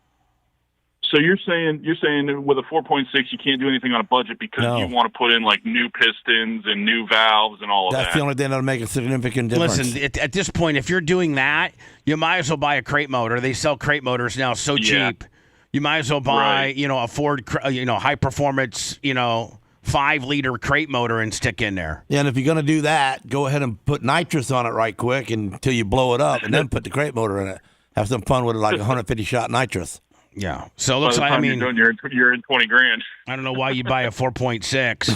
So you're saying with a 4.6 you can't do anything on a budget because you want to put in like new pistons and new valves and all of that. That's the only thing that'll make a significant difference. Listen, at this point, if you're doing that, you might as well buy a crate motor. They sell crate motors now so cheap. You might as well buy, a Ford, high performance, 5-liter crate motor and stick in there. Yeah, and if you're going to do that, go ahead and put nitrous on it right quick until you blow it up, and then put the crate motor in it. Have some fun with it, like 150 shot nitrous. Yeah. So it looks like, you're in 20 grand. I don't know why you buy a 4.6,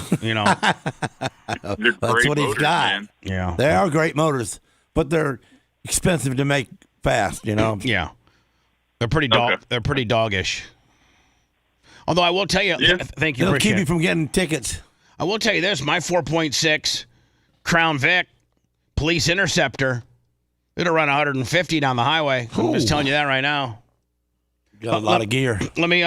That's what he's got. Man. Yeah. They are great motors, but they're expensive to make fast, Yeah. They're pretty They're pretty doggish. Although I will tell you, thank you. It'll keep you from getting tickets. I will tell you this: my 4.6 Crown Vic Police Interceptor, it'll run 150 down the highway. I'm just telling you that right now. Got a lot of gear. Let me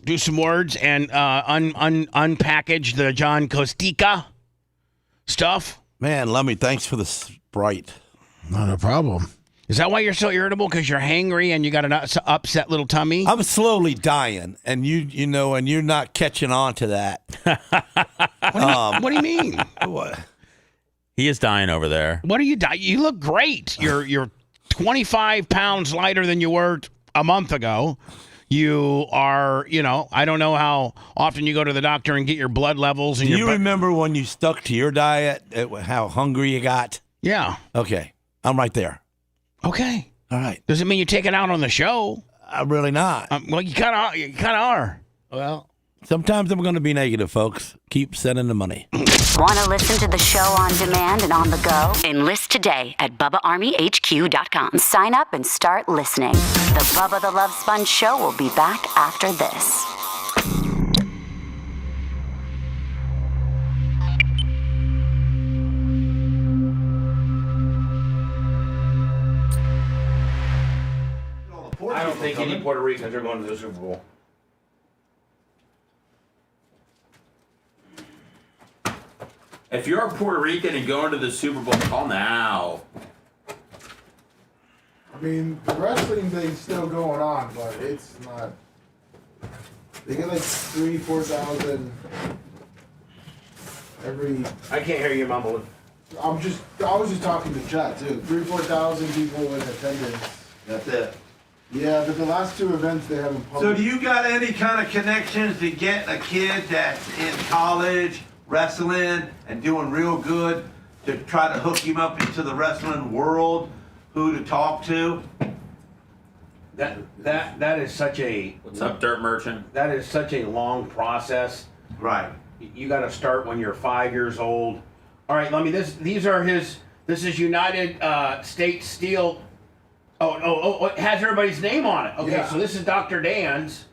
do some words and unpackage the John Costica stuff. Man, Lummy, thanks for the Sprite. Not a problem. Is that why you're so irritable? Because you're hangry and you got an upset little tummy? I'm slowly dying, and and you're not catching on to that. What do you mean? What? He is dying over there. What are you dying? You look great. You're 25 pounds lighter than you were a month ago. You are, I don't know how often you go to the doctor and get your blood levels. And Do you remember when you stuck to your diet, how hungry you got? Yeah. Okay. I'm right there. Okay. All right. Does it mean you take it out on the show? I'm really not. Well, you kind of are. Well, sometimes I'm going to be negative, folks. Keep sending the money. Want to listen to the show on demand and on the go? Enlist today at BubbaArmyHQ.com. Sign up and start listening. The Bubba the Love Sponge Show will be back after this. I don't think any Puerto Ricans are going to the Super Bowl. If you're a Puerto Rican and going to the Super Bowl, call now. I mean, the wrestling thing's still going on, but it's not. They get like 3,000-4,000 every. I can't hear you mumbling. I was just talking to chat too. 3,000-4,000 people in attendance. That's it. Yeah, but the last 2 events they haven't published. So do you got any kind of connections to get a kid that's in college wrestling and doing real good to try to hook him up into the wrestling world? Who to talk to? That is such a What's up, Dirt Merchant? That is such a long process. Right. You got to start when you're 5 years old. All right, let me. This is United States Steel. Oh! It has everybody's name on it. Okay, Yeah. So this is Dr. Dan's.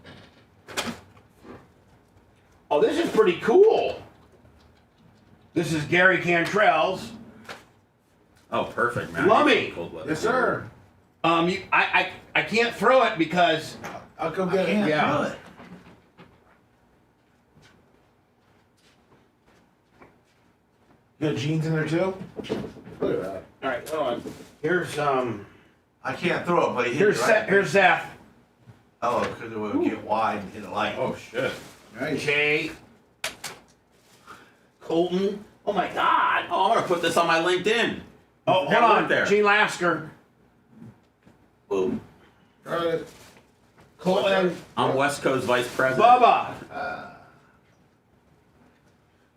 Oh, this is pretty cool. This is Gary Cantrell's. Oh, perfect, man. Lummy. Yes, sir. I can't throw it because I'll come get it. Yeah. You got jeans in there too? Look at that. All right, hold on. Here's I can't throw it, but he hit here's it right. Here's Zeph. Oh, because it would get wide and hit the light. Oh shit. Jay. Colton. Oh my God. Oh, I'm gonna put this on my LinkedIn. Oh, hold on. There. Gene Lasker. Boom. Got it. Colton. I'm West Coast Vice President. Bubba.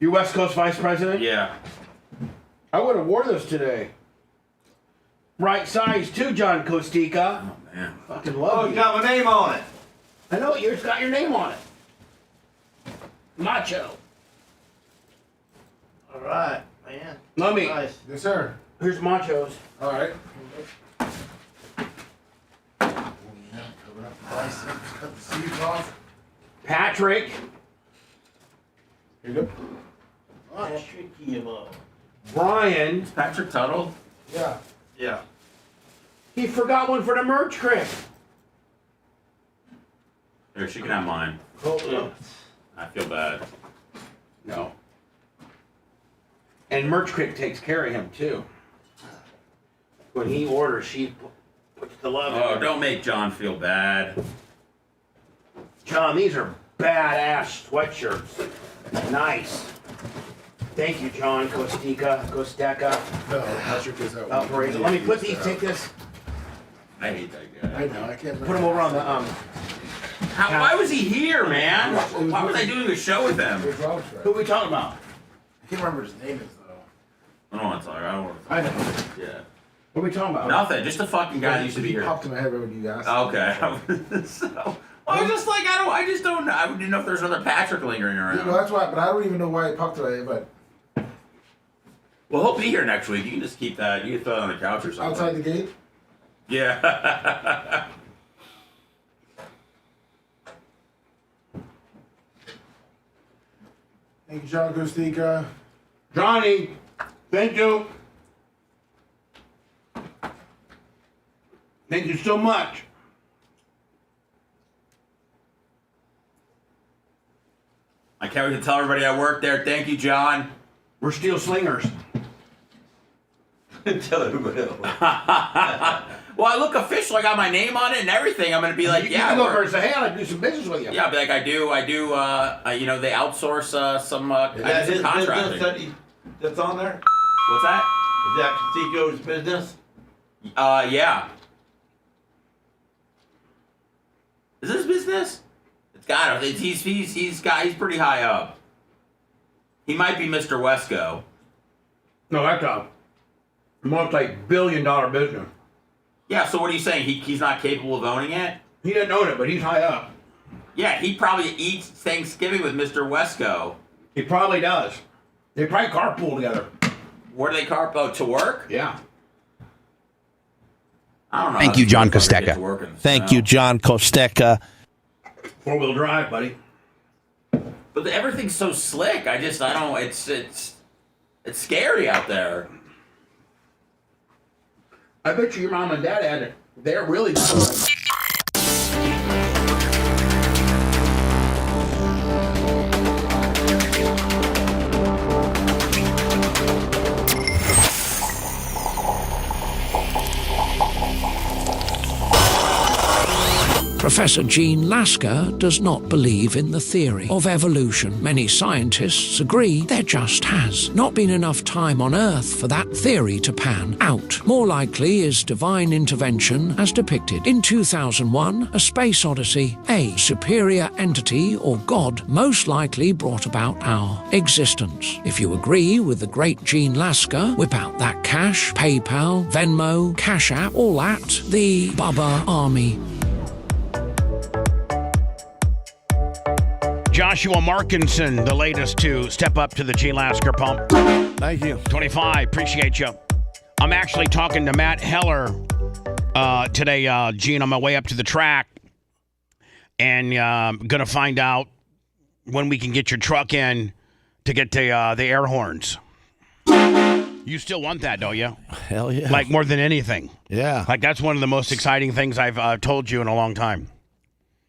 You West Coast Vice President? Yeah. I would have wore this today. Right size too, John Kostika. Oh man. Fucking love Oh, you. it's got my name on it. I know yours got your name on it. Macho. All right, man. Let me. Nice. Yes, sir. Here's Macho's. All right. Patrick. Here you go. Patrick Yamo. Brian. Is Patrick Tuttle? Yeah. Yeah. He forgot one for the merch crib. Here, she can have mine. Colton. I feel bad. No. And Merch Crick takes care of him too. When he orders, she puts the love in Oh, there. don't make John feel bad. John, these are badass sweatshirts. Nice. Thank you, John Kostika. No, Patrick is out. Outrage. Let me put these. Take this. I hate that guy. I know. I can't remember. Put them over on the Why was he here, man? Why was I doing a show with him? Who are we talking about? I can't remember his name is though. I don't want to talk. I don't want to. I know. Yeah. What are we talking about? Nothing. Just a fucking guy that used to be He here. popped in my head when you asked. Okay. So, I was just like, I just don't know. I didn't know if there's another Patrick lingering Yeah, around. well, that's why. But I don't even know why he popped today. But Well, he'll be here next week. You can just keep that. You can throw it on the couch or something. outside the gate. Yeah. Thank you, John Kostika. Johnny, thank you. Thank you so much. I can't wait to tell everybody I work there. Thank you, John. We're steel slingers. Tell everybody else. Well, I look official. I got my name on it and everything. I'm gonna be like, you yeah. can I look work- over and say, hey, I'd like to do some business with you. Yeah, I'll be like, I do. You know, they outsource some. I Is do that some his contracting. business that's on there? What's that? Is that Kostiko's business? Yeah. Is this business? It's got it. He's pretty high up. He might be Mr. Wesco. No, that's a multi-billion-dollar business. Yeah. So what are you saying? He's not capable of owning it? He didn't own it, but he's high up. Yeah, he probably eats Thanksgiving with Mr. Wesco. He probably does. They probably carpool together. Where do they carpool to work? Yeah. I don't know. Thank how you, John these motherfuckers get to work in the Thank snow. you, John Kosteka. Four-wheel drive, buddy. But everything's so slick. I don't. It's scary out there. I bet you your mom and dad had it. They're really Professor Gene Lasker does not believe in the theory of evolution. Many scientists agree there just has not been enough time on Earth for that theory to pan out. More likely is divine intervention as depicted in 2001, A Space Odyssey. A superior entity or God most likely brought about our existence. If you agree with the great Gene Lasker, whip out that cash, PayPal, Venmo, Cash App, all at the Bubba Army. Joshua Markinson, the latest to step up to the Gene Lasker pump. Thank you. 25, appreciate you. I'm actually talking to Matt Heller today, Gene, on my way up to the track. And going to find out when we can get your truck in to get the air horns. You still want that, don't you? Hell yeah. Like more than anything. Yeah. Like that's one of the most exciting things I've told you in a long time.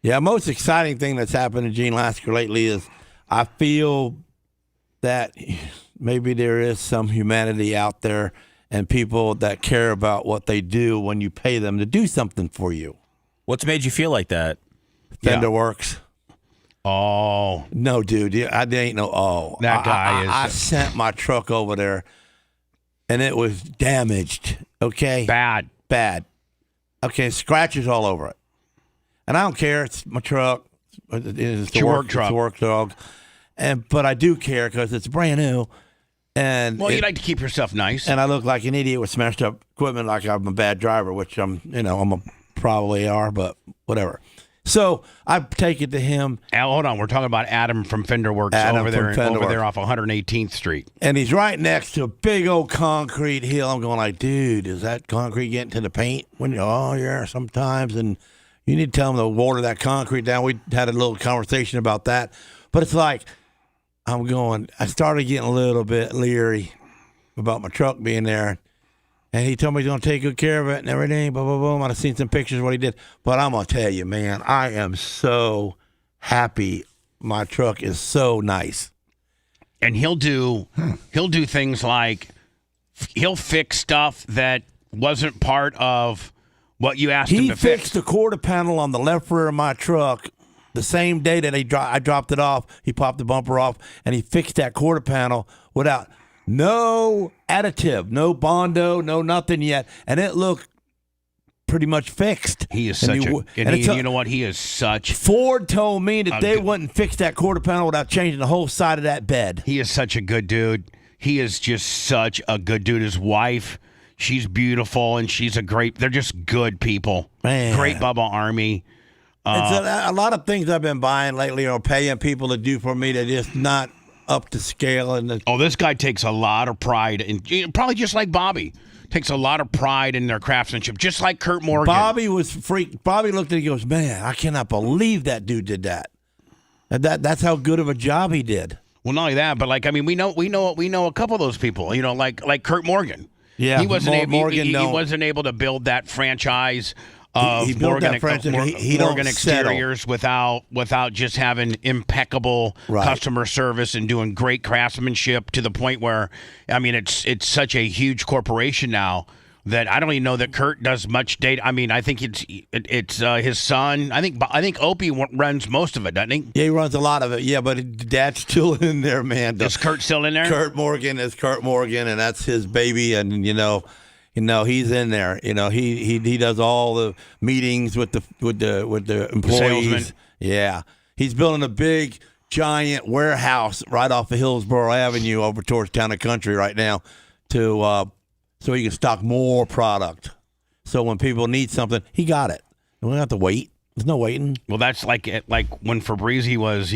Yeah, most exciting thing that's happened to Gene Lasker lately is I feel that maybe there is some humanity out there and people that care about what they do when you pay them to do something for you. What's made you feel like that? Fender Works. Oh. No, dude. I ain't no That guy is. I sent my truck over there, and it was damaged. Okay? Bad. Okay, scratches all over it. And I don't care. It's my truck. It's your work truck. It's a work truck. But I do care because it's brand new. And Well, you like to keep yourself nice. And I look like an idiot with smashed up equipment, like I'm a bad driver, which I'm probably are, but whatever. So I take it to him. Hold on, we're talking about Adam from Fender Works over there off 118th Street. And he's right next to a big old concrete hill. I'm going like, dude, is that concrete getting to the paint? Oh, yeah, sometimes. And you need to tell him to water that concrete down. We had a little conversation about that. But it's like, I started getting a little bit leery about my truck being there. And he told me he's going to take good care of it and everything, blah, blah, blah. I've seen some pictures of what he did. But I'm going to tell you, man, I am so happy. My truck is so nice. And he'll do things like he'll fix stuff that wasn't part of what you asked him to fix. He fixed the quarter panel on the left rear of my truck the same day that I dropped it off. He popped the bumper off, and he fixed that quarter panel without no additive, no Bondo, no nothing yet, and it looked pretty much fixed. He is such you know what? He is such. Ford told me that they wouldn't fix that quarter panel without changing the whole side of that bed. He is such a good dude. He is just such a good dude. His wife, she's beautiful, and they're just good people. Man. Great Bubba Army. It's a lot of things I've been buying lately or paying people to do for me that just not up to scale. And this guy takes a lot of pride in, probably just like Bobby, takes a lot of pride in their craftsmanship, just like Kurt Morgan. Bobby was freaked. Bobby looked at it and goes, man, I cannot believe that dude did that. And that's how good of a job he did. Well, not only that, but we know a couple of those people, like Kurt Morgan. Yeah, he wasn't able to build that franchise of he built Morgan, that franchise. He Morgan don't exteriors without just having impeccable customer service and doing great craftsmanship to the point where, it's such a huge corporation now that I don't even know that Kurt does much data. I think it's his son. I think Opie runs most of it, doesn't he? Yeah, he runs a lot of it. Yeah, but Dad's still in there, man. Is Kurt still in there? Kurt Morgan is Kurt Morgan, and that's his baby, and he's in there. He does all the meetings with the employees. Salesman. Yeah, he's building a big giant warehouse right off of Hillsborough Avenue over towards Town and Country right now so he can stock more product. So when people need something, he got it. We don't have to wait. There's no waiting. Well, that's like when Fabrizi was,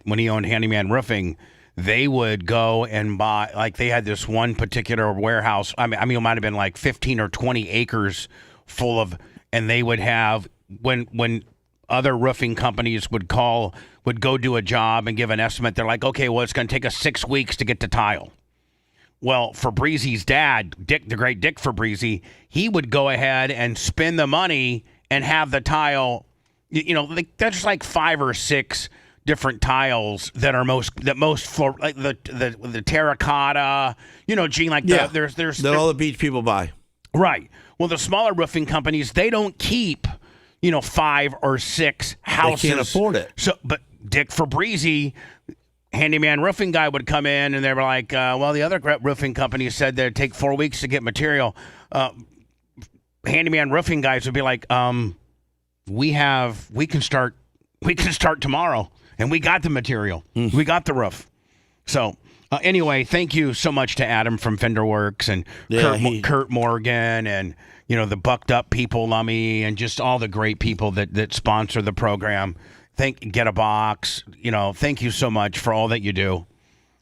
when he owned Handyman Roofing, they would go and buy, they had this one particular warehouse. It might have been like 15 or 20 acres full of, and they would have, when other roofing companies would go do a job and give an estimate, they're like, okay, well, it's going to take us 6 weeks to get the tile. Well, Fabrizi's dad, the great Dick Fabrizi, he would go ahead and spend the money and have the tile. There's like 5 or 6 different tiles that are most like the terracotta. Gene, there's all the beach people buy. Right. Well, the smaller roofing companies, they don't keep 5 or 6 houses. They can't afford it. So, but Dick Fabrizi, Handyman Roofing guy, would come in and they were like, well, the other roofing companies said they'd take 4 weeks to get material. Handyman Roofing guys would be like, we can start tomorrow, and we got the material. We got the roof. So anyway, thank you so much to Adam from Fender Works and Kurt Morgan and the Bucked Up people, Lummy, and just all the great people that sponsor the program. Get a box. Thank you so much for all that you do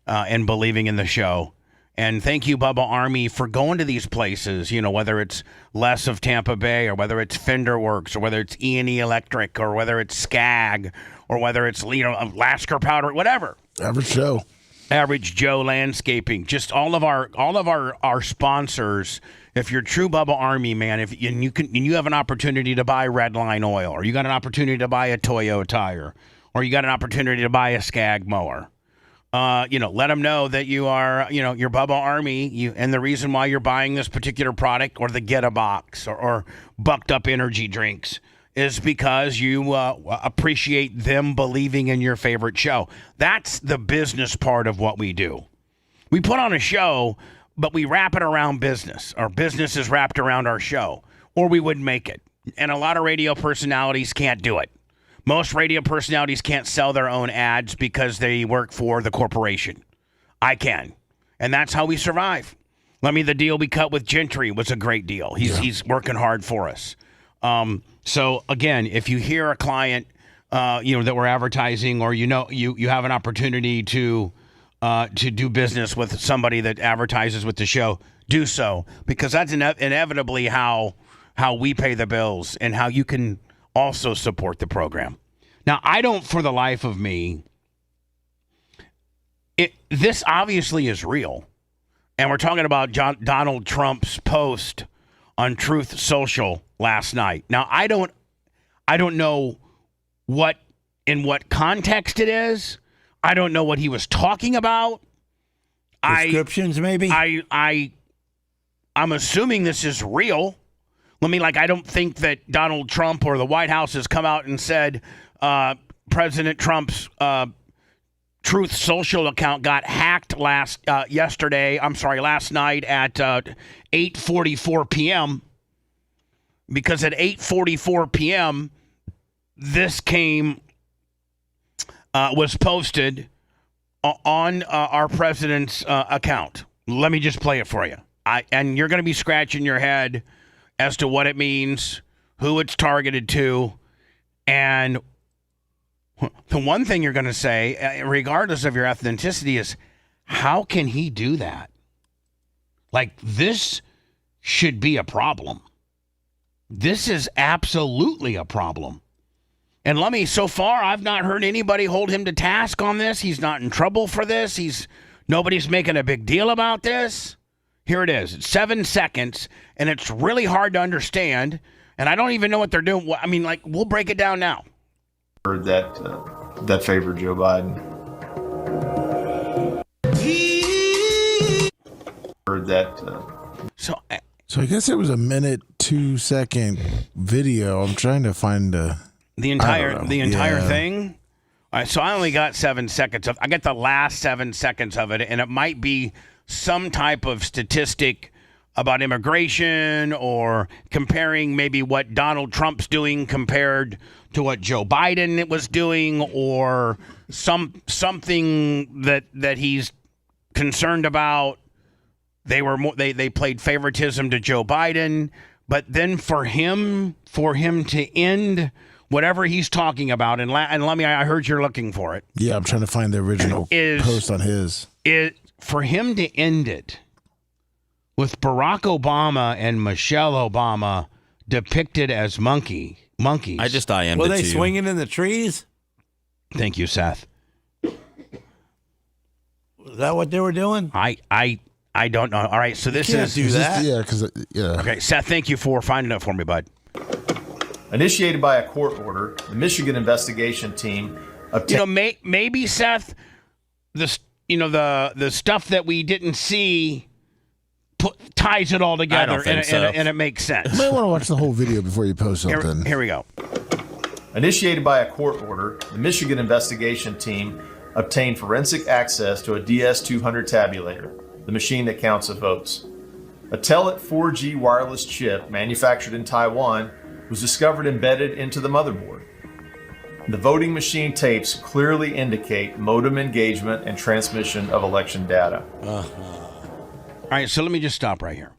and believing in the show. And thank you, Bubba Army, for going to these places, whether it's less of Tampa Bay or whether it's Fender Works or whether it's E&E Electric or whether it's Skag or whether it's, Lasker Powder, whatever. Average Joe Landscaping. Just all of our sponsors. If you're true Bubba Army, man, if you have an opportunity to buy Redline oil, or you got an opportunity to buy a Toyo tire, or you got an opportunity to buy a Skag mower, let them know that you are, your Bubba Army, and the reason why you're buying this particular product or the Get a Box or Bucked Up energy drinks is because you appreciate them believing in your favorite show. That's the business part of what we do. We put on a show, but we wrap it around business. Our business is wrapped around our show, or we wouldn't make it. And a lot of radio personalities can't do it. Most radio personalities can't sell their own ads because they work for the corporation. I can. And that's how we survive. The deal we cut with Gentry was a great deal. He's working hard for us. So, again, if you hear a client, that we're advertising or you have an opportunity to do business with somebody that advertises with the show, do so. Because that's inevitably how we pay the bills and how you can also support the program. Now, I don't, for the life of me, this obviously is real. And we're talking about Donald Trump's post on Truth Social last night. Now, I don't know in what context it is. I don't know what he was talking about. Descriptions, maybe? I'm assuming this is real. I don't think that Donald Trump or the White House has come out and said President Trump's Truth Social account got hacked last night at 8:44 p.m. Because at 8:44 p.m. this was posted on our president's account. Let me just play it for you. And you're going to be scratching your head as to what it means, who it's targeted to, and the one thing you're going to say, regardless of your ethnicity, is how can he do that? This should be a problem. This is absolutely a problem. And so far, I've not heard anybody hold him to task on this. He's not in trouble for this. Nobody's making a big deal about this. Here it is. It's 7 seconds, and it's really hard to understand, and I don't even know what they're doing. We'll break it down now. Heard that favored Joe Biden. Heard that. So I guess it was a 2-second video. I'm trying to find the entire thing. All right, so I only got 7 seconds I got the last 7 seconds of it, and it might be some type of statistic about immigration or comparing maybe what Donald Trump's doing compared to what Joe Biden was doing, or something that he's concerned about. They played favoritism to Joe Biden, but then for him to end whatever he's talking about, I heard you're looking for it. Yeah, I'm trying to find the original post on his. For him to end it with Barack Obama and Michelle Obama depicted as monkeys. I just IM'd Were it they to you. swinging in the trees? Thank you, Seth. Is that what they were doing? I don't know. All right, so this Can't is do that. Okay, Seth, thank you for finding it for me, bud. Initiated by a court order, the Michigan investigation team obtained. Maybe Seth, the stuff that we didn't see ties it all together, and it makes sense. You might want to watch the whole video before you post something. Here we go. Initiated by a court order, the Michigan investigation team obtained forensic access to a DS200 tabulator, the machine that counts the votes. A Telit 4G wireless chip manufactured in Taiwan was discovered embedded into the motherboard. The voting machine tapes clearly indicate modem engagement and transmission of election data. All right, so let me just stop right here.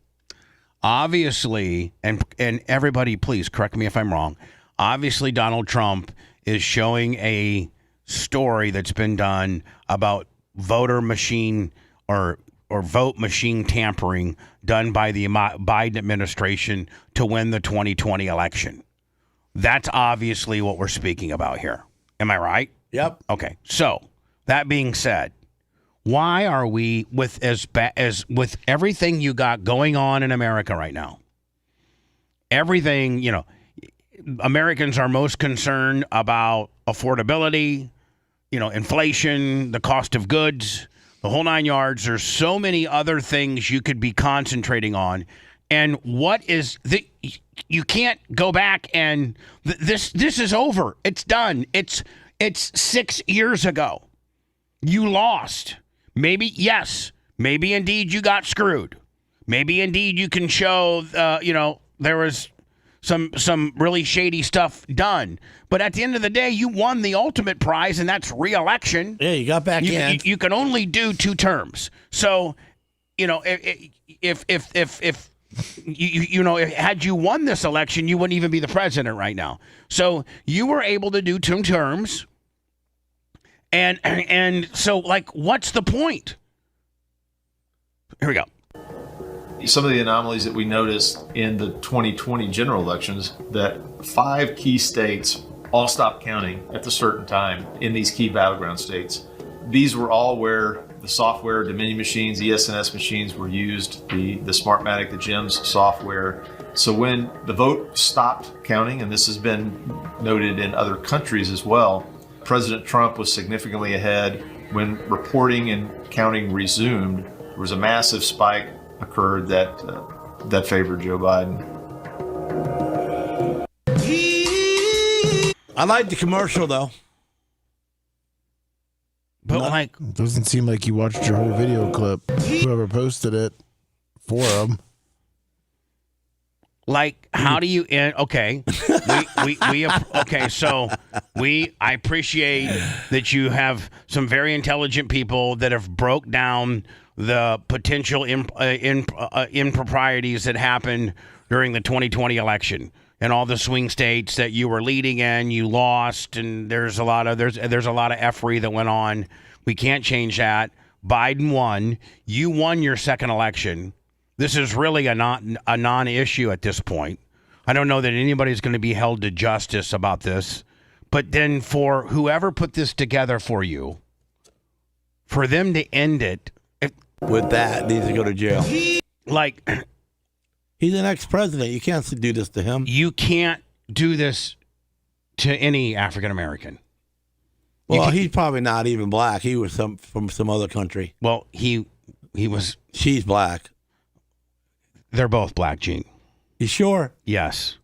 Obviously, and everybody, please correct me if I'm wrong. Obviously, Donald Trump is showing a story that's been done about voter machine or vote machine tampering done by the Biden administration to win the 2020 election. That's obviously what we're speaking about here. Am I right? Yep. Okay. So that being said, why are we with everything you got going on in America right now? Everything, Americans are most concerned about affordability, inflation, the cost of goods, the whole 9 yards. There's so many other things you could be concentrating on. And what is you can't go back and this is over. It's done. It's 6 years ago. You lost. Maybe, yes. Maybe indeed you got screwed. Maybe indeed you can show, there was some really shady stuff done. But at the end of the day, you won the ultimate prize, and that's re-election. Yeah, you got back in. You can only do 2 terms. So, if had you won this election, you wouldn't even be the president right now. So you were able to do 2 terms. And so, like, what's the point? Here we go. Some of the anomalies that we noticed in the 2020 general elections, that 5 key states all stopped counting at a certain time in these key battleground states. These were all where the software, Dominion machines, ESNS machines were used, the Smartmatic, the GEMS software. So when the vote stopped counting, and this has been noted in other countries as well, President Trump was significantly ahead. When reporting and counting resumed, there was a massive spike occurred that favored Joe Biden. I like the commercial though. But it doesn't seem like you watched your whole video clip. Whoever posted it for him. Like, how do you end? Okay, I appreciate that you have some very intelligent people that have broke down the potential improprieties that happened during the 2020 election and all the swing states that you were leading in. You lost, and there's a lot of effery that went on. We can't change that. Biden won. You won your second election. This is really a non-issue at this point. I don't know that anybody's going to be held to justice about this. But then for whoever put this together for you, for them to end it with that, needs to go to jail. Like, he's an ex-president. You can't do this to him. You can't do this to any African American. Well, he's probably not even black. He was from some other country. Well, he was. She's black. They're both black, Gene. You sure? Yes.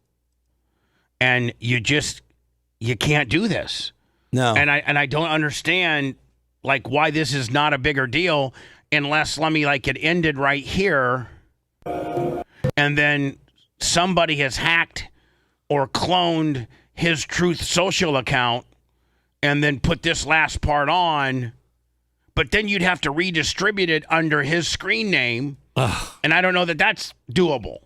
And you can't do this. No. And I don't understand like why this is not a bigger deal unless it ended right here and then somebody has hacked or cloned his Truth Social account and then put this last part on, but then you'd have to redistribute it under his screen name. Ugh. And I don't know that that's doable.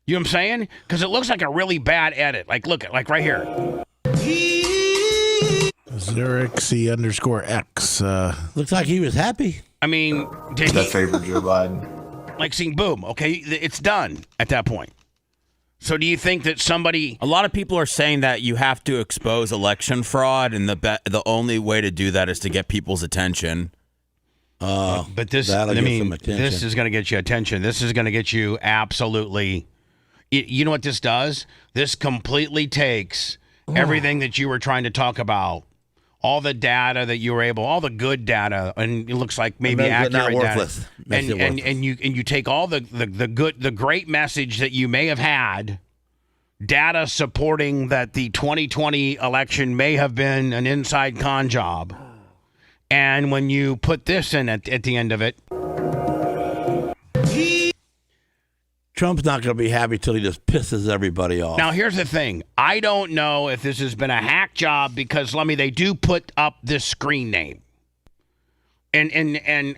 You know what I'm saying? Because it looks like a really bad edit. Like, look at, like right here. Xerxy_X. Looks like he was happy. I mean, that favored Joe Biden. Like seeing boom. Okay, it's done at that point. So do you think that somebody... A lot of people are saying that you have to expose election fraud, and the only way to do that is to get people's attention. But this, this is going to get you attention. This is going to get you absolutely... You know what this does? This completely takes everything that you were trying to talk about, all the data that you were able, all the good data, and it looks like maybe accurate data, and you take all the great message that you may have had, data supporting that the 2020 election may have been an inside con job, and when you put this in at the end of it. Trump's not going to be happy till he just pisses everybody off. Now, here's the thing. I don't know if this has been a hack job because, they do put up this screen name. And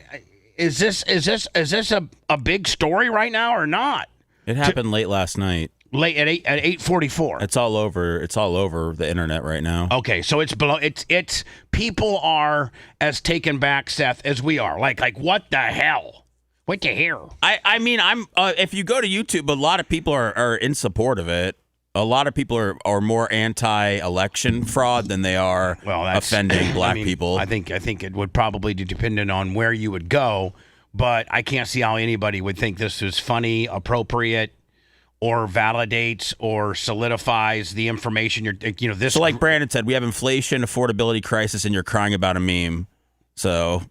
is this a big story right now or not? It happened late last night. Late at 8:44. It's all over. It's all over the internet right now. Okay, so it's below. It's people are as taken back, Seth, as we are. Like what the hell? What you hear? I mean, I'm. If you go to YouTube, a lot of people are in support of it. A lot of people are more anti-election fraud than they are offending black people. I think it would probably be dependent on where you would go, but I can't see how anybody would think this is funny, appropriate, or validates or solidifies the information this. So like Brandon said, we have inflation, affordability crisis, and you're crying about a meme. So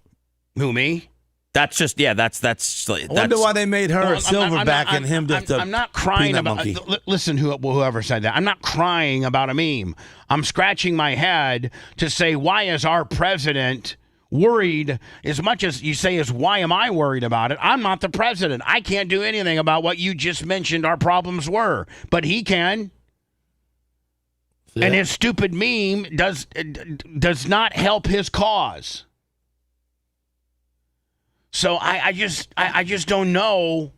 who, me? That's just that's. I wonder why they made her a silverback and him just I'm not crying about. monkey. Listen, whoever said that, I'm not crying about a meme. I'm scratching my head to say, why is our president worried as much as you say is why am I worried about it? I'm not the president. I can't do anything about what you just mentioned our problems were, but he can. Yeah. And his stupid meme does not help his cause. So I just don't know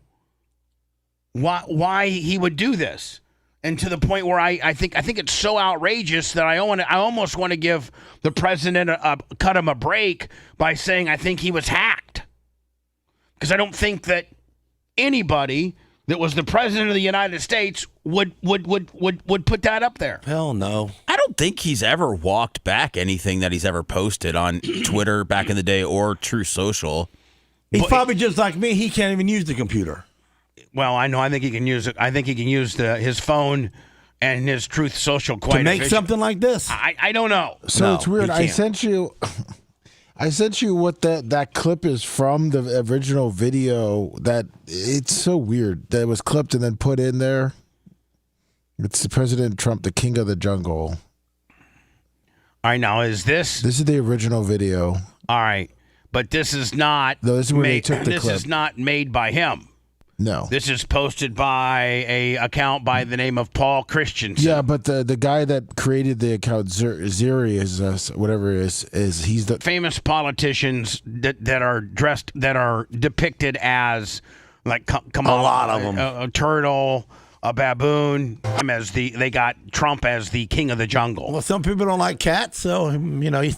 why he would do this. And to the point where I think it's so outrageous that I almost want to give the president cut him a break by saying I think he was hacked. Because I don't think that anybody that was the president of the United States would put that up there. Hell no. I don't think he's ever walked back anything that he's ever posted on Twitter back in the day or True Social. He's probably just like me. He can't even use the computer. Well, I know. I think he can use it. I think he can use his phone and his Truth Social quite to make something like this. I don't know. So it's weird. I sent you what that clip is from the original video. That it's so weird that it was clipped and then put in there. It's the President Trump, the king of the jungle. All right, now is this? This is the original video. All right, but this is not. No, this is where they took the This clip. is not made by him. No. This is posted by a account by the name of Paul Christensen. Yeah, but the guy that created the account, Zuri, whatever it is he's the famous politicians that are depicted as like Kamala, a lot of them, a turtle, a baboon. They got Trump as the king of the jungle. Well, some people don't like cats, so this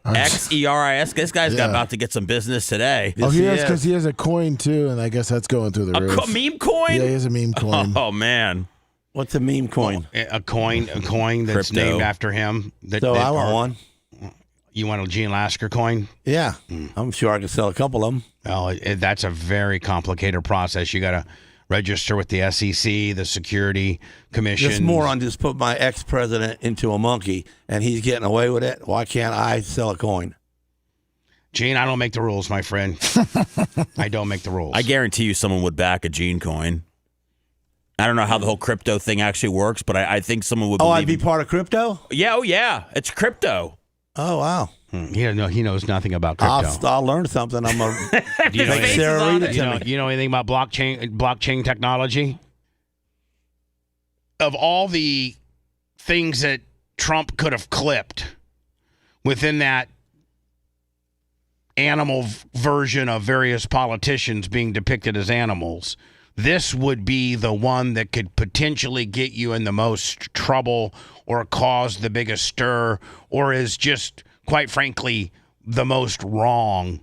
XERIS. This guy's about to get some business today. Oh, he is, because he has a coin too, and I guess that's going through the roof. A meme coin? Yeah, he has a meme coin. Oh man, what's a meme coin? A coin that's Crypto. named after him. I want one. You want a Gene Lasker coin? Yeah, I'm sure I can sell a couple of them. Well, that's a very complicated process. You got to register with the SEC, the Security Commission. This moron just put my ex-president into a monkey, and he's getting away with it. Why can't I sell a coin? Gene, I don't make the rules, my friend. I don't make the rules. I guarantee you someone would back a Gene coin. I don't know how the whole crypto thing actually works, but I think someone would. Oh, I'd be part of crypto? Yeah, oh yeah, it's crypto. Oh, wow. He knows nothing about crypto. I'll learn something. I'm a Do you know make Sarah read it to me. You know anything about blockchain technology? Of all the things that Trump could have clipped within that animal version of various politicians being depicted as animals, this would be the one that could potentially get you in the most trouble or cause the biggest stir, or is just, quite frankly, the most wrong,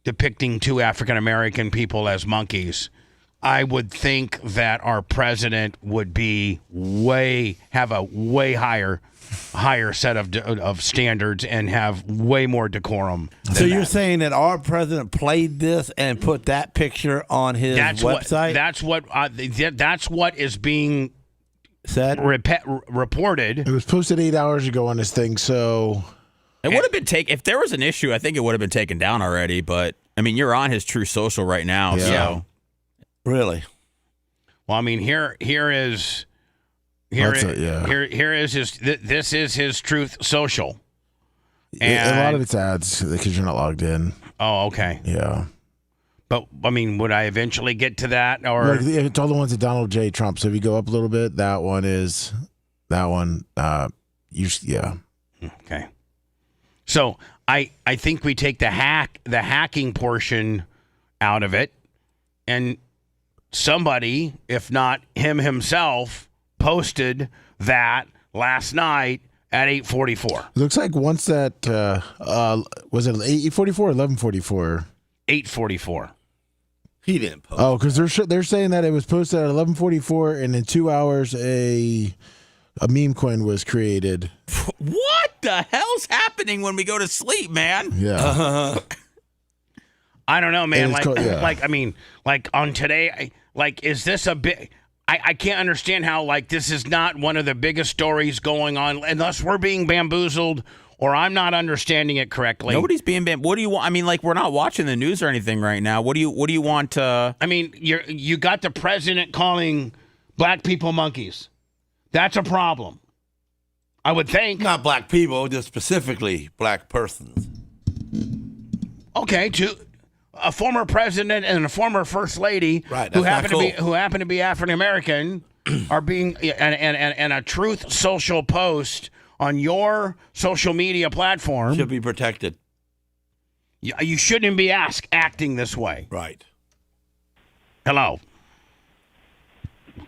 depicting two African-American people as monkeys. I would think that our president would be have a way higher set of standards and have way more decorum. So you're saying that our president played this and put that picture on his website? That's what is being said, reported. It was posted 8 hours ago on this thing, so it would have been if there was an issue, I think it would have been taken down already. But I mean, you're on his True Social right now, so really. Well, I mean, here is this is his Truth Social, and a lot of it's ads because you're not logged in. Oh, okay. Yeah. But, I mean, would I eventually get to that? Or it's all the ones that Donald J. Trump. So if you go up a little bit, that one. Yeah. Okay. So I think we take the hacking portion out of it, and somebody, if not him himself, posted that last night at 8:44. It looks like once that was it 8:44 or 11:44? 8:44. He didn't post. Oh, because they're saying that it was posted at 11:44, and in 2 hours a meme coin was created. What the hell's happening when we go to sleep, man? Yeah. I don't know, man. Like on today, Like, is this a bit? I can't understand how, like, this is not one of the biggest stories going on unless we're being bamboozled or I'm not understanding it correctly. Nobody's being What do you want? I mean, like, we're not watching the news or anything right now. What do you want to? I mean, you got the president calling black people monkeys. That's a problem. I would think. Not black people, just specifically black persons. Okay, to a former president and a former first lady who happen to be African American are being and a truth social post on your social media platform should be protected. You shouldn't be acting this way. Right. Hello.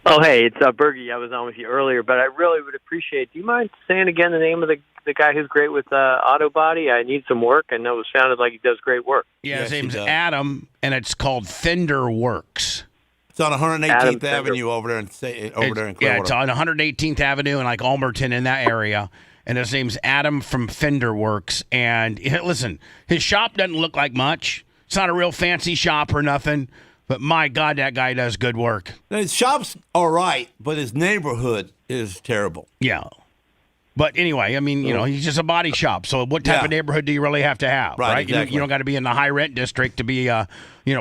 Oh, hey, it's Bergie. I was on with you earlier, but I really would appreciate. Do you mind saying again the name of the guy who's great with auto body? I need some work. I know it sounded like he does great work. Yeah, his name's Adam, and it's called Fender Works. It's on 118th Avenue over there in Clearwater. Yeah, it's on 118th Avenue in like Almerton in that area. And his name's Adam from Fender Works. And listen, his shop doesn't look like much. It's not a real fancy shop or nothing. But my God, that guy does good work. His shop's all right, but his neighborhood is terrible. Yeah. But anyway, I mean, he's just a body shop. So what type of neighborhood do you really have to have, right? Exactly. You don't got to be in the high rent district to be,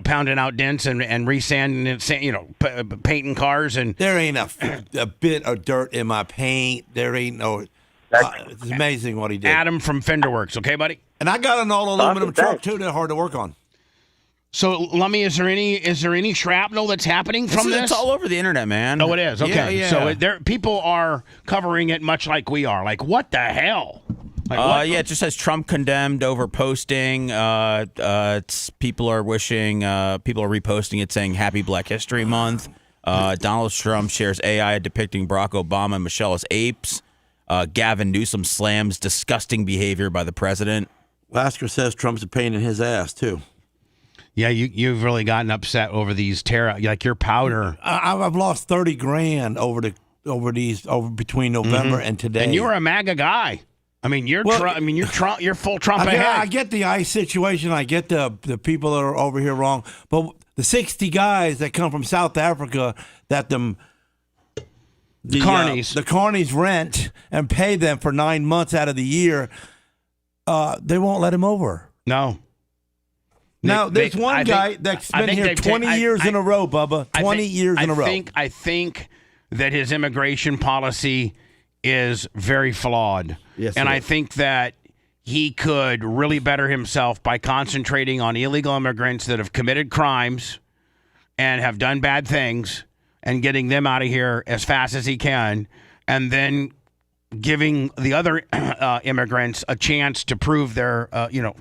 pounding out dents and resanding and, painting cars. And there ain't a bit of dirt in my paint. There ain't no. It's amazing what he did. Adam from Fender Works, okay, buddy? And I got an all aluminum truck too. They're hard to work on. So, Lummy, is there any shrapnel that's happening from this? It's all over the internet, man. Oh, it is? Okay. Yeah. So people are covering it much like we are. Like, what the hell? Like, it just says Trump condemned over posting. People are reposting it saying Happy Black History Month. Donald Trump shares AI depicting Barack Obama and Michelle as apes. Gavin Newsom slams disgusting behavior by the president. Lasker says Trump's a pain in his ass, too. Yeah, you've really gotten upset over these like your powder. I've lost $30,000 over between November and today. And you're a MAGA guy. I mean, you're full Trump ahead. I get the ICE situation. I get the people that are over here wrong. But the 60 guys that come from South Africa that the carnies rent and pay them for 9 months out of the year, they won't let him over. No. Now, there's one guy that's been here 20 years in a row, Bubba. 20 years in a row. I think that his immigration policy is very flawed. Yes, and I think that he could really better himself by concentrating on illegal immigrants that have committed crimes and have done bad things and getting them out of here as fast as he can, and then giving the other immigrants a chance to prove their,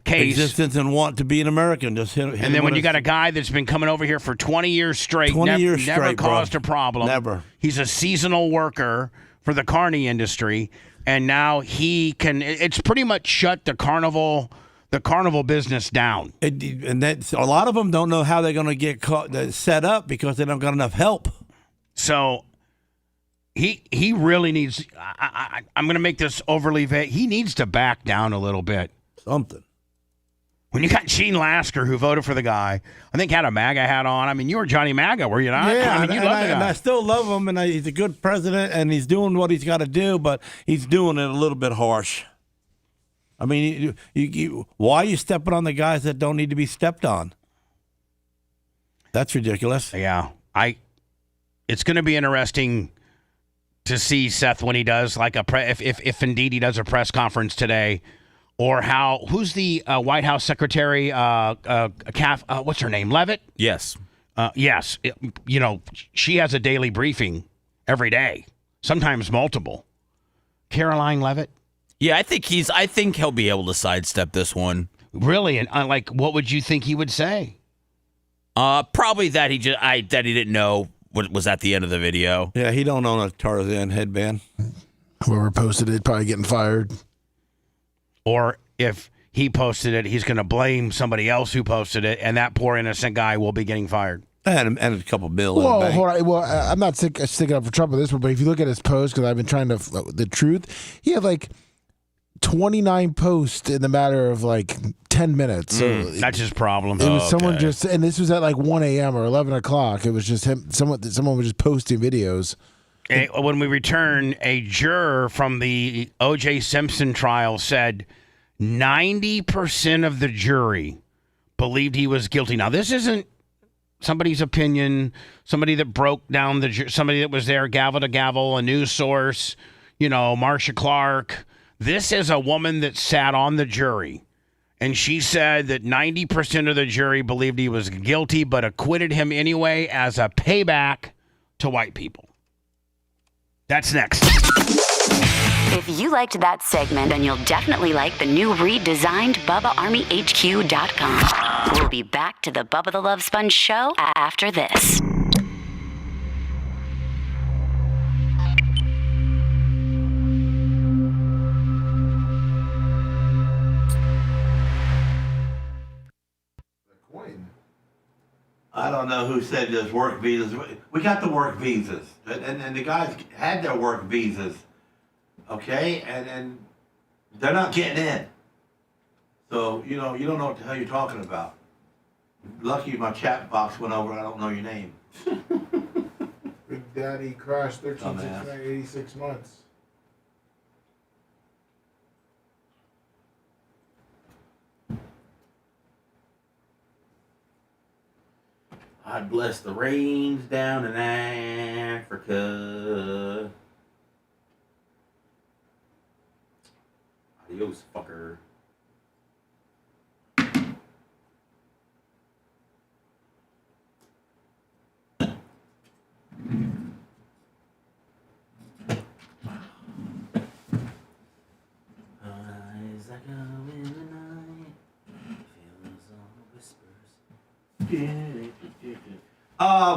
case. Existence and want to be an American. And then when you got a guy that's been coming over here for 20 years straight, never caused a problem. Never. He's a seasonal worker for the carny industry, and now he can. It's pretty much shut the carnival business down. And that's a lot of them don't know how they're going to get set up because they don't got enough help. So. He really needs. I'm going to make this overly vague. He needs to back down a little bit. Something. When you got Gene Lasker, who voted for the guy, I think had a MAGA hat on. I mean, you were Johnny MAGA, were you not? Yeah, I mean, you love the guy. And I still love him, and he's a good president, and he's doing what he's got to do, but he's doing it a little bit harsh. I mean, why are you stepping on the guys that don't need to be stepped on? That's ridiculous. Yeah, it's going to be interesting to see Seth when he does like if indeed he does a press conference today, or who's the White House secretary? What's her name? Leavitt? Yes. Yes. She has a daily briefing every day, sometimes multiple. Caroline Leavitt. Yeah, I think he'll be able to sidestep this one. Really? And what would you think he would say? Probably that he didn't know what was at the end of the video. Yeah, he don't own a Tarzan headband. Whoever posted it probably getting fired. Or if he posted it, he's going to blame somebody else who posted it, and that poor innocent guy will be getting fired. And a couple bills. Well, hold on. Well, I'm not sticking up for Trump with this one, but if you look at his post, because I've been trying to the truth, he had like 29 posts in the matter of like 10 minutes. So that's his problem. It was someone just, and this was at like 1 a.m. or 11 o'clock. It was just him. Someone was just posting videos. When we return, a juror from the O.J. Simpson trial said 90% of the jury believed he was guilty. Now, this isn't somebody's opinion, somebody that broke down somebody that was there, gavel to gavel, a news source, Marcia Clark. This is a woman that sat on the jury, and she said that 90% of the jury believed he was guilty, but acquitted him anyway as a payback to white people. That's next. If you liked that segment, then you'll definitely like the new redesigned BubbaArmyHQ.com. We'll be back to the Bubba the Love Sponge show after this. I don't know who said there's work visas. We got the work visas, and the guys had their work visas, okay, and they're not getting in. So you don't know what the hell you're talking about. Lucky my chat box went over. I don't know your name. Big Daddy crashed 86 months. God bless the rains down in Africa. Adios, fucker. Eyes like a wind night, feels all whispers.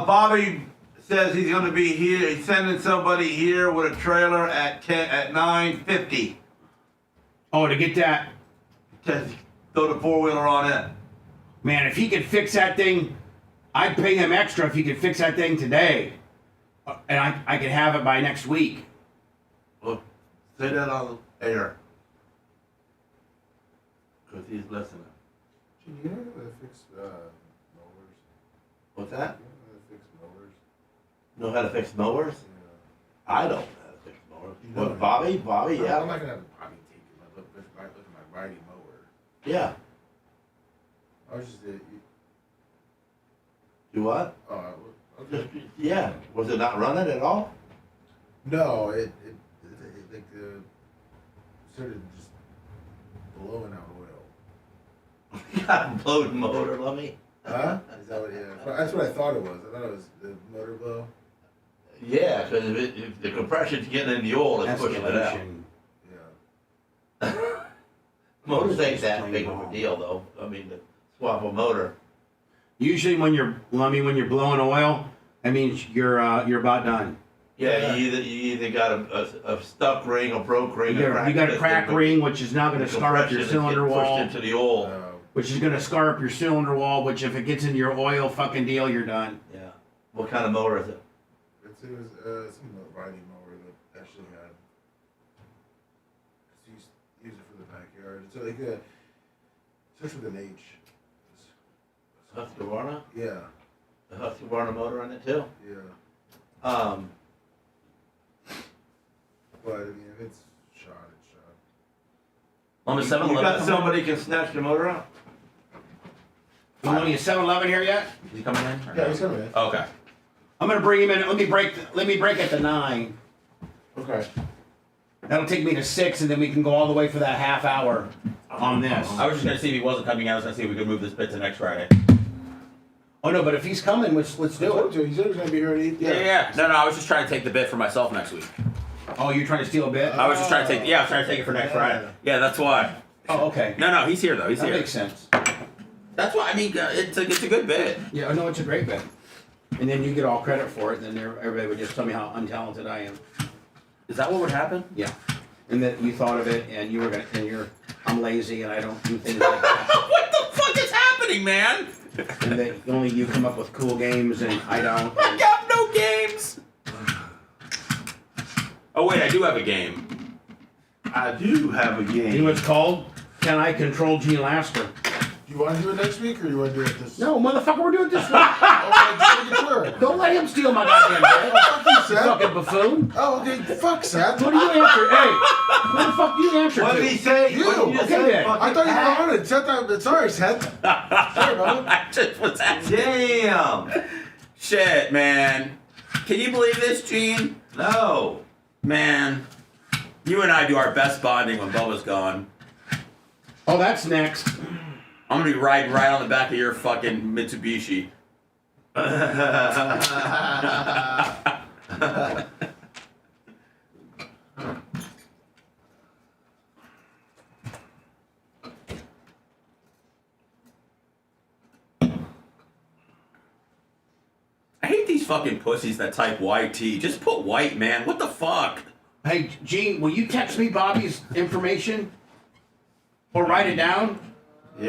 Bobby says he's going to be here. He's sending somebody here with a trailer at 9:50. Oh, to get that. To throw the four-wheeler on in. Man, if he could fix that thing, I'd pay him extra if he could fix that thing today. And I could have it by next week. Well, say that on the air. Because he's listening. You know how to fix mowers? What's that? You know how to fix mowers? Know how to fix mowers? Yeah. I don't know how to fix mowers. What, Bobby? Yeah. I'm not going to have Bobby take it. Look at my riding mower. Yeah. I was just... Do what? Okay. Yeah. Was it not running at all? No, it started just blowing out oil. You got a blowed motor, let me. Huh? Is that what? Yeah. That's what I thought it was. I thought it was the motor blow. Yeah, because if the compression's getting in the oil, it's pushing it out. Yeah. Motors ain't that big of a deal, though. I mean, to swap a motor. Usually when you're blowing oil, that means you're about done. Yeah, you either got a stuck ring, a broke ring, you got a crack ring, which is now going to scar up your cylinder wall. Pushed into the oil. Which is going to scar up your cylinder wall, which if it gets into your oil fucking deal, you're done. Yeah. What kind of motor is it? It was some riding mower that actually had. Use it for the backyard. So like starts with an H. Husqvarna? Yeah. The Husqvarna motor on it too? Yeah. But I mean, if it's shot, it's shot. On the 7-Eleven. You got somebody can snatch the motor out? You want me a 7-Eleven here yet? Is he coming in? Yeah, he's coming in. Okay. I'm gonna bring him in. Let me break at the 9. Okay. That'll take me to 6, and then we can go all the way for that half hour on this. I was just gonna see if he wasn't coming out. I was gonna see if we could move this bit to next Friday. Oh no, but if he's coming, let's do it. He said he was gonna be here at 8. Yeah. No, I was just trying to take the bit for myself next week. Oh, you're trying to steal a bit? I was just trying to take. Yeah, I was trying to take it for next Friday. Yeah, that's why. Oh, okay. No, he's here though. He's that here. That makes sense. That's why. I mean, it's a good bit. Yeah, no, it's a great bit. And then you get all credit for it, and then everybody would just tell me how untalented I am. Is that what would happen? Yeah. And that you thought of it, and you were gonna, and I'm lazy, and I don't do things like that. What the fuck is happening, man? And that only you come up with cool games, and I don't. I got no games. Oh wait, I do have a game. I do have a game. You know what it's called? Can I control Gene Lasker? You want to do it next week, or you want to do it this? No, motherfucker, we're doing it this week. Don't let him steal my goddamn day. Fuck you, Seth. Fucking buffoon. Oh, okay. Fuck, Seth. What do you answer? Hey, what the fuck do you answer What to? did he say? You. What did you Okay, say? then. I thought you were on it. Seth, sorry, Seth. Sorry, brother. I just was asking. Damn. Shit, man. Can you believe this, Gene? No. Man, you and I do our best bonding when Bubba's gone. Oh, that's next. I'm gonna be riding right on the back of your fucking Mitsubishi. I hate these fucking pussies that type YT. Just put white, man. What the fuck? Hey, Gene, will you text me Bobby's information? Or write it down? Yeah.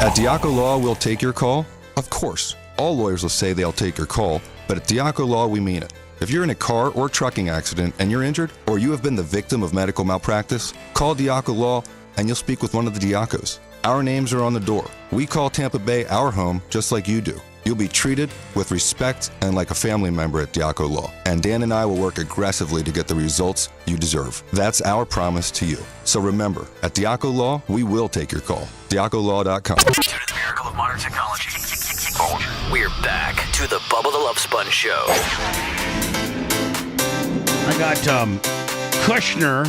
At Diaco Law, we'll take your call? Of course. All lawyers will say they'll take your call, but at Diaco Law, we mean it. If you're in a car or trucking accident and you're injured, or you have been the victim of medical malpractice, call Diaco Law and you'll speak with one of the Diacos. Our names are on the door. We call Tampa Bay our home just like you do. You'll be treated with respect and like a family member at Diaco Law. And Dan and I will work aggressively to get the results you deserve. That's our promise to you. So remember, at Diaco Law, we will take your call. DiacoLaw.com. Due to the miracle of modern technology, we're back to the Bubba the Love Sponge Show. I got Kushner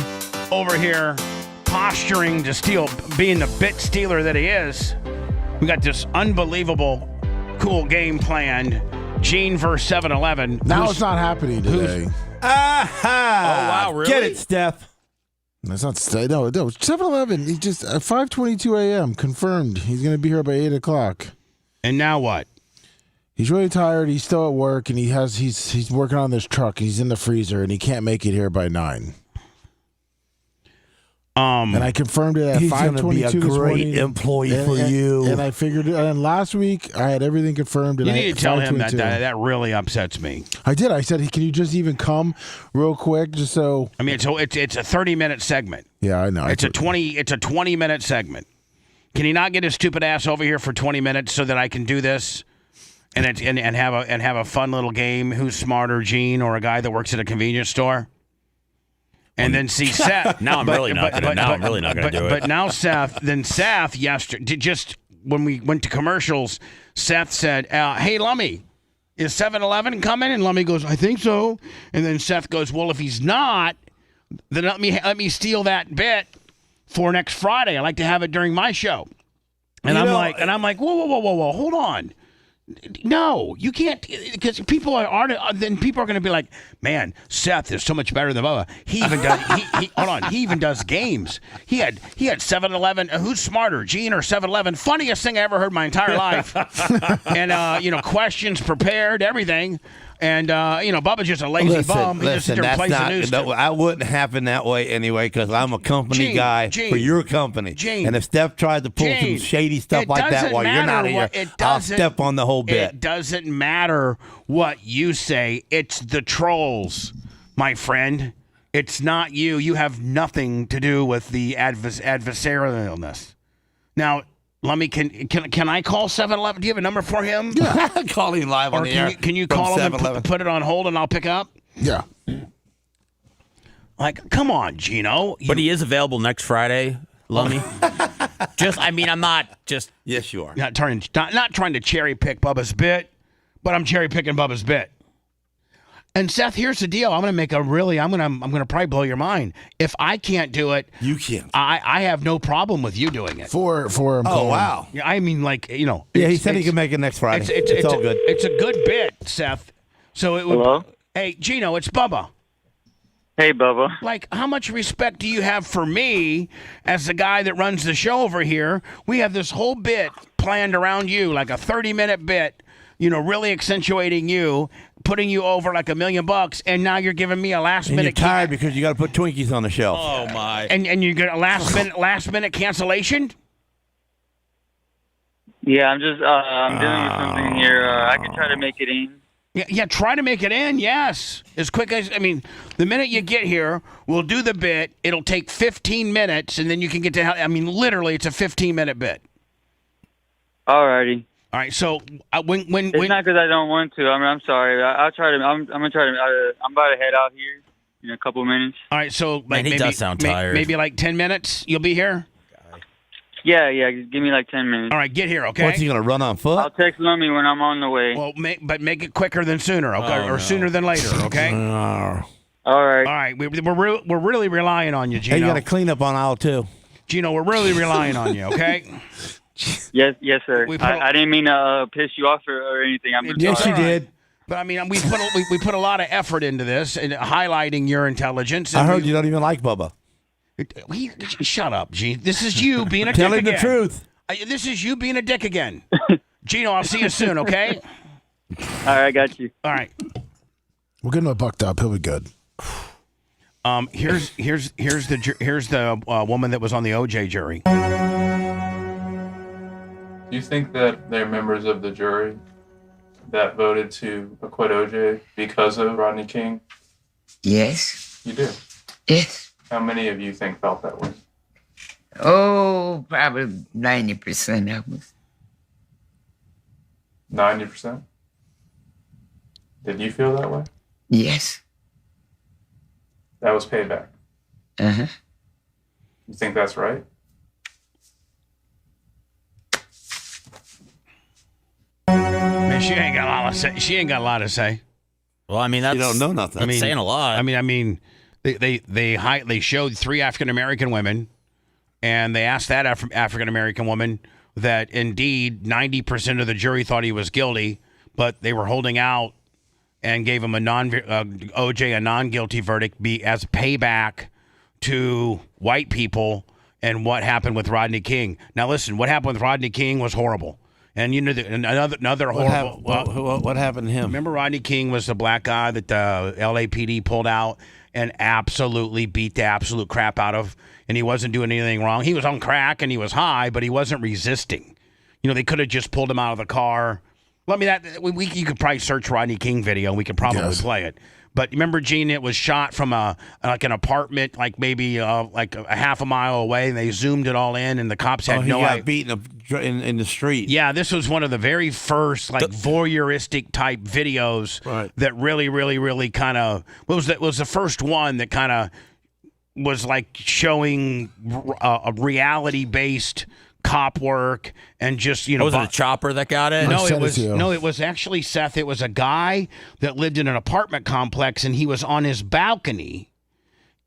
over here posturing to steal, being the bit stealer that he is. We got this unbelievable, cool game planned. Gene versus 7-Eleven. Now it's not happening today. Aha! Oh, wow, really? Get it, Steph. That's not no. 7-Eleven. He just at 5:22 a.m. confirmed he's going to be here by 8 o'clock. And now what? He's really tired. He's still at work, and he's working on this truck. He's in the freezer, and he can't make it here by 9. And I confirmed it at 5:22 this morning. He's going to be a great employee for you. And I figured it. And last week I had everything confirmed. And You need to tell him that really upsets me. I did. I said, hey, can you just even come real quick, just so? I mean, it's a 30-minute segment. Yeah, I know. It's a 20-minute segment. Can he not get his stupid ass over here for 20 minutes so that I can do this and have a fun little game? Who's smarter, Gene or a guy that works at a convenience store? And then see Seth. Now I'm really not going to do it. But now Seth yesterday, just when we went to commercials, Seth said, "Hey Lummy, is 7-Eleven coming?" And Lummy goes, "I think so." And then Seth goes, "Well, if he's not, then let me steal that bit for next Friday. I like to have it during my show." And I'm like, whoa, hold on. No, you can't, because people are then people are going to be like, man, Seth is so much better than Bubba. He even does. Hold on, he even does games. He had 7-Eleven. Who's smarter, Gene or 7-Eleven? Funniest thing I ever heard in my entire life. And questions prepared, everything. And Bubba's just a lazy bum. He just sits there and plays the news. I wouldn't happen that way anyway, because I'm a company guy for your company. And if Steph tried to pull some shady stuff like that while you're not here, I'll step on the whole bit. It doesn't matter what you say. It's the trolls, my friend. It's not you. You have nothing to do with the adversarialness. Now, can I call 7-Eleven? Do you have a number for him? Yeah, call him live on the air. Can you call him and put it on hold and I'll pick up? Yeah. Like, come on, Gino. But he is available next Friday, Lummy. I'm not just. Yes, you are. Not trying to cherry pick Bubba's bit, but I'm cherry picking Bubba's bit. And Seth, here's the deal. I'm gonna probably blow your mind. If I can't do it, you can't. I have no problem with you doing it. For him. Oh wow. Yeah, I mean, Yeah, he said he can make it next Friday. It's all good. It's a good bit, Seth. So it would. Hello? Hey, Gino, it's Bubba. Hey, Bubba. Like, how much respect do you have for me as the guy that runs the show over here? We have this whole bit planned around you, like a 30-minute bit, really accentuating you, putting you over like $1 million, and now you're giving me a last-minute. You're tired because you got to put Twinkies on the shelf. Oh, my. And you get a last-minute cancellation? Yeah, I'm just I'm dealing with something here. I can try to make it in. Yeah, try to make it in, yes. As quick as, the minute you get here, we'll do the bit. It'll take 15 minutes, and then you can get to, literally, it's a 15-minute bit. Alrighty. All right, so when It's not because I don't want to. I'm sorry. I'll try to. I'm gonna try to. I'm about to head out here in a couple minutes. All right, so Man, he does sound tired. Maybe like 10 minutes, you'll be here? Yeah. Give me like 10 minutes. All right, get here, okay? What's he gonna run on foot? I'll text Lummy when I'm on the way. Well, make it quicker than sooner, okay? Or sooner than later, okay? All right. All right, we're really relying on you, Gino. Hey, you got to clean up on aisle 2. Gino, we're really relying on you, okay? Yes, sir. I didn't mean to piss you off or anything. I'm Yes, sorry. you did. But we put a lot of effort into this and highlighting your intelligence. I heard you don't even like Bubba. Shut up, Gene. This is you being a dick Tell him again. the truth. This is you being a dick again. Gino, I'll see you soon, okay? All right, I got you. All right. We'll get him a bucked up. He'll be good. Here's the woman that was on the OJ jury. Do you think that they're members of the jury that voted to acquit OJ because of Rodney King? Yes. You do? Yes. How many of you think felt that way? Oh, probably 90% of us. 90%? Did you feel that way? Yes. That was payback. Uh-huh. You think that's right? Man, she ain't got a lot to say. She ain't got a lot to say. Well, that's you don't know nothing. That's saying a lot. They showed 3 African American women, and they asked that African American woman that indeed 90% of the jury thought he was guilty, but they were holding out and gave him OJ a non-guilty verdict as payback to white people and what happened with Rodney King. Now listen, what happened with Rodney King was horrible. And another horrible. What happened to him? Remember, Rodney King was the black guy that the LAPD pulled out and absolutely beat the absolute crap out of, and he wasn't doing anything wrong. He was on crack and he was high, but he wasn't resisting. They could have just pulled him out of the car. You could probably search Rodney King video and we could probably play it. But remember, Gene, it was shot from an apartment, maybe a half a mile away, and they zoomed it all in, and the cops had no idea. He got beaten in the street. Yeah, this was one of the very first voyeuristic type videos that really, really, really kind of was the first one that kind of was showing a reality based cop work and just was it a chopper that got it? No, it was actually, Seth, it was a guy that lived in an apartment complex and he was on his balcony.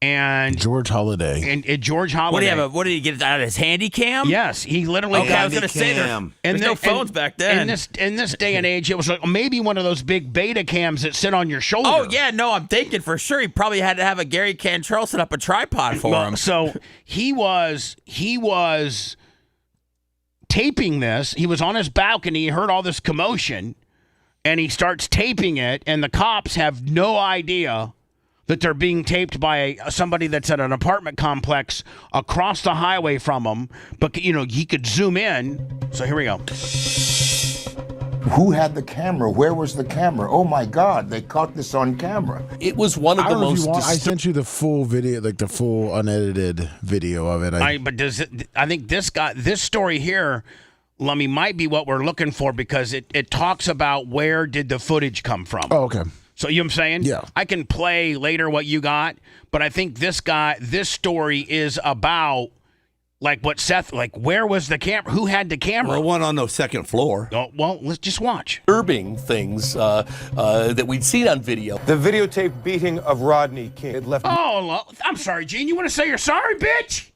And George Holiday. And George Holiday. What did he get out of his handy cam? Yes, he literally. Okay, I was going to say there's no phones back then. In this day and age, it was maybe one of those big beta cams that sit on your shoulder. Oh yeah, no, I'm thinking for sure he probably had to have a Gary Cantrell set up a tripod for him. So he was taping this. He was on his balcony. He heard all this commotion, and he starts taping it. And the cops have no idea that they're being taped by somebody that's at an apartment complex across the highway from them. But, he could zoom in. So here we go. Who had the camera? Where was the camera? Oh, my God, they caught this on camera. It was one of the most... I sent you the full video, the full unedited video of it. I think this story here, Lummy, might be what we're looking for because it talks about where did the footage come from. Oh, okay. So you know what I'm saying? Yeah. I can play later what you got, but I think this story is about what Seth, where was the camera? Who had the camera? Well, one on the second floor. Oh, well, let's just watch. Disturbing things that we'd seen on video. The videotaped beating of Rodney King. It left. Oh, I'm sorry, Gene. You want to say you're sorry, bitch?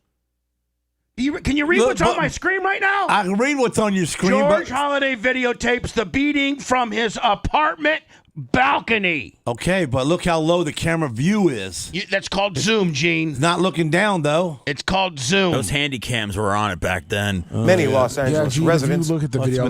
Can you read what's on my screen right now? I can read what's on your screen. George Holiday videotapes the beating from his apartment balcony. Okay, but look how low the camera view is. That's called zoom, Gene. It's not looking down, though. It's called zoom. Those handy cams were on it back then. Many Los Angeles If residents. you look at the video,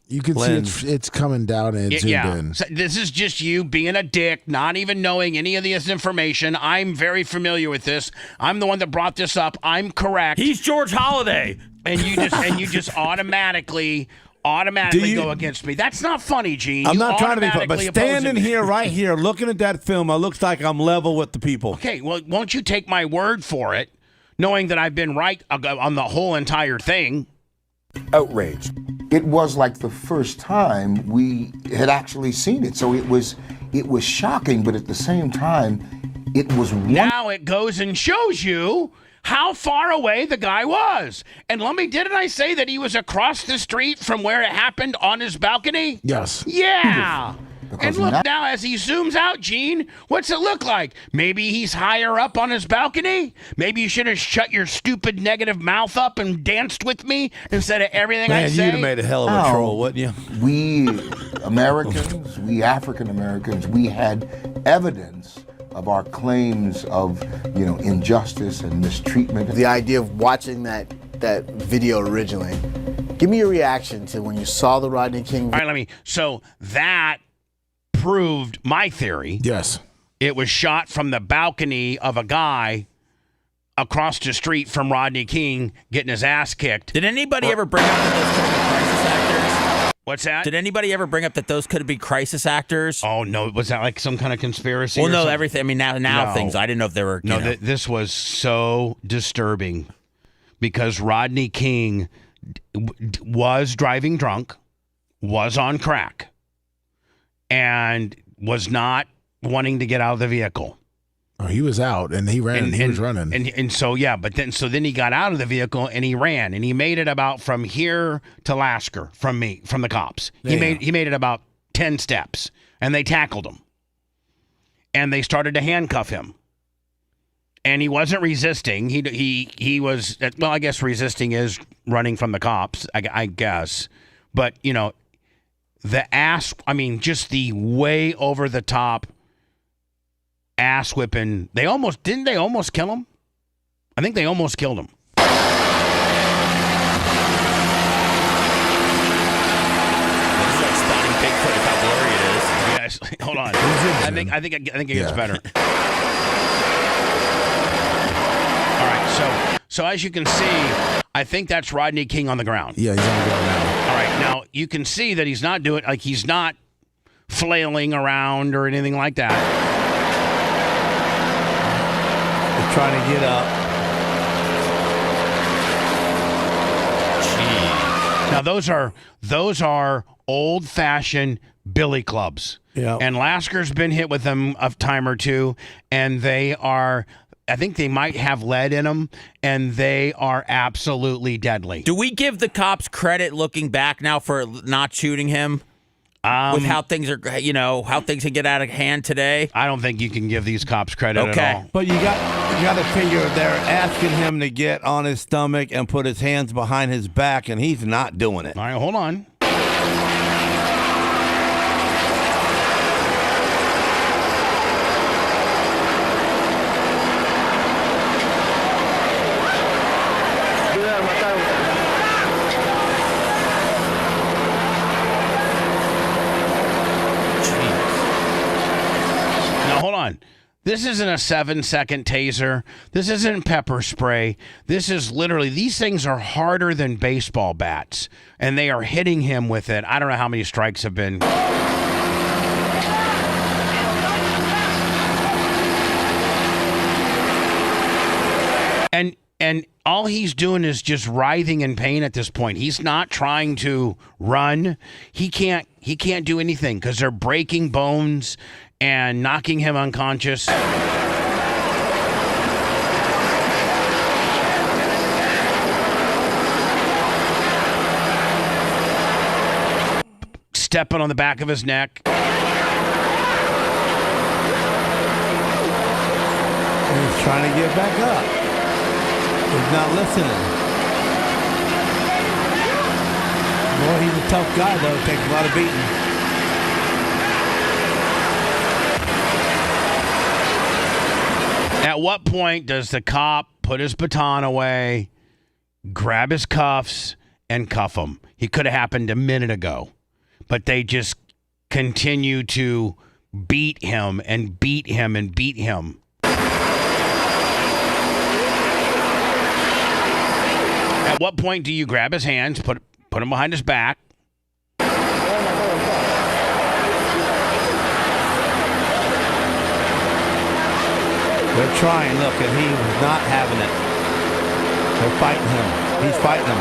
you can see it's coming down and zoomed in. So this is just you being a dick, not even knowing any of this information. I'm very familiar with this. I'm the one that brought this up. I'm correct. He's George Holiday. and you just automatically go against me. That's not funny, Gene. I'm You not trying to be funny, but automatically oppose standing me. here, right here, looking at that film, it looks like I'm level with the people. Okay, well, won't you take my word for it, knowing that I've been right on the whole entire thing? Outrage. It was like the first time we had actually seen it, so it was shocking, but at the same time, it was. Now it goes and shows you how far away the guy was. And didn't I say that he was across the street from where it happened on his balcony? Yes. Yeah. Because And look now as he zooms out, Gene, what's it look like? Maybe he's higher up on his balcony? Maybe you should have shut your stupid negative mouth up and danced with me instead of everything I Man, say? you'd have made a hell of a troll, wouldn't you? We Americans, we African Americans, we had evidence of our claims of, injustice and mistreatment. The idea of watching that video originally, give me your reaction to when you saw the Rodney King. All right, so that proved my theory. Yes. It was shot from the balcony of a guy across the street from Rodney King getting his ass kicked. Did anybody ever bring up that those could be crisis actors? What's that? Did anybody ever bring up that those could be crisis actors? Oh, no. Was that like some kind of conspiracy? Well, or no, something? everything. I mean, now No. things. I didn't know if they were. No, this was so disturbing because Rodney King was driving drunk, was on crack, and was not wanting to get out of the vehicle. Oh, he was out and he ran. He was running. And so then he got out of the vehicle and he ran and he made it about from here to Lasker from the cops. He made it about 10 steps and they tackled him. And they started to handcuff him. And he wasn't resisting. He was, well, I guess resisting is running from the cops, I guess. But, just the way over the top ass whipping. Didn't they almost kill him? I think they almost killed him. It's like spotting Bigfoot with how blurry it is. Yes. Hold on. I think it gets better. All right. So as you can see, I think that's Rodney King on the ground. Yeah, he's on the ground now. All right. Now you can see that he's not doing he's not flailing around or anything like that. He's trying to get up. Jeez. Now those are old-fashioned billy clubs. Yeah. And Lasker's been hit with them a time or two, and I think they might have lead in them, and they are absolutely deadly. Do we give the cops credit looking back now for not shooting him? With how things are, how things can get out of hand today? I don't think you can give these cops credit at all. But you got to figure they're asking him to get on his stomach and put his hands behind his back, and he's not doing it. All right, hold on. This isn't a 7-second taser. This isn't pepper spray. This is literally, these things are harder than baseball bats, and they are hitting him with it. I don't know how many strikes have been. And all he's doing is just writhing in pain at this point. He's not trying to run. He can't do anything because they're breaking bones and knocking him unconscious. Stepping on the back of his neck. He's trying to get back up. He's not listening. Boy, he's a tough guy, though. Takes a lot of beating. At what point does the cop put his baton away, grab his cuffs, and cuff him? He could have happened a minute ago, but they just continue to beat him and beat him and beat him. At what point do you grab his hands, put him behind his back? They're trying, look, and he was not having it. They're fighting him. He's fighting them.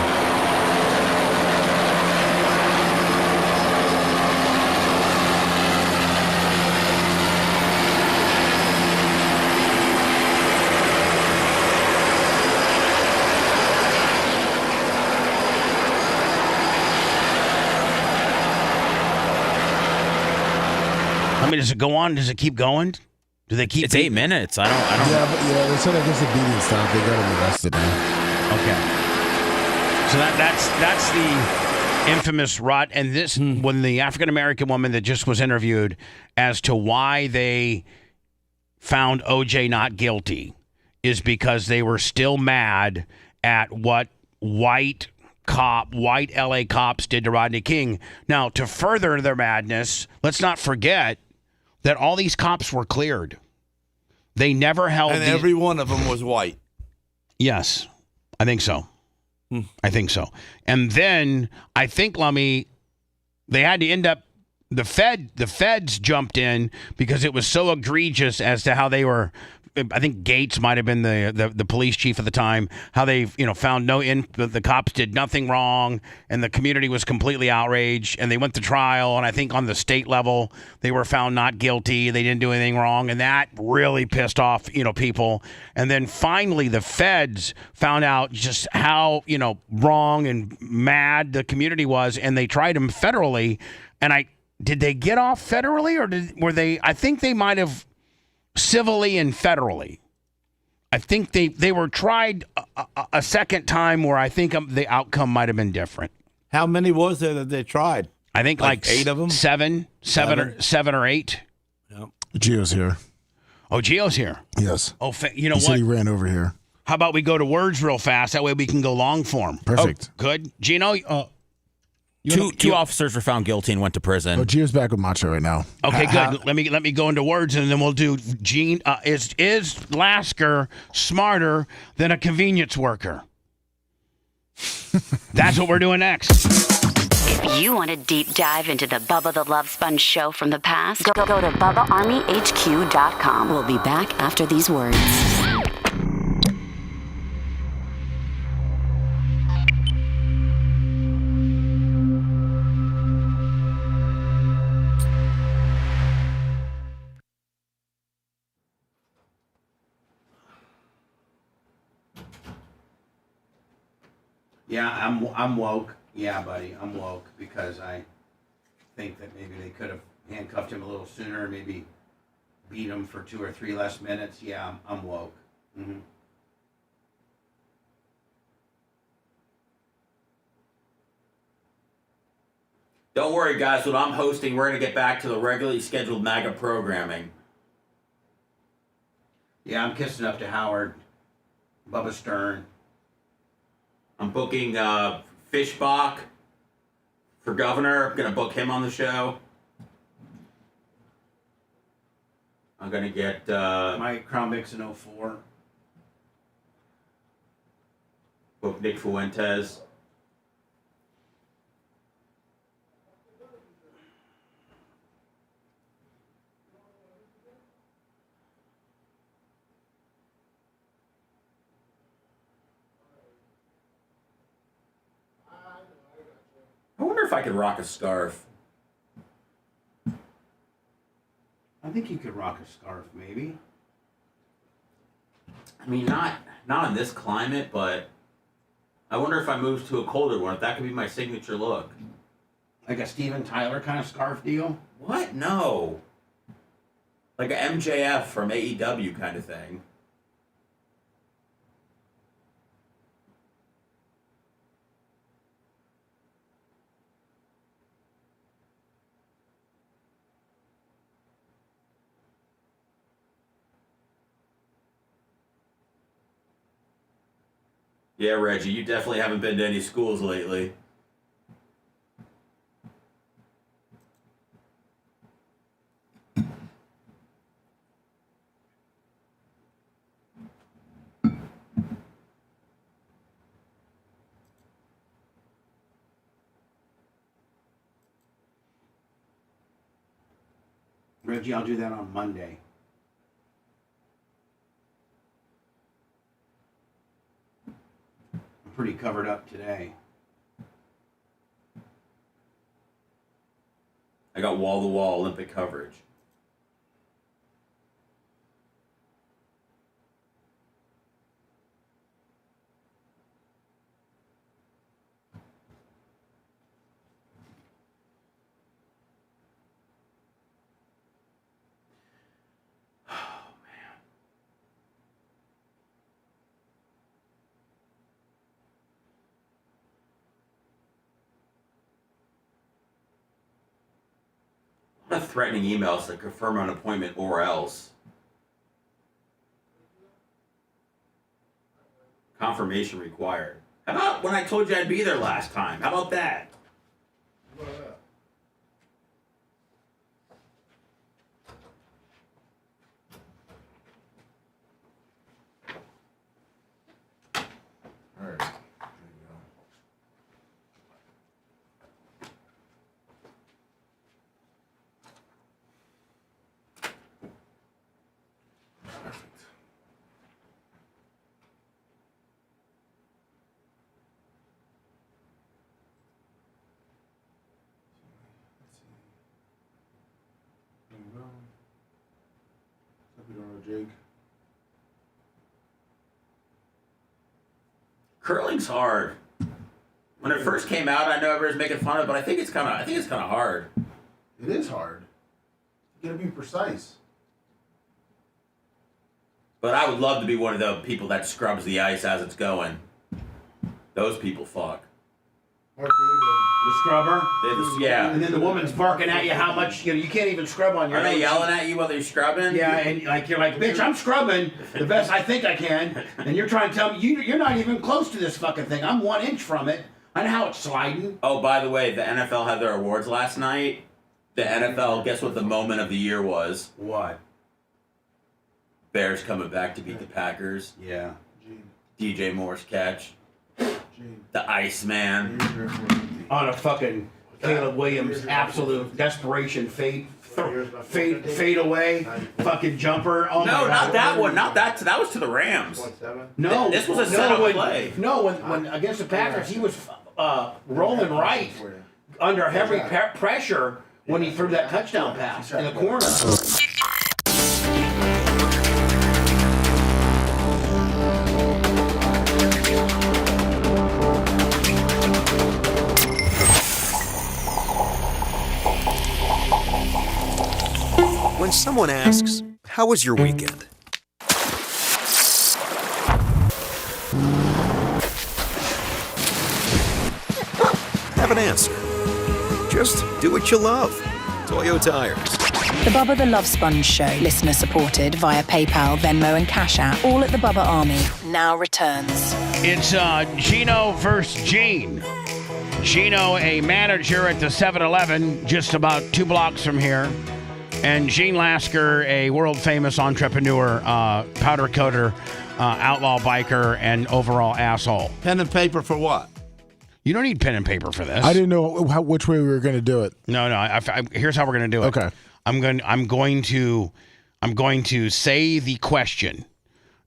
I mean, does it go on? Does it keep going? Do they keep? It's 8 minutes. I don't. Yeah, but they said I guess the beating stopped. They got him arrested now. Okay. So that's the infamous rot. And this, when the African American woman that just was interviewed as to why they found OJ not guilty is because they were still mad at what white LA cops did to Rodney King. Now, to further their madness, let's not forget that all these cops were cleared. They never held. And every one of them was white. Yes, I think so. I think so. And then I think, Lummy, they had to end up. The feds jumped in because it was so egregious as to how they were. I think Gates might have been the police chief at the time. How they found the cops did nothing wrong, and the community was completely outraged. And they went to trial, and I think on the state level they were found not guilty. They didn't do anything wrong, and that really pissed off people. And then finally the feds found out just how wrong and mad the community was, and they tried them federally. And did they get off federally, or were they? I think they might have. Civilly and federally. I think they were tried a second time where I think the outcome might have been different. How many was there that they tried? I think like 8 of them? Seven or 8. Yep. Gio's here. Oh, Gio's here. Yes. Oh, he what? said he ran over here. How about we go to words real fast? That way we can go long form. Perfect. Oh, good. Gino? Two officers were found guilty and went to prison. Oh, Gio's back with Macho right now. Okay, good. Let me go into words, and then we'll do Gene. Is Lasker smarter than a convenience worker? That's what we're doing next. If you want a deep dive into the Bubba the Love Sponge show from the past, go to BubbaArmyHQ.com. We'll be back after these words. Yeah, I'm woke. Yeah, buddy, I'm woke because I think that maybe they could have handcuffed him a little sooner, maybe beat him for 2 or 3 less minutes. Yeah, I'm woke. Mm-hmm. Don't worry, guys. What I'm hosting, we're going to get back to the regularly scheduled MAGA programming. Yeah, I'm kissing up to Howard, Bubba Stern. I'm booking Fishbach for governor. I'm going to book him on the show. I'm going to get... Mike Cromix in 04. Book Nick Fuentes. I wonder if I could rock a scarf. I think you could rock a scarf, maybe. I mean, not in this climate, but I wonder if I move to a colder one, if that could be my signature look. Like a Steven Tyler kind of scarf deal? What? No. Like a MJF from AEW kind of thing. Yeah, Reggie, you definitely haven't been to any schools lately. Reggie, I'll do that on Monday. I'm pretty covered up today. I got wall-to-wall Olympic coverage. Threatening emails to confirm an appointment or else. Confirmation required. How about when I told you I'd be there last time? How about that? All right. Jake. Curling's hard. When it first came out, I know everybody's making fun of it, but I think it's kind of hard. It is hard. You gotta be precise. But I would love to be one of the people that scrubs the ice as it's going. Those people fuck. The scrubber? Yeah. And then the woman's barking at you how much, you can't even scrub on your own. Are they yelling at you while they're scrubbing? Yeah, and you're like, bitch, I'm scrubbing the best I think I can. And you're trying to tell me, you're not even close to this fucking thing. I'm 1 inch from it. I know how it's sliding. Oh, by the way, the NFL had their awards last night. The NFL, guess what the moment of the year was? What? Bears coming back to beat the Packers. Yeah. DJ Moore's catch. The Iceman. On a fucking Caleb Williams absolute desperation fade away fucking jumper. Oh No, my God. not that one. Not that. That was to the Rams. No, This was a setup play. No, when against the Packers, he was rolling right under heavy pressure when he threw that touchdown pass in the corner. When someone asks, "How was your weekend?" Have an answer. Just do what you love. Toyo Tires. The Bubba the Love Sponge Show, listener supported via PayPal, Venmo, and Cash App, all at the Bubba Army, now returns. It's Gino versus Gene. Gino, a manager at the 7-Eleven, just about 2 blocks from here. And Gene Lasker, a world-famous entrepreneur, powder coater, outlaw biker, and overall asshole. Pen and paper for what? You don't need pen and paper for this. I didn't know which way we were going to do it. No. Here's how we're going to do it. Okay. I'm going to say the question,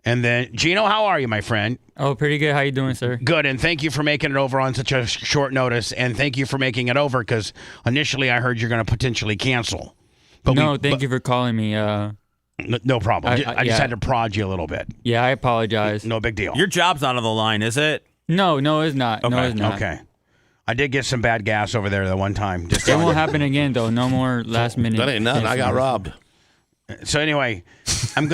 and then Gino, how are you, my friend? Oh, pretty good. How you doing, sir? Good, and thank you for making it over on such a short notice, and thank you for making it over because initially I heard you're going to potentially cancel. But thank you for calling me. No problem. I just had to prod you a little bit. Yeah, I apologize. No big deal. Your job's not on the line, is it? No, it's not. Okay. No, it's not. Okay. I did get some bad gas over there the one time. It won't happen again, though. No more last minute. That ain't nothing. I got robbed. So anyway, so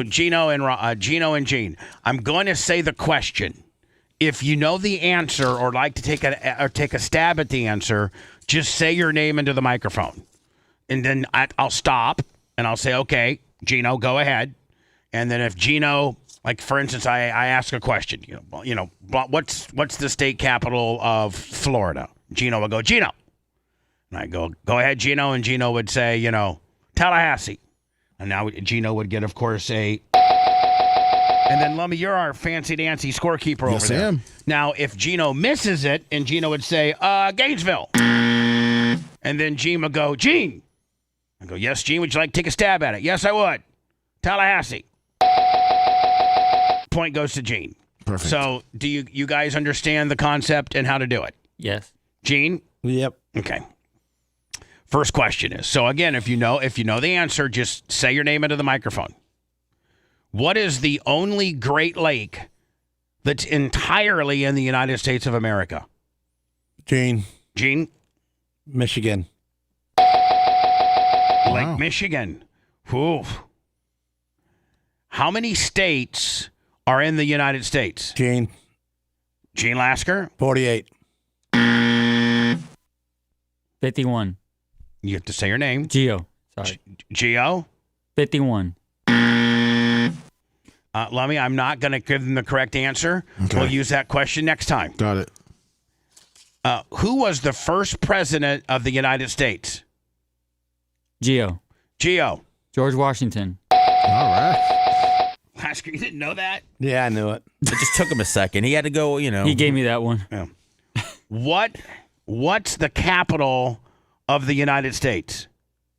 Gino and Gene, I'm going to say the question. If you know the answer or like to take a stab at the answer, just say your name into the microphone. And then I'll stop and I'll say, okay, Gino, go ahead. And then if Gino, like for instance, I ask a question, what's the state capital of Florida? Gino will go, Gino. And I go ahead, Gino. And Gino would say, Tallahassee. And now Gino would get, of course, and then Lummy, you're our fancy dancy scorekeeper over there. Yes, I am. Now, if Gino misses it, and Gino would say, Gainesville. And then Gene would go, Gene. I go, yes, Gene, would you like to take a stab at it? Yes, I would. Tallahassee. Point goes to Gene. Perfect. So do you guys understand the concept and how to do it? Yes. Gene? Yep. Okay. First question is, so again, if you know the answer, just say your name into the microphone. What is the only Great Lake that's entirely in the United States of America? Gene. Michigan. Lake Michigan. Whew. How many states are in the United States? Gene Lasker? 48. 51. You have to say your name. Geo. Sorry. Geo? 51. Lummy, I'm not going to give them the correct answer. Okay. We'll use that question next time. Got it. Who was the first president of the United States? Geo. George Washington. All right. Lasker, you didn't know that? Yeah, I knew it. It just took him a second. He had to go, He gave me that one. Yeah. What's the capital of the United States?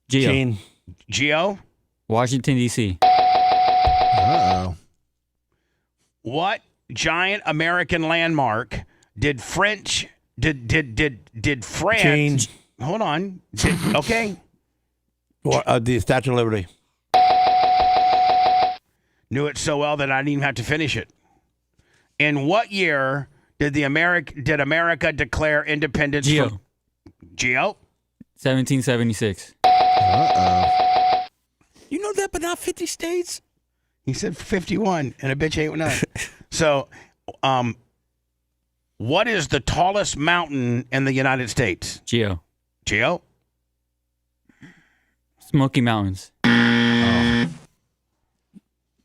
Geo. Washington, D.C. Uh-oh. What giant American landmark did France? Gene. Hold on. Okay. The Statue of Liberty. Knew it so well that I didn't even have to finish it. In what year did America declare independence? Geo. 1776. Uh-oh. You know that, but not 50 states? He said 51, and a bitch ain't none. So, what is the tallest mountain in the United States? Geo. Smoky Mountains.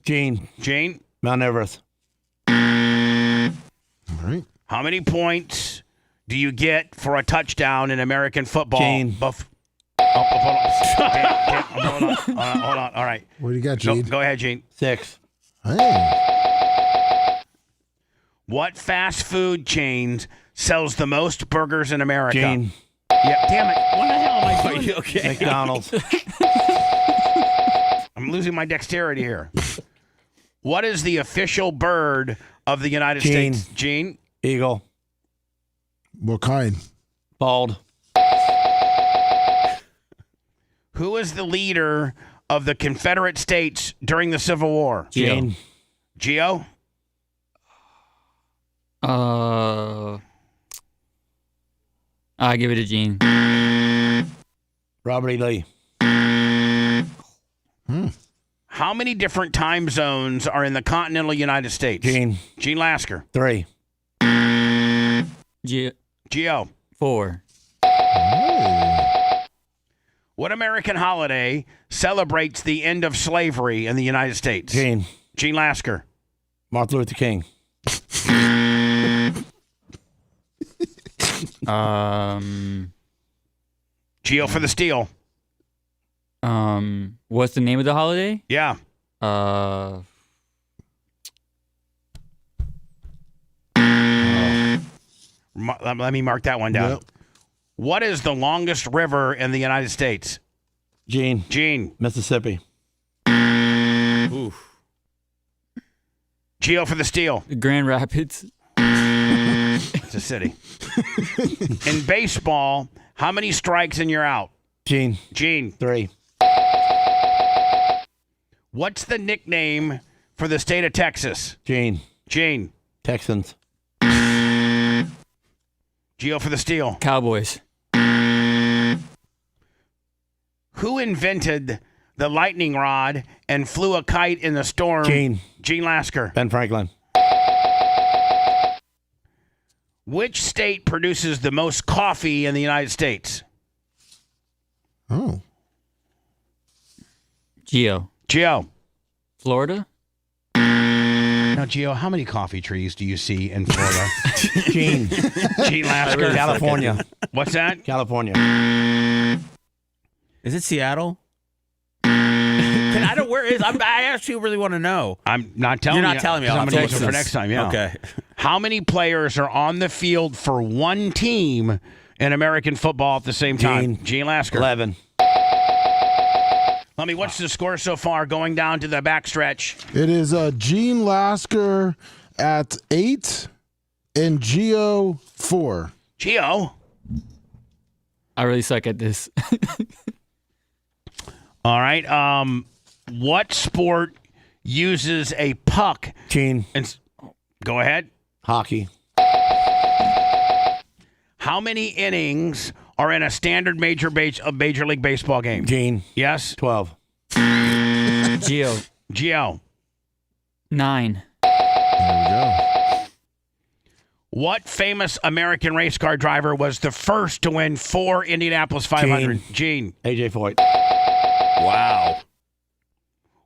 Gene. Mount Everest. All right. How many points do you get for a touchdown in American football? Gene. Hold on. All right. What do you got, Gene? Go ahead, Gene. 6. Hey. What fast food chains sells the most burgers in America? Gene. Yeah, damn it. What the hell am I doing? Are you okay? McDonald's. I'm losing my dexterity here. What is the official bird of the United Gene. States? Gene? Eagle. What kind? Bald. Who is the leader of the Confederate States during the Civil War? Gene. Geo? I give it to Gene. Robert E. Lee. How many different time zones are in the continental United States? Gene. Gene Lasker. 3. Geo. 4. What American holiday celebrates the end of slavery in the United States? Gene. Gene Lasker. Martin Luther King. Geo for the steal. What's the name of the holiday? Yeah. Let me mark that one down. Yep. What is the longest river in the United States? Gene. Mississippi. Oof. Geo for the steal. Grand Rapids. It's a city. In baseball, how many strikes and you're out? Gene. 3. What's the nickname for the state of Texas? Gene. Texans. Geo for the steal. Cowboys. Who invented the lightning rod and flew a kite in the storm? Gene Lasker. Ben Franklin. Which state produces the most coffee in the United States? Oh. Geo. Florida? Now, Geo, how many coffee trees do you see in Florida? Gene Lasker. California. What's that? California. Is it Seattle? I don't. Where is? I actually really want to know. I'm not telling you. You're not telling me. I'm I'll going to have to look look for next time. Yeah. Okay. How many players are on the field for one team in American football at the same time? Gene Lasker. 11. Let me. What's the score so far going down to the backstretch? It is Gene Lasker at 8 and Gio 4. Gio? I really suck at this. All right. What sport uses a puck? Gene. Go ahead. Hockey. How many innings are in a standard Major League Baseball game? Gene. Yes? 12. Gio. 9. There we go. What famous American race car driver was the first to win 4 Indianapolis 500? Gene. AJ Foyt. Wow.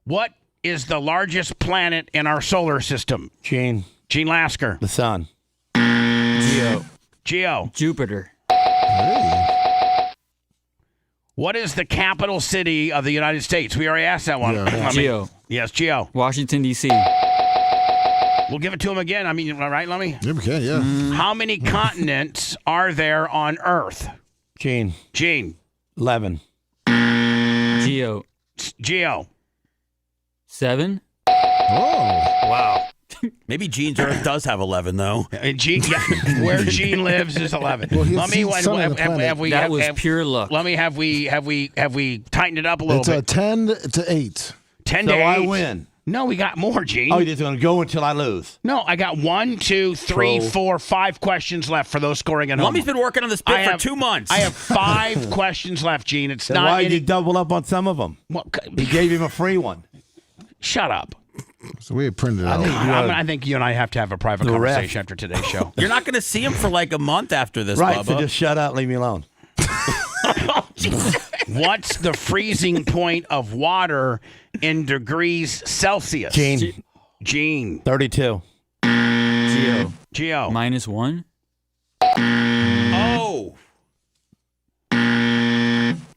What is the largest planet in our solar system? Gene. Gene Lasker. The sun. Gio. Jupiter. What is the capital city of the United States? We already asked that one. Yeah. Gio. Yes, Gio. Washington, D.C. We'll give it to him again. I mean, right, Lummy? Yeah, we can, yeah. How many continents are there on Earth? Gene. 11. Gio. 7. Oh. Wow. Maybe Gene's Earth does have 11, though. Gene, where Gene lives is 11. Well, he's Lummy, seen some of the planet. That was pure luck. Lummy, have we tightened it up a little It's bit? 10 to 8. 10 So to 8. I win. No, we got more, Gene. Oh, you're just going to go until I lose. No, I got 1, 2, 3, 4, 5 questions left for those scoring at home. Lummy's been working on this bit for 2 months. I have 5 questions left, Gene. It's Then not. why did you double up on some of them? Well, He gave him a free one. shut up. So we had printed it out. I think you and I have to have a private The ref. conversation after today's show. You're not going to see him for like a month after this, Right, Bubba. so just shut up, leave me alone. What's the freezing point of water in degrees Celsius? Gene. 32. Gio. -1. Oh.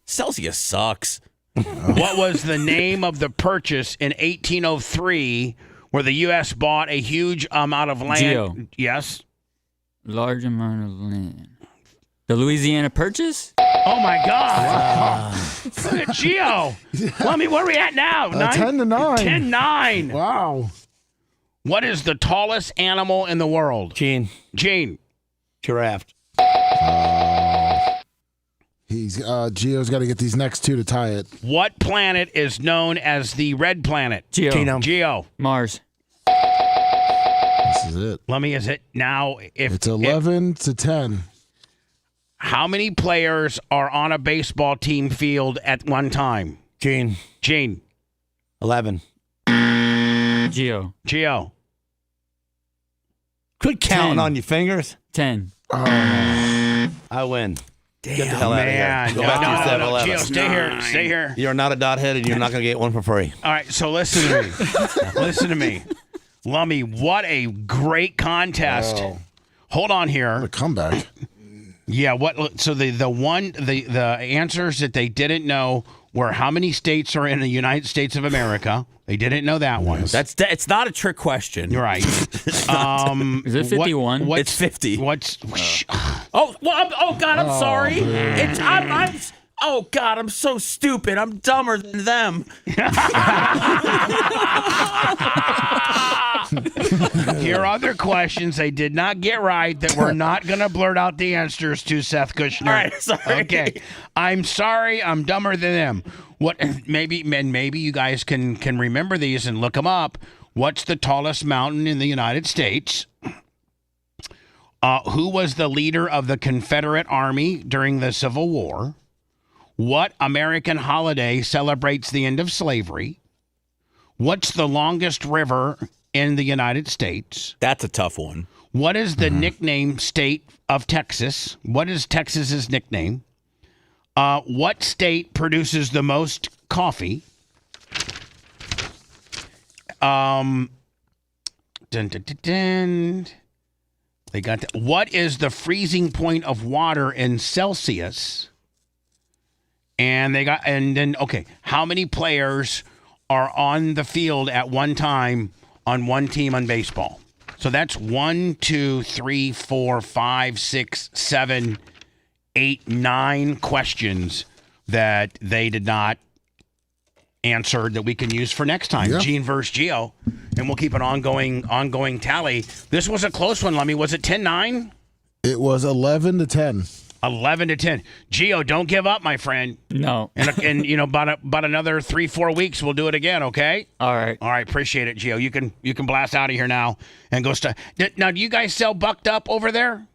Celsius sucks. What was the name of the purchase in 1803 where the U.S. bought a huge amount of land? Gio. Yes. Large amount of land. The Louisiana Purchase? Oh, my God. Look at Gio. Lummy, where are we at now? 10 to 9. 10-9. Wow. What is the tallest animal in the world? Gene. Giraffe. Gio's got to get these next 2 to tie it. What planet is known as the red planet? Gio. Mars. This is it. Lummy, is it now? It's 11 to 10. How many players are on a baseball team field at one time? Gene. 11. Gio. Quit counting 10. on your fingers. 10. I win. Get the hell out of here. Go back to your 7-Eleven. Gio, stay here. You're not a dot-headed. You're not going to get one for free. All right, so listen to me. Lummy, what a great contest. Wow. Hold on here. What a comeback. Yeah, so the answers that they didn't know were how many states are in the United States of America. They didn't know that one. It's not a trick question. You're right. Is it 51? It's 50. Oh, God, I'm sorry. Oh, God, I'm so stupid. I'm dumber than them. Here are other questions they did not get right that we're not going to blurt out the answers to, Seth Kushner. All right, sorry. Okay. I'm sorry. I'm dumber than them. Maybe you guys can remember these and look them up. What's the tallest mountain in the United States? Who was the leader of the Confederate Army during the Civil War? What American holiday celebrates the end of slavery? What's the longest river in the United States? That's a tough one. What is the nickname state of Texas? What is Texas's nickname? What state produces the most coffee? They got that. What is the freezing point of water in Celsius? And how many players are on the field at one time on one team on baseball? So that's 1, 2, 3, 4, 5, 6, 7, 8, 9 questions that they did not answered that we can use for next time. Yeah. Gene versus Geo, and we'll keep an ongoing tally. This was a close one, Lummy. Was it 10-9? It was 11-10. 11-10. Geo, don't give up, my friend. No. And you know, about another 3-4 weeks, we'll do it again. Okay. All right. All right. Appreciate it, Geo. You can blast out of here now and go. Now, do you guys sell Bucked Up over there?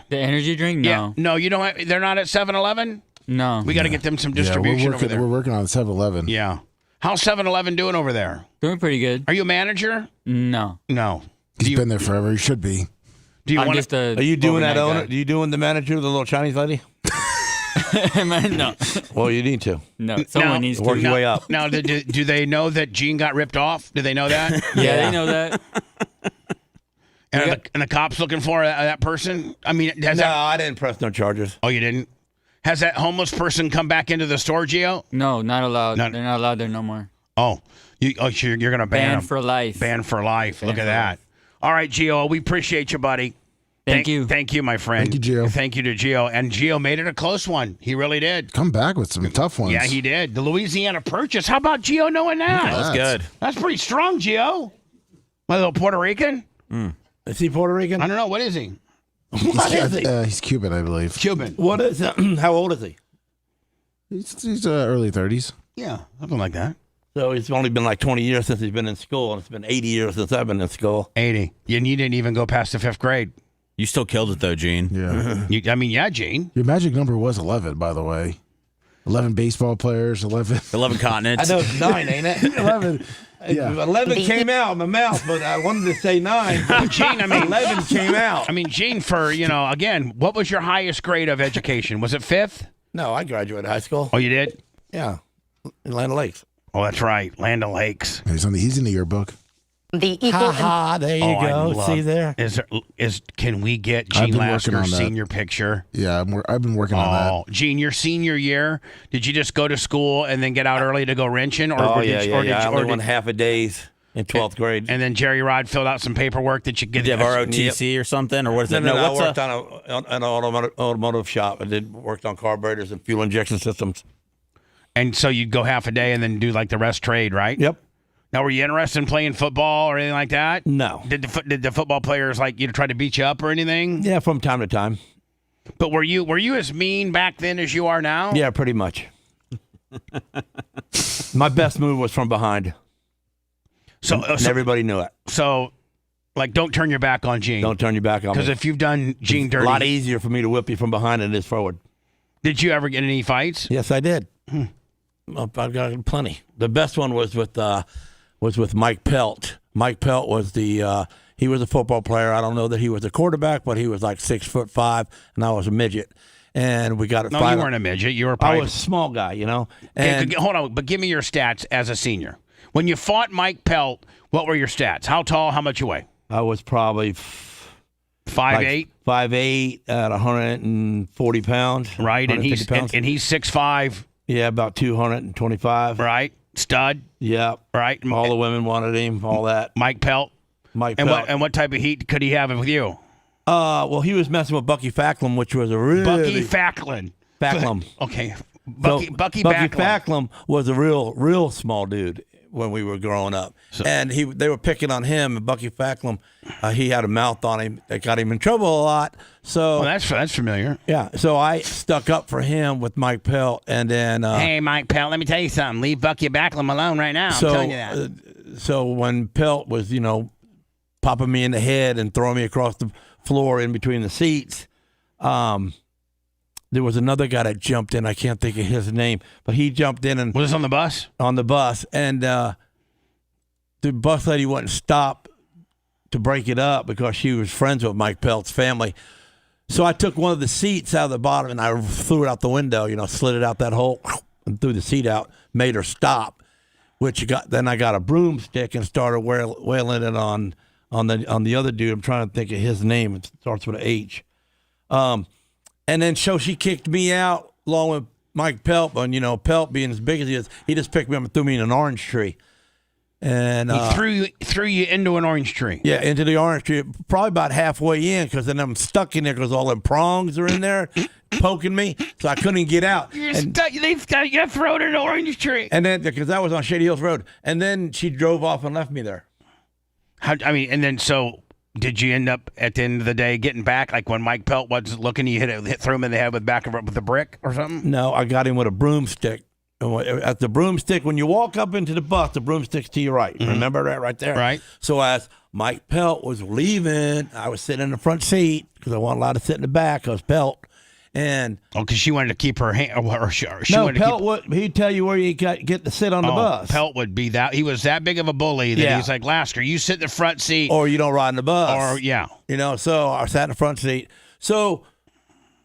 The energy drink? No. Yeah. No, you don't. They're not at 7-Eleven. No. We got to get them some distribution over there. We're working on 7-Eleven. Yeah. How's 7-Eleven doing over there? Doing pretty good. Are you a manager? No. No. He's been there forever. He should be. Do you I'm want just to? a Are you doing that overnight owner? guy. Are you doing the manager, the little Chinese lady? No. Well, you need to. No. Someone needs to. Work your way up. Now, do they know that Gene got ripped off? Do they know that? Yeah, they know that. And the cops looking for that person? I mean, I didn't press no charges. Oh, you didn't? Has that homeless person come back into the store, Gio? No, not allowed. They're not allowed there no more. Oh, you're going to ban Banned them. for life. Banned for life. Banned Look at for that. life. All right, Gio, we appreciate you, buddy. Thank you. Thank you, my friend. Thank you, Gio. Thank you to Gio. And Gio made it a close one. He really did. Come back with some tough ones. Yeah, he did. The Louisiana Purchase. How about Gio knowing that? That was good. That's pretty strong, Gio. My little Puerto Rican? Is he Puerto Rican? I don't know. What is he? He's Cuban, I believe. Cuban. What is? How old is he? He's early 30s. Yeah, something like that. So it's only been like 20 years since he's been in school, and it's been 80 years since I've been in school. 80. And you didn't even go past the 5th grade. You still killed it though, Gene. Yeah. Yeah, Gene. Your magic number was 11, by the way. 11 baseball players, 11. 11 continents. I know it's 9, ain't it? 11. Yeah. 11 came out of my mouth, but I wanted to say 9. Gene, I mean, 11 came out. I mean, Gene, for, again, what was your highest grade of education? Was it 5th? No, I graduated high school. Oh, you did? Yeah, in Land O'Lakes. Oh, that's right. Land O'Lakes. He's in the yearbook. The equal. There you go. See there? Can we get I've Gene been working on Lasker's that. senior picture? Yeah, I've been working on that. Oh, Gene, your senior year, did you just go to school and then get out early to go wrenching? Or I only won half a days in 12th grade. And then Jerry Rod filled out some paperwork that you get. Did you have ROTC or something? Or what is it? No, I what's worked on an automotive shop. I worked on carburetors and fuel injection systems. And so you'd go half a day and then do like the rest trade, right? Yep. Now, were you interested in playing football or anything like that? No. Did the football players try to beat you up or anything? Yeah, from time to time. But were you as mean back then as you are now? Yeah, pretty much. My best move was from behind. So everybody knew it. So, don't turn your back on Gene. Don't turn your back on me. Because if you've done Gene dirty, a lot easier for me to whip you from behind than it is forward. Did you ever get any fights? Yes, I did. I've got plenty. The best one was with Mike Pelt. Mike Pelt was he was a football player. I don't know that he was a quarterback, but he was like 6'5", and I was a midget. And we got it. No, you weren't a midget. You were. Probably... I was a small guy, And okay, hold on, but give me your stats as a senior. When you fought Mike Pelt, what were your stats? How tall? How much you weigh? I was probably 5'8". 5'8" at 140 pounds. Right, and he's 6'5". Yeah, about 225. Right, stud. Yeah. Right. All the women wanted him. All that. Mike Pelt. And what type of heat could he have with you? Well, he was messing with Bucky Facklum, which was a really Bucky Facklum. Okay. Bucky Facklum was a real small dude when we were growing up, and they were picking on him. And Bucky Facklum, he had a mouth on him that got him in trouble a lot. So that's familiar. Yeah. So I stuck up for him with Mike Pelt, and then hey, Mike Pelt, let me tell you something. Leave Bucky Facklum alone right now. I'm telling you that. So when Pelt was, popping me in the head and throwing me across the floor in between the seats, there was another guy that jumped in. I can't think of his name, but he jumped in and was this on the bus? On the bus, and the bus lady wouldn't stop to break it up because she was friends with Mike Pelt's family. So I took one of the seats out of the bottom and I threw it out the window. Slid it out that hole and threw the seat out. Made her stop. Then I got a broomstick and started wailing it on the other dude. I'm trying to think of his name. It starts with an H. And then she kicked me out along with Mike Pelt. But, Pelt being as big as he is, he just picked me up and threw me in an orange tree. And he threw you into an orange tree. Yeah, into the orange tree. Probably about halfway in, because then I'm stuck in there because all them prongs are in there. poking me, so I couldn't get out. You got thrown in an orange tree. And then, because I was on Shady Hills Road, and then she drove off and left me there. So did you end up at the end of the day getting back? Like when Mike Pelt was looking, you threw him in the head with a brick or something? No, I got him with a broomstick. At the broomstick, when you walk up into the bus, the broomstick's to your right. Mm-hmm. Remember that right there? Right. So as Mike Pelt was leaving, I was sitting in the front seat because I wasn't allowed to sit in the back. I was Pelt. And because she wanted to keep her hand. He'd tell you where you get to sit on the bus. Pelt would be that. He was that big of a bully that he's like, Lasker, you sit in the front seat. Or you don't ride in the bus. Or, so I sat in the front seat. So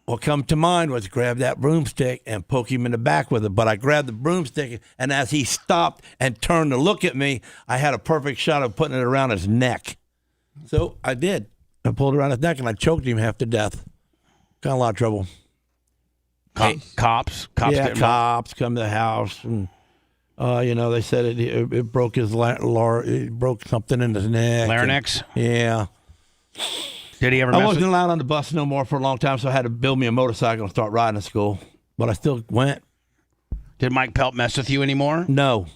what come to mind was grab that broomstick and poke him in the back with it. But I grabbed the broomstick, and as he stopped and turned to look at me, I had a perfect shot of putting it around his neck. So I did. I pulled it around his neck, and I choked him half to death. Got in a lot of trouble. Cops come to the house, and they said it broke his it broke something in his neck. Larynx? Yeah. Did he ever? I wasn't allowed on the bus no more for a long time, so I had to build me a motorcycle and start riding to school. But I still went. Did Mike Pelt mess with you anymore? No.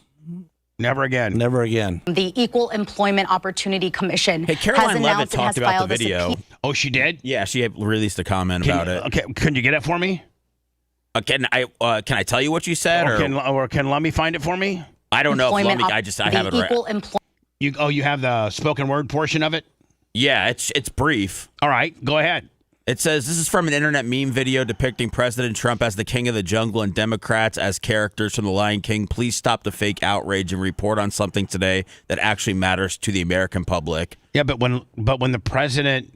Never again. Never again. The Equal Employment Opportunity Commission Hey, Caroline has Levitt announced it talked has about filed the a video. subpoena. Oh, she did? Yeah, she released a comment about it. Okay, can you get it for me? Can I tell you what you said, or can Lummy find it for me? I don't know if Lummy. I have it right. You have the spoken word portion of it? Yeah, it's brief. All right, go ahead. It says, this is from an internet meme video depicting President Trump as the king of the jungle and Democrats as characters from The Lion King. Please stop the fake outrage and report on something today that actually matters to the American public. Yeah, but when the president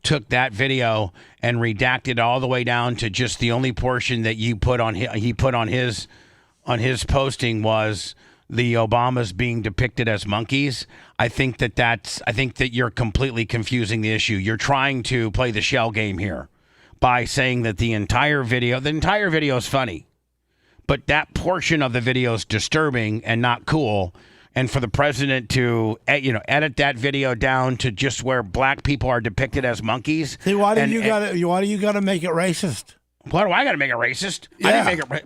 took that video and redacted all the way down to just the only portion that he put on his posting was the Obamas being depicted as monkeys. I think that you're completely confusing the issue. You're trying to play the shell game here by saying that the entire video is funny, but that portion of the video is disturbing and not cool. And for the president to edit that video down to just where black people are depicted as monkeys. See, why do you got to make it racist? Why do I got to make it racist? Yeah. I didn't make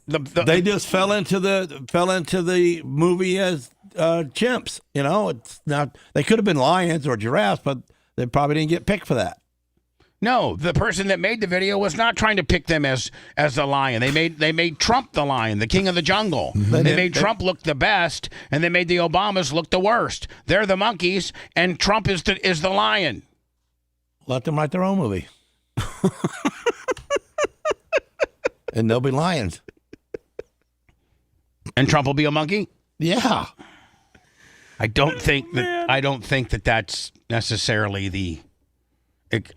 it. They just fell into the movie as chimps. It's not. They could have been lions or giraffes, but they probably didn't get picked for that. No, the person that made the video was not trying to pick them as the lion. They made Trump the lion, the king of the jungle. They made Trump look the best, and they made the Obamas look the worst. They're the monkeys, and Trump is the lion. Let them write their own movie. And they'll be lions. And Trump will be a monkey? Yeah. I don't think that that's necessarily the.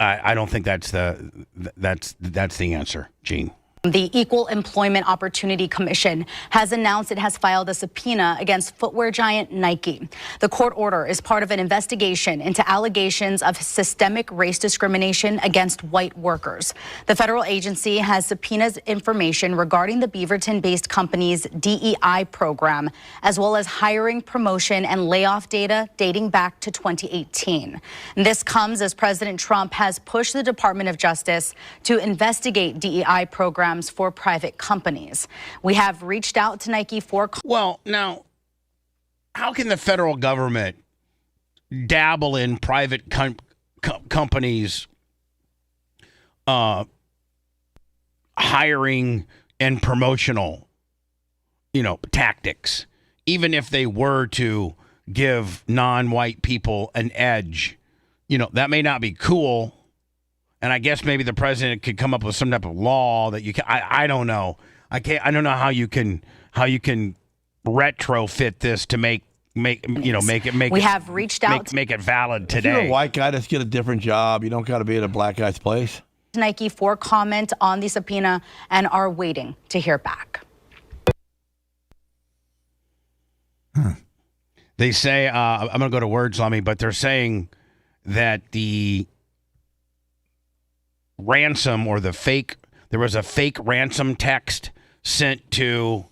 I don't think that's the answer, Gene. The Equal Employment Opportunity Commission has announced it has filed a subpoena against footwear giant Nike. The court order is part of an investigation into allegations of systemic race discrimination against white workers. The federal agency has subpoenaed information regarding the Beaverton-based company's DEI program, as well as hiring, promotion, and layoff data dating back to 2018. And this comes as President Trump has pushed the Department of Justice to investigate DEI programs for private companies. We have reached out to Nike for... Well, now, how can the federal government dabble in private companies' hiring and promotional, tactics, even if they were to give non-white people an edge? That may not be cool. And I guess maybe the president could come up with some type of law that you can. I don't know. I don't know how you can retrofit this to make it. We have reached out. Make it valid today. If you're a white guy, just get a different job. You don't got to be at a black guy's place. Nike for comment on the subpoena and are waiting to hear back. They say I'm going to go to words, Lummy, but they're saying that the ransom or there was a fake ransom text sent to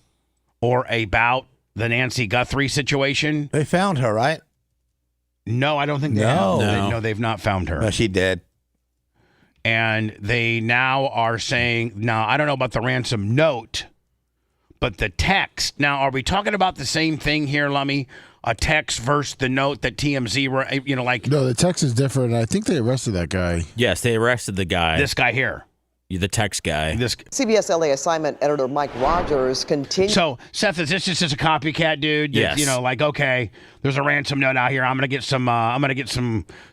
or about the Nancy Guthrie situation. They found her, right? No, I don't think they have. No, they've not found her. No, she dead. And they now are saying, now, I don't know about the ransom note, but the text. Now, are we talking about the same thing here, Lummy? A text versus the note that TMZ were, No, the text is different. I think they arrested that guy. Yes, they arrested the guy. This guy here. The text guy. CBS LA assignment editor Mike Rogers continues. So, Seth, is this just a copycat dude? Yes. Okay, there's a ransom note out here. I'm gonna get some.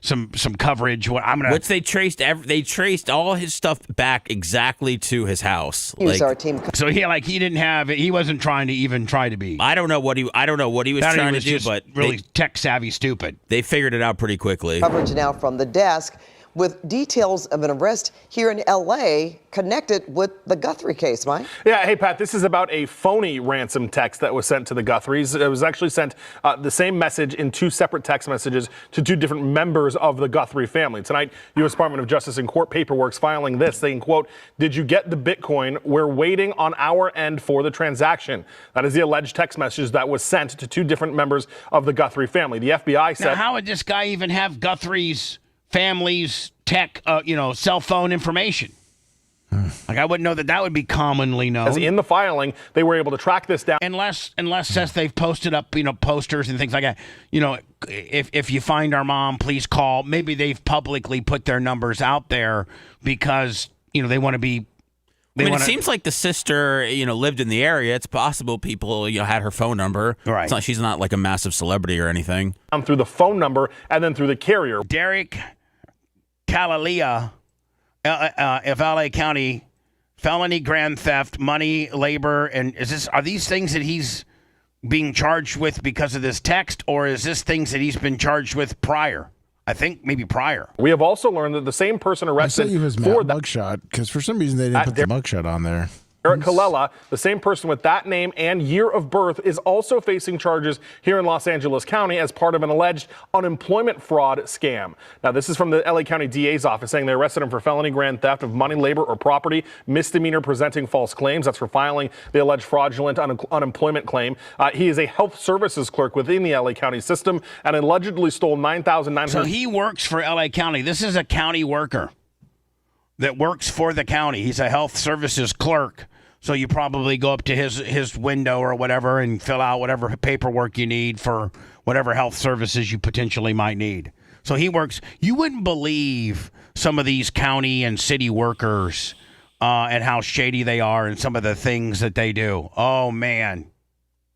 Some coverage. Which they traced all his stuff back exactly to his house. Our team. So he didn't have it. He wasn't trying to be. I don't know what he was trying to do, but really tech savvy stupid. They figured it out pretty quickly. Coverage now from the desk, with details of an arrest here in L.A. connected with the Guthrie case, Mike. Yeah, hey, Pat, this is about a phony ransom text that was sent to the Guthries. It was actually sent the same message in 2 separate text messages to 2 different members of the Guthrie family. Tonight, U.S. Department of Justice and court paperwork's filing this, saying, quote, "Did you get the Bitcoin? We're waiting on our end for the transaction." That is the alleged text message that was sent to 2 different members of the Guthrie family. The FBI said... Now, how would this guy even have Guthrie's family's tech, cell phone information? I wouldn't know that would be commonly known. As in the filing, they were able to track this down. Unless Seth, they've posted up, posters and things like that. If you find our mom, please call. Maybe they've publicly put their numbers out there because, they want to be. It seems like the sister, lived in the area. It's possible people, had her phone number. Right. She's not like a massive celebrity or anything. Through the phone number and then through the carrier. Derek Kalalea, of LA County, felony grand theft, money, labor, and are these things that he's being charged with because of this text, or is this things that he's been charged with prior? I think maybe prior. We have also learned that the same person arrested for the mugshot, because for some reason they didn't put the mugshot on there. Eric Colella, the same person with that name and year of birth, is also facing charges here in Los Angeles County as part of an alleged unemployment fraud scam. Now, this is from the LA County DA's office, saying they arrested him for felony grand theft of money, labor, or property, misdemeanor presenting false claims. That's for filing the alleged fraudulent unemployment claim. He is a health services clerk within the LA County system and allegedly stole $9,900. So he works for LA County. This is a county worker that works for the county. He's a health services clerk. So you probably go up to his window or whatever and fill out whatever paperwork you need for whatever health services you potentially might need. So he works. You wouldn't believe some of these county and city workers and how shady they are and some of the things that they do. Oh, man.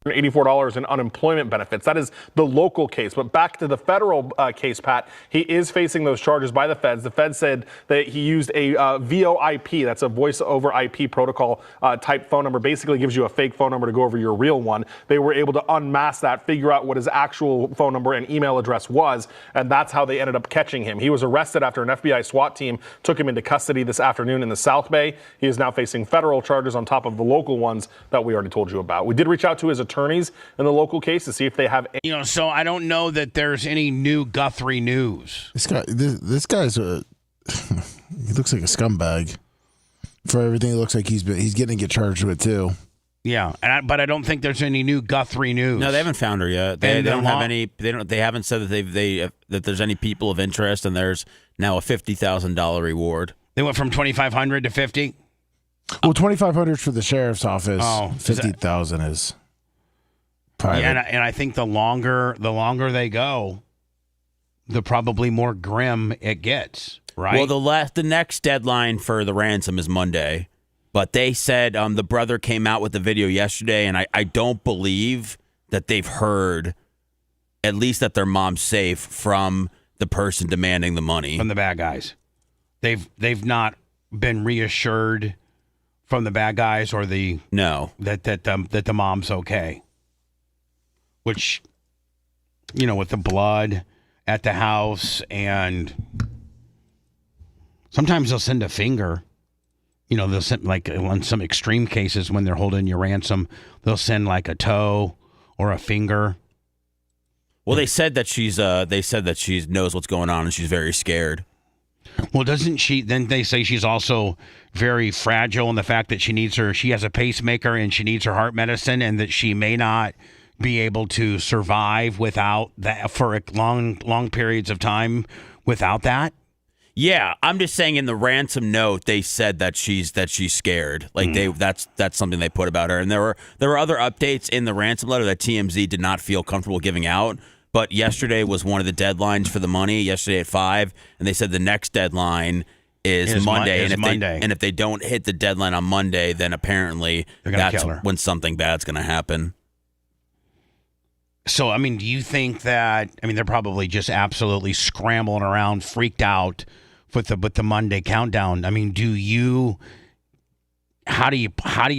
$84 in unemployment benefits. That is the local case. But back to the federal case, Pat, he is facing those charges by the feds. The feds said that he used a VoIP, that's a voice over IP protocol type phone number, basically gives you a fake phone number to go over your real one. They were able to unmask that, figure out what his actual phone number and email address was, and that's how they ended up catching him. He was arrested after an FBI SWAT team took him into custody this afternoon in the South Bay. He is now facing federal charges on top of the local ones that we already told you about. We did reach out to his attorneys in the local case to see if they have any. So I don't know that there's any new Guthrie news. This guy's he looks like a scumbag. For everything, it looks like he's getting to get charged with too. Yeah, but I don't think there's any new Guthrie news. No, they haven't found her yet. They don't have any. They haven't said that that there's any people of interest, and there's now a $50,000 reward. They went from 2,500 to 50. Well, 2,500 for the sheriff's office. Oh, 50,000 is private. Yeah, and I think the longer they go, the probably more grim it gets. Right. Well, the next deadline for the ransom is Monday, but they said the brother came out with the video yesterday, and I don't believe that they've heard, at least that their mom's safe from the person demanding the money from the bad guys. They've not been reassured from the bad guys or that the mom's okay. Which, with the blood at the house, and sometimes they'll send a finger. They'll send, like, on some extreme cases when they're holding your ransom, they'll send like a toe or a finger. Well, they said that she knows what's going on and she's very scared. Well, doesn't she? Then they say she's also very fragile in the fact that she has a pacemaker and she needs her heart medicine, and that she may not be able to survive without that for long periods of time without that. Yeah, I'm just saying in the ransom note they said that she's scared. Like that's something they put about her. And there were other updates in the ransom letter that TMZ did not feel comfortable giving out. But yesterday was one of the deadlines for the money. Yesterday at 5, and they said the next deadline is Monday. And if they don't hit the deadline on Monday, then apparently that's when something bad's going to happen. So, I mean, do you think that, I mean, they're probably just absolutely scrambling around, freaked out with the Monday countdown. I mean, how do you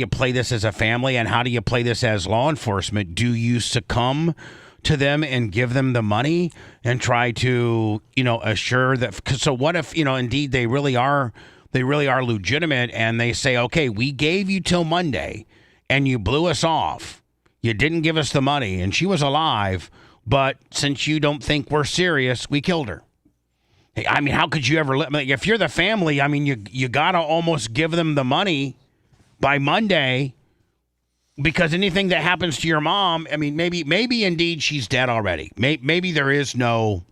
play this as a family, and how do you play this as law enforcement? Do you succumb to them and give them the money and try to, assure that, so what if, indeed they really are legitimate, and they say, okay, we gave you till Monday and you blew us off. You didn't give us the money, and she was alive, but since you don't think we're serious, we killed her. Hey, I mean, how could you ever if you're the family, I mean, you got to almost give them the money by Monday, because anything that happens to your mom, I mean, maybe indeed she's dead already. Maybe there is no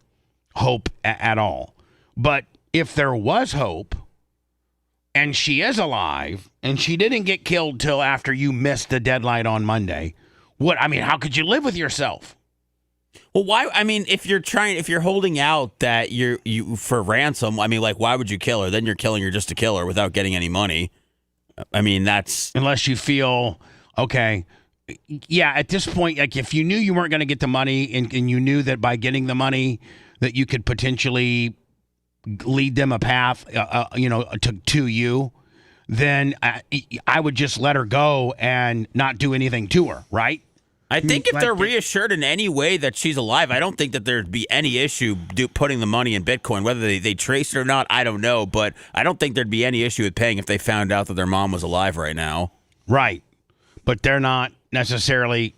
hope at all. But if there was hope, and she is alive, and she didn't get killed till after you missed the deadline on Monday, how could you live with yourself? Well, why? I mean, if you're holding out that you for ransom, I mean, like, why would you kill her? Then you're killing her just to kill her without getting any money. I mean, that's unless you feel okay. Yeah, at this point, like if you knew you weren't going to get the money, and you knew that by getting the money that you could potentially lead them a path, to you, then I would just let her go and not do anything to her, right? I think if they're reassured in any way that she's alive, I don't think that there'd be any issue putting the money in Bitcoin. Whether they trace it or not, I don't know. But I don't think there'd be any issue with paying if they found out that their mom was alive right now. Right. But they're not necessarily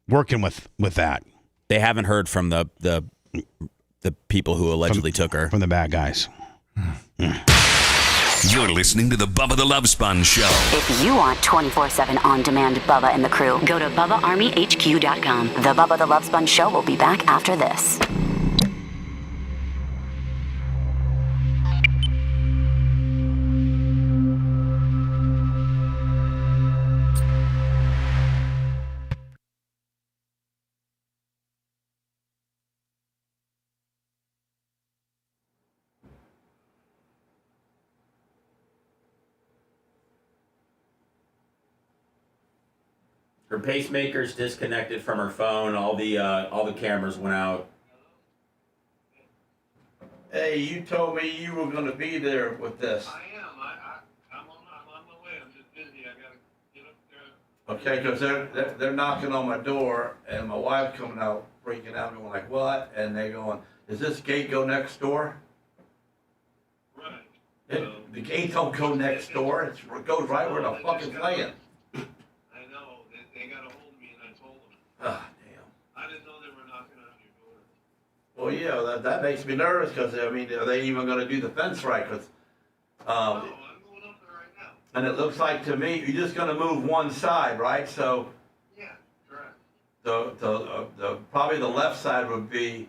working with that. They haven't heard from the people who allegedly took her. From the bad guys. You're listening to the Bubba the Love Sponge Show. If you want 24/7 on-demand Bubba and the crew, go to BubbaArmyHQ.com. The Bubba the Love Sponge Show will be back after this. Her pacemaker's disconnected from her phone. All the cameras went out. Hey, you told me you were going to be there with this. I am. I'm on my way. I'm just busy. I gotta get up there. Okay, because they're knocking on my door, and my wife's coming out, freaking out, going like, what? And they going, does this gate go next door? Right. The gate don't go next door. It goes right where the fuck it's laying. I know. They got a hold of me, and I told them. Ah, damn. I didn't know they were knocking on your door. Well, yeah, that makes me nervous, because, I mean, are they even going to do the fence right? Because, I'm going up there right now. and it looks like to me, you're just going to move one side, right? So, Yeah, correct. the probably the left side would be,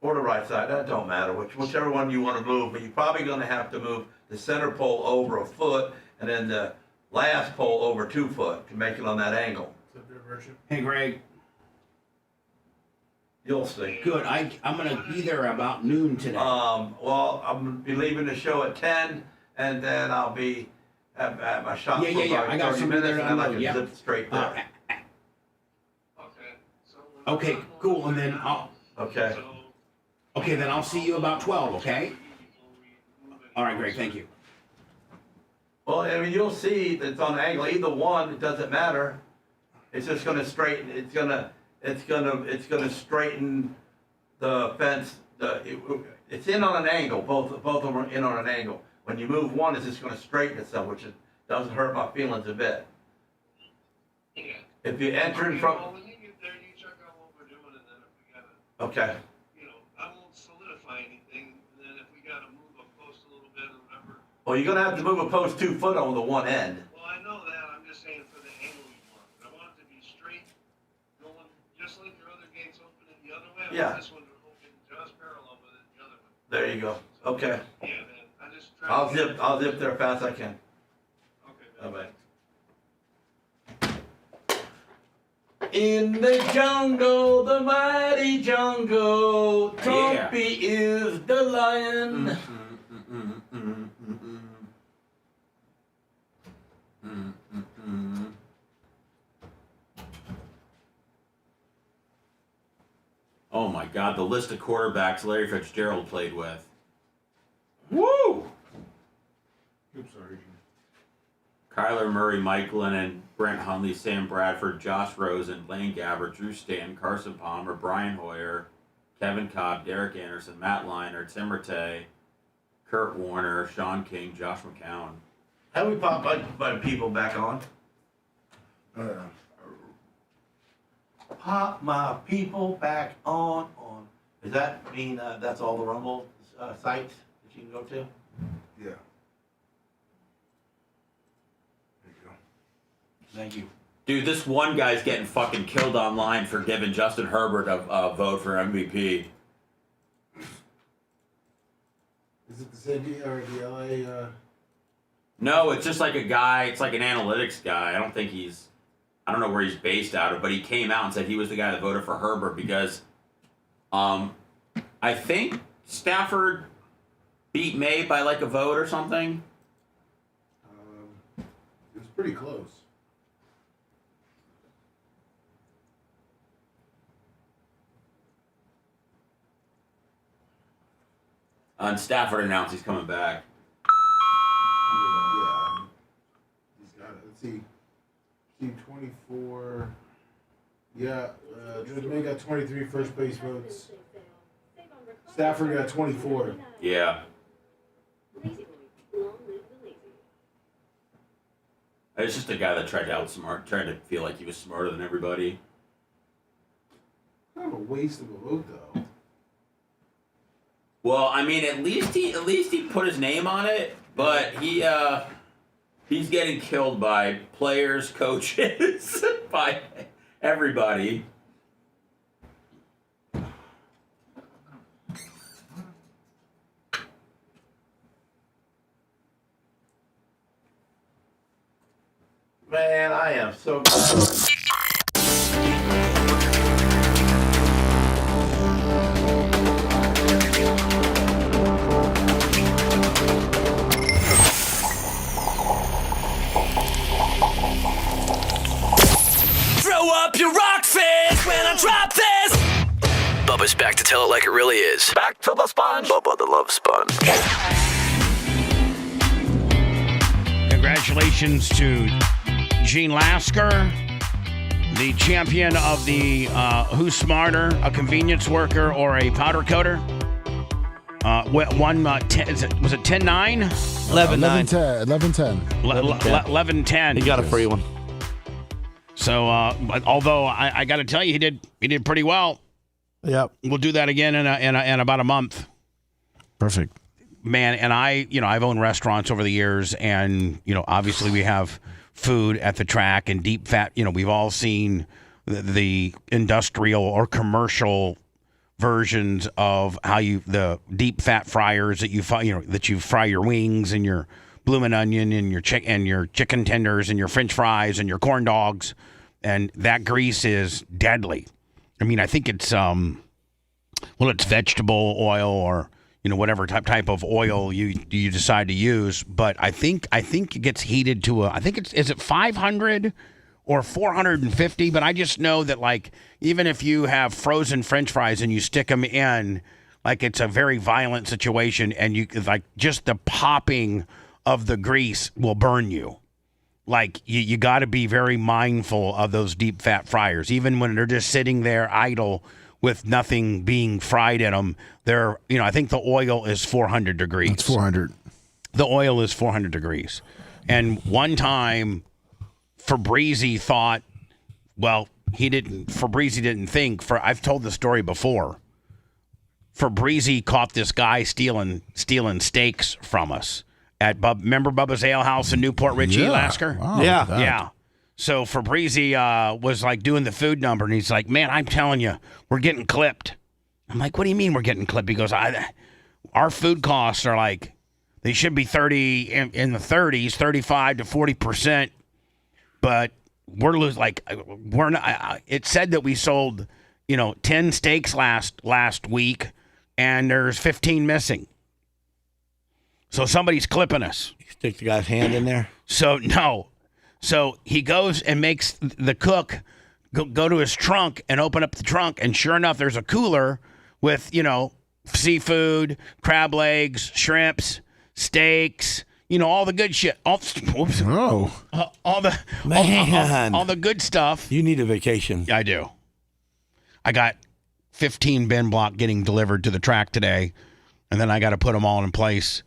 or the right side, that don't matter, whichever one you want to move, but you're probably going to have to move the center pole over a foot, and then the last pole over 2 foot to make it on that angle. Hey, Greg. You'll see. Good. I'm going to be there about noon today. Well, I'm going to be leaving the show at 10, and then I'll be at my shop for about I got 30 somebody minutes, there to and then I unload. can zip straight there. Okay, cool. And then Okay. then I'll see you about 12, okay? All right, Greg, thank you. Well, I mean, you'll see that it's on an angle. Either one, it doesn't matter. It's just going to straighten. It's going to straighten the fence. It's in on an angle. Both of them are in on an angle. When you move one, it's just going to straighten itself, which doesn't hurt my feelings a bit. Yeah. If you enter in from. Well, when you get there, you check out what we're doing, and then if we gotta, Okay. I won't solidify anything. And then if we gotta move a post a little bit or whatever. Well, you're going to have to move a post 2 foot on the one end. Well, I know that. I'm just saying for the angle you want. I want it to be straight, going just like your other gates opening the other way. I Yeah. want this one to open just parallel with it, the other one. There you go. Okay. Yeah, man. I just tried I'll zip there fast as I can. Okay, Bye bye. In the jungle, the mighty jungle, Trumpy is the lion. Oh my God, the list of quarterbacks Larry Fitzgerald played with. Woo! Oops, sorry. Kyler Murray, Mike Glennon, Brent Hundley, Sam Bradford, Josh Rosen, Blaine Gabbert, Drew Stanton, Carson Palmer, Brian Hoyer, Kevin Cobb, Derek Anderson, Matt Leinart, Tim Rattay, Kurt Warner, Sean King, Josh McCown. How do we pop by people back on? Pop my people back on. Does that mean that's all the Rumble sites that you can go to? Yeah. There you go. Thank you. Dude, this one guy's getting fucking killed online for giving Justin Herbert a vote for MVP. Is it the San or the LA? No, it's just like a guy, it's like an analytics guy. I don't know where he's based out of, but he came out and said he was the guy that voted for Herbert because I think Stafford beat May by like a vote or something. It was pretty close. And Stafford announced he's coming back. Yeah. He's got it. Let's see. Team 24. Yeah. George May got 23 first place votes. Stafford got 24. Yeah. It's just a guy that tried to feel like he was smarter than everybody. Kind of a waste of a vote, though. Well, I mean, at least he put his name on it, but he's getting killed by players, coaches, by everybody. Man, I am so glad. Throw up your rock fist when I drop this. Bubba's back to tell it like it really is. Back to the sponge. Bubba the Love Sponge. Congratulations to Gene Lasker, the champion of the Who's Smarter, a convenience worker or a powder coater. Won 10, was it 10-9? 11-10. 11-10. He got a free one. So, although I got to tell you, he did pretty well. Yep. We'll do that again in about a month. Perfect. Man, and I've owned restaurants over the years, and obviously we have food at the track and deep fat. We've all seen the industrial or commercial versions of how the deep fat fryers that you fry your wings and your bloomin' onion and your chicken tenders and your French fries and your corn dogs, and that grease is deadly. I mean, I think it's it's vegetable oil or whatever type of oil you decide to use, but I think it gets heated to is it 500 or 450? But I just know that like even if you have frozen French fries and you stick them in, like it's a very violent situation, and you like just the popping of the grease will burn you. Like you got to be very mindful of those deep fat fryers, even when they're just sitting there idle with nothing being fried in them. They're, I think the oil is 400 degrees. It's 400. The oil is 400 degrees. And one time, Fabrizi thought, Fabrizi didn't think, I've told the story before. Fabrizi caught this guy stealing steaks from us at remember Bubba's Ale House in Newport Richie, Lasker? Wow, yeah. So Fabrizi was like doing the food number, and he's like, "Man, I'm telling you, we're getting clipped." I'm like, "What do you mean we're getting clipped?" He goes, our food costs are like, they should be 30 in the 30s, 35 to 40%, but we're losing, like, we're not, it said that we sold, 10 steaks last week, and there's 15 missing. So somebody's clipping us. You stick the guy's hand in there? So, no. So he goes and makes the cook go to his trunk and open up the trunk, and sure enough, there's a cooler with, seafood, crab legs, shrimps, steaks, all the good shit. All the good stuff. You need a vacation. I do. I got 15 bin block getting delivered to the track today, and then I got to put them all in place.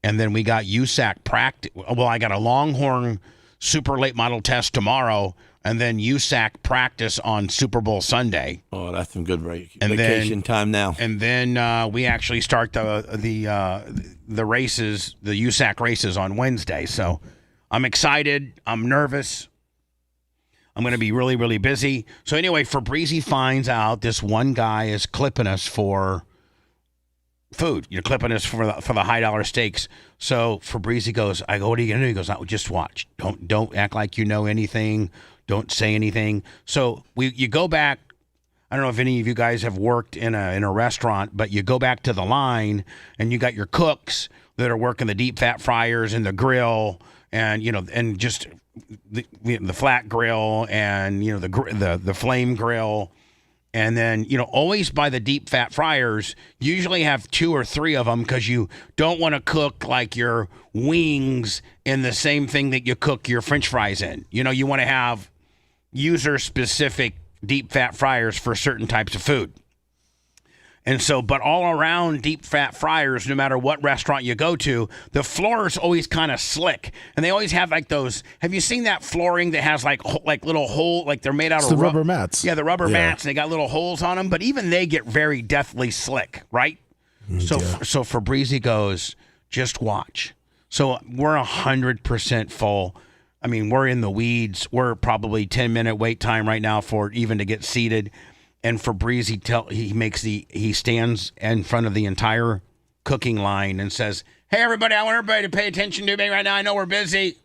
And then we got USAC practice. Well, I got a Longhorn super late model test tomorrow, and then USAC practice on Super Bowl Sunday. Oh, that's some good vacation time now. And then we actually start the races, the USAC races on Wednesday. So I'm excited. I'm nervous. I'm going to be really, really busy. So anyway, Fabrizi finds out this one guy is clipping us for food. You're clipping us for the high dollar steaks. So Fabrizi goes, I go, what are you going to do? He goes, just watch. Don't act like you know anything. Don't say anything. So you go back. I don't know if any of you guys have worked in a restaurant, but you go back to the line and you got your cooks that are working the deep fat fryers and the grill and, and just the flat grill and, the flame grill. And then, always by the deep fat fryers, usually have 2 or 3 of them because you don't want to cook like your wings in the same thing that you cook your French fries in. You want to have user-specific deep fat fryers for certain types of food. And so, but all around deep fat fryers, no matter what restaurant you go to, the floor is always kind of slick. And they always have like those, have you seen that flooring that has like little hole, like they're made out of rubber mats. Yeah, the rubber mats, and they got little holes on them, but even they get very deathly slick, right? So Fabrizi goes, just watch. So we're 100% full. I mean, we're in the weeds. We're probably 10-minute wait time right now for even to get seated. And Fabrizi he stands in front of the entire cooking line and says, "Hey everybody, I want everybody to pay attention to me right now. I know we're busy,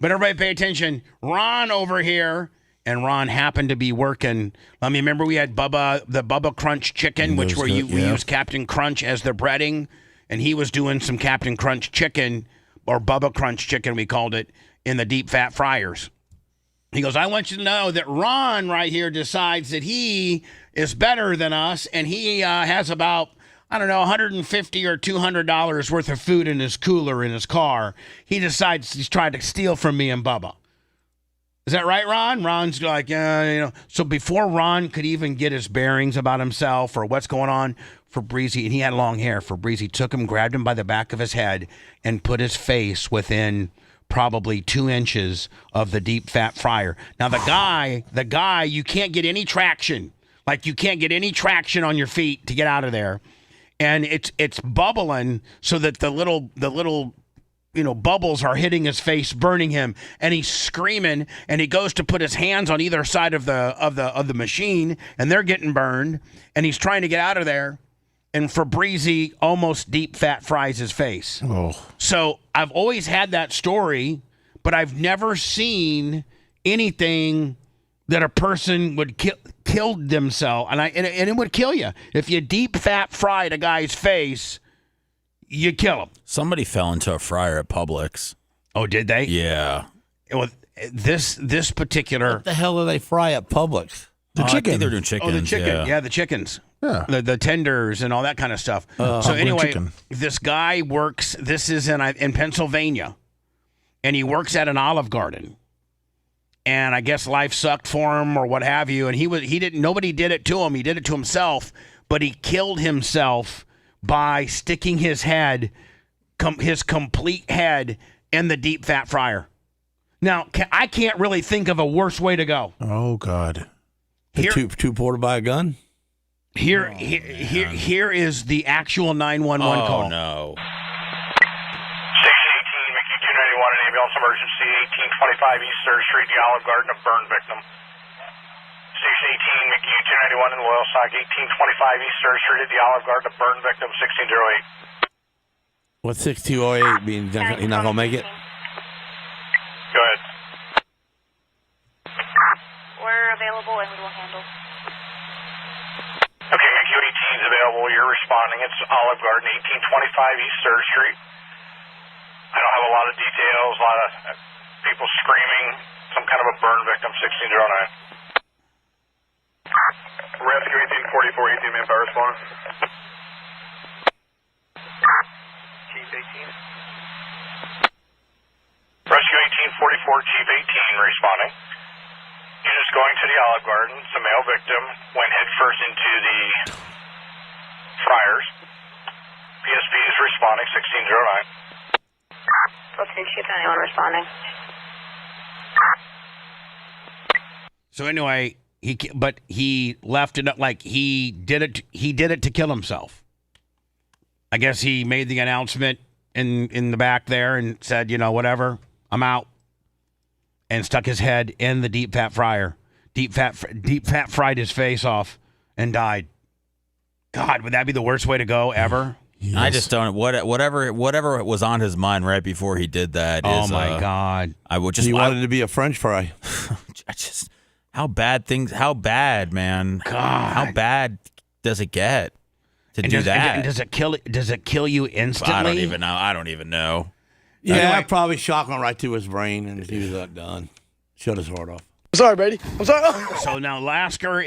but everybody pay attention. Ron over here." And Ron happened to be working. Let me remember we had the Bubba Crunch chicken, which we use Captain Crunch as the breading, and he was doing some Captain Crunch chicken or Bubba Crunch chicken, we called it, in the deep fat fryers. He goes, I want you to know that Ron right here decides that he is better than us, and he has about, I don't know, $150 or $200 worth of food in his cooler in his car. He decides he's trying to steal from me and Bubba. Is that right, Ron? Ron's like, So before Ron could even get his bearings about himself or what's going on, Fabrizi, and he had long hair, Fabrizi took him, grabbed him by the back of his head, and put his face within probably 2 inches of the deep fat fryer. Now the guy, you can't get any traction. Like you can't get any traction on your feet to get out of there. And it's bubbling so that the little bubbles are hitting his face, burning him, and he's screaming, and he goes to put his hands on either side of the machine, and they're getting burned, and he's trying to get out of there. And Fabrizi almost deep fat fries his face. Oh. So I've always had that story, but I've never seen anything that a person would kill themselves, and it would kill you if you deep fat fried a guy's face. You kill him. Somebody fell into a fryer at Publix. Oh, did they? Yeah. Well, this particular. What the hell do they fry at Publix? The chicken. I think they're doing chickens. Oh, the chicken. Yeah, the chickens. Yeah. The tenders and all that kind of stuff. So anyway, this guy works. This is in Pennsylvania, and he works at an Olive Garden. And I guess life sucked for him or what have you. And nobody did it to him. He did it to himself, but he killed himself by sticking his head, his complete head, in the deep fat fryer. Now, I can't really think of a worse way to go. Oh God! Two porter by a gun. Here is the actual 911 call. Oh no! 618, Mickey 291, an ambulance emergency, 1825 East 3rd Street, the Olive Garden, a burn victim. Station 18, Mickey 291 in the Loyal Sock, 1825 East 3rd Street at the Olive Garden, a burn victim, 1608. What's 6208 mean? He's not going to make it? Go ahead. We're available and we will handle. Okay, Mickey 18 is available. You're responding. It's Olive Garden, 1825 East 3rd Street. I don't have a lot of details, a lot of people screaming, some kind of a burn victim, 1609. Rescue 1844, 18 manpower responding. Chief 18. Rescue 1844, Chief 18 responding. Units going to the Olive Garden. It's a male victim. Went headfirst into the fryers. PSP is responding, 1609. Okay, Chief, anyone responding? So anyway, he left it like he did it to kill himself. I guess he made the announcement in the back there and said, whatever, I'm out, and stuck his head in the deep fat fryer. Deep fat fried his face off and died. God, would that be the worst way to go ever? Yes. I just don't. Whatever was on his mind right before he did that. Oh my God! He wanted to be a French fry. How bad, man? God, how bad does it get to do that? And does it kill you instantly? I don't even know. Yeah, anyway, probably shotgun right to his brain, and he was done. Shut his heart off. Sorry, Brady. I'm sorry. So now Lasker,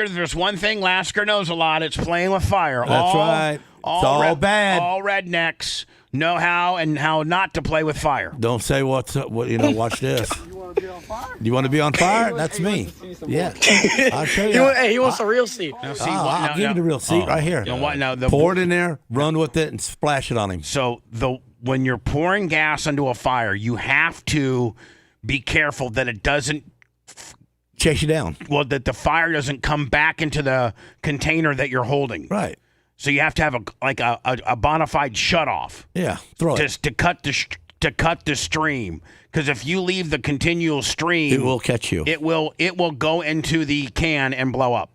there's one thing Lasker knows a lot. It's playing with fire. That's right. All bad. All rednecks know how and how not to play with fire. Don't say watch this. You want to be on fire? You want to be on fire? That's me. Yeah. I'll show you. He wants a real seat. I'll give you the real seat right here. Pour it in there, run with it, and splash it on him. So when you're pouring gas into a fire, you have to be careful that it doesn't chase you down. Well, that the fire doesn't come back into the container that you're holding. Right. So you have to have a bona fide shutoff. Yeah, throw it to cut the stream. Because if you leave the continual stream, it will catch you. It will go into the can and blow up.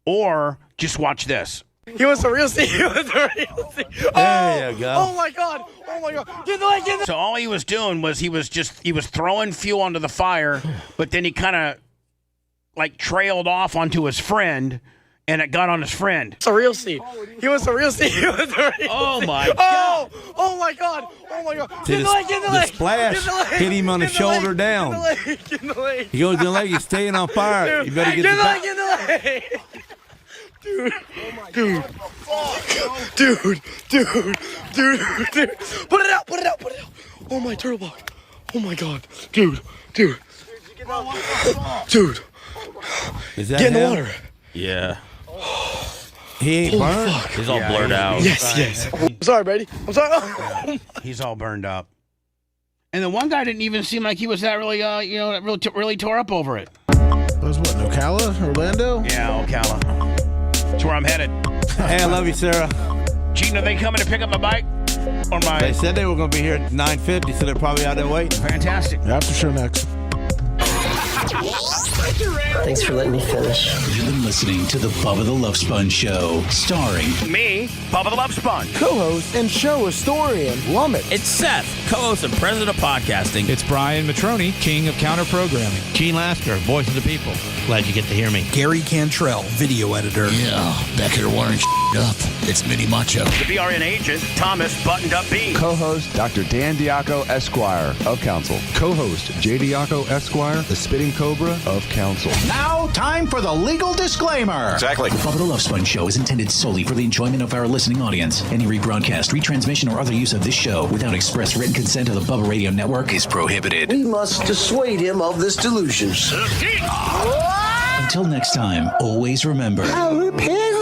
Or just watch this. He wants a real seat. There you go. Oh my God! Oh my God! Get the light! Get the. So all he was doing was he was throwing fuel onto the fire, but then he kind of trailed off onto his friend. And it got on his friend. It's a real seat. He wants a real seat. Oh my God! Oh my God! Oh my God! Get the leg! Get the leg! Splash hit him on the shoulder down. Get the leg! He goes in the leg. He's staying on fire. You better get the leg. Get the leg! Dude! Put it out! Oh my turtle block! Oh my God! Dude! Is that get in the him? water! Yeah. He ain't burned. Fuck. He's all blurred out. Yes. I'm sorry, Brady. I'm sorry. He's all burned up. And the one guy didn't even seem like he was that really, really tore up over it. That was what, Ocala? Orlando? Yeah, Ocala. That's where I'm headed. Hey, I love you, Sarah. Gene, are they coming to pick up my bike? Or my? They said they were going to be here at 9:50, so they're probably out there waiting. Fantastic. After show next. Thanks for letting me finish. You've been listening to the Bubba the Love Sponge Show, starring me, Bubba the Love Sponge, co-host and show historian Lummit. It's Seth, co-host and president of podcasting. It's Brian Matroni, king of counter programming. Gene Lasker, voice of the people. Glad you get to hear me. Gary Cantrell, video editor. Yeah, back here wiring up. It's Mini Macho. The BRN agent, Thomas Buttoned Up B. Co-host, Dr. Dan Diaco, Esquire, of Council. Co-host, J. Diaco, Esquire, the Spitting Cobra of Council. Now, time for the legal disclaimer. Exactly. The Bubba the Love Sponge Show is intended solely for the enjoyment of our listening audience. Any rebroadcast, retransmission, or other use of this show without express written consent of the Bubba Radio Network is prohibited. We must dissuade him of this delusion. Until next time, always remember. I'll repent.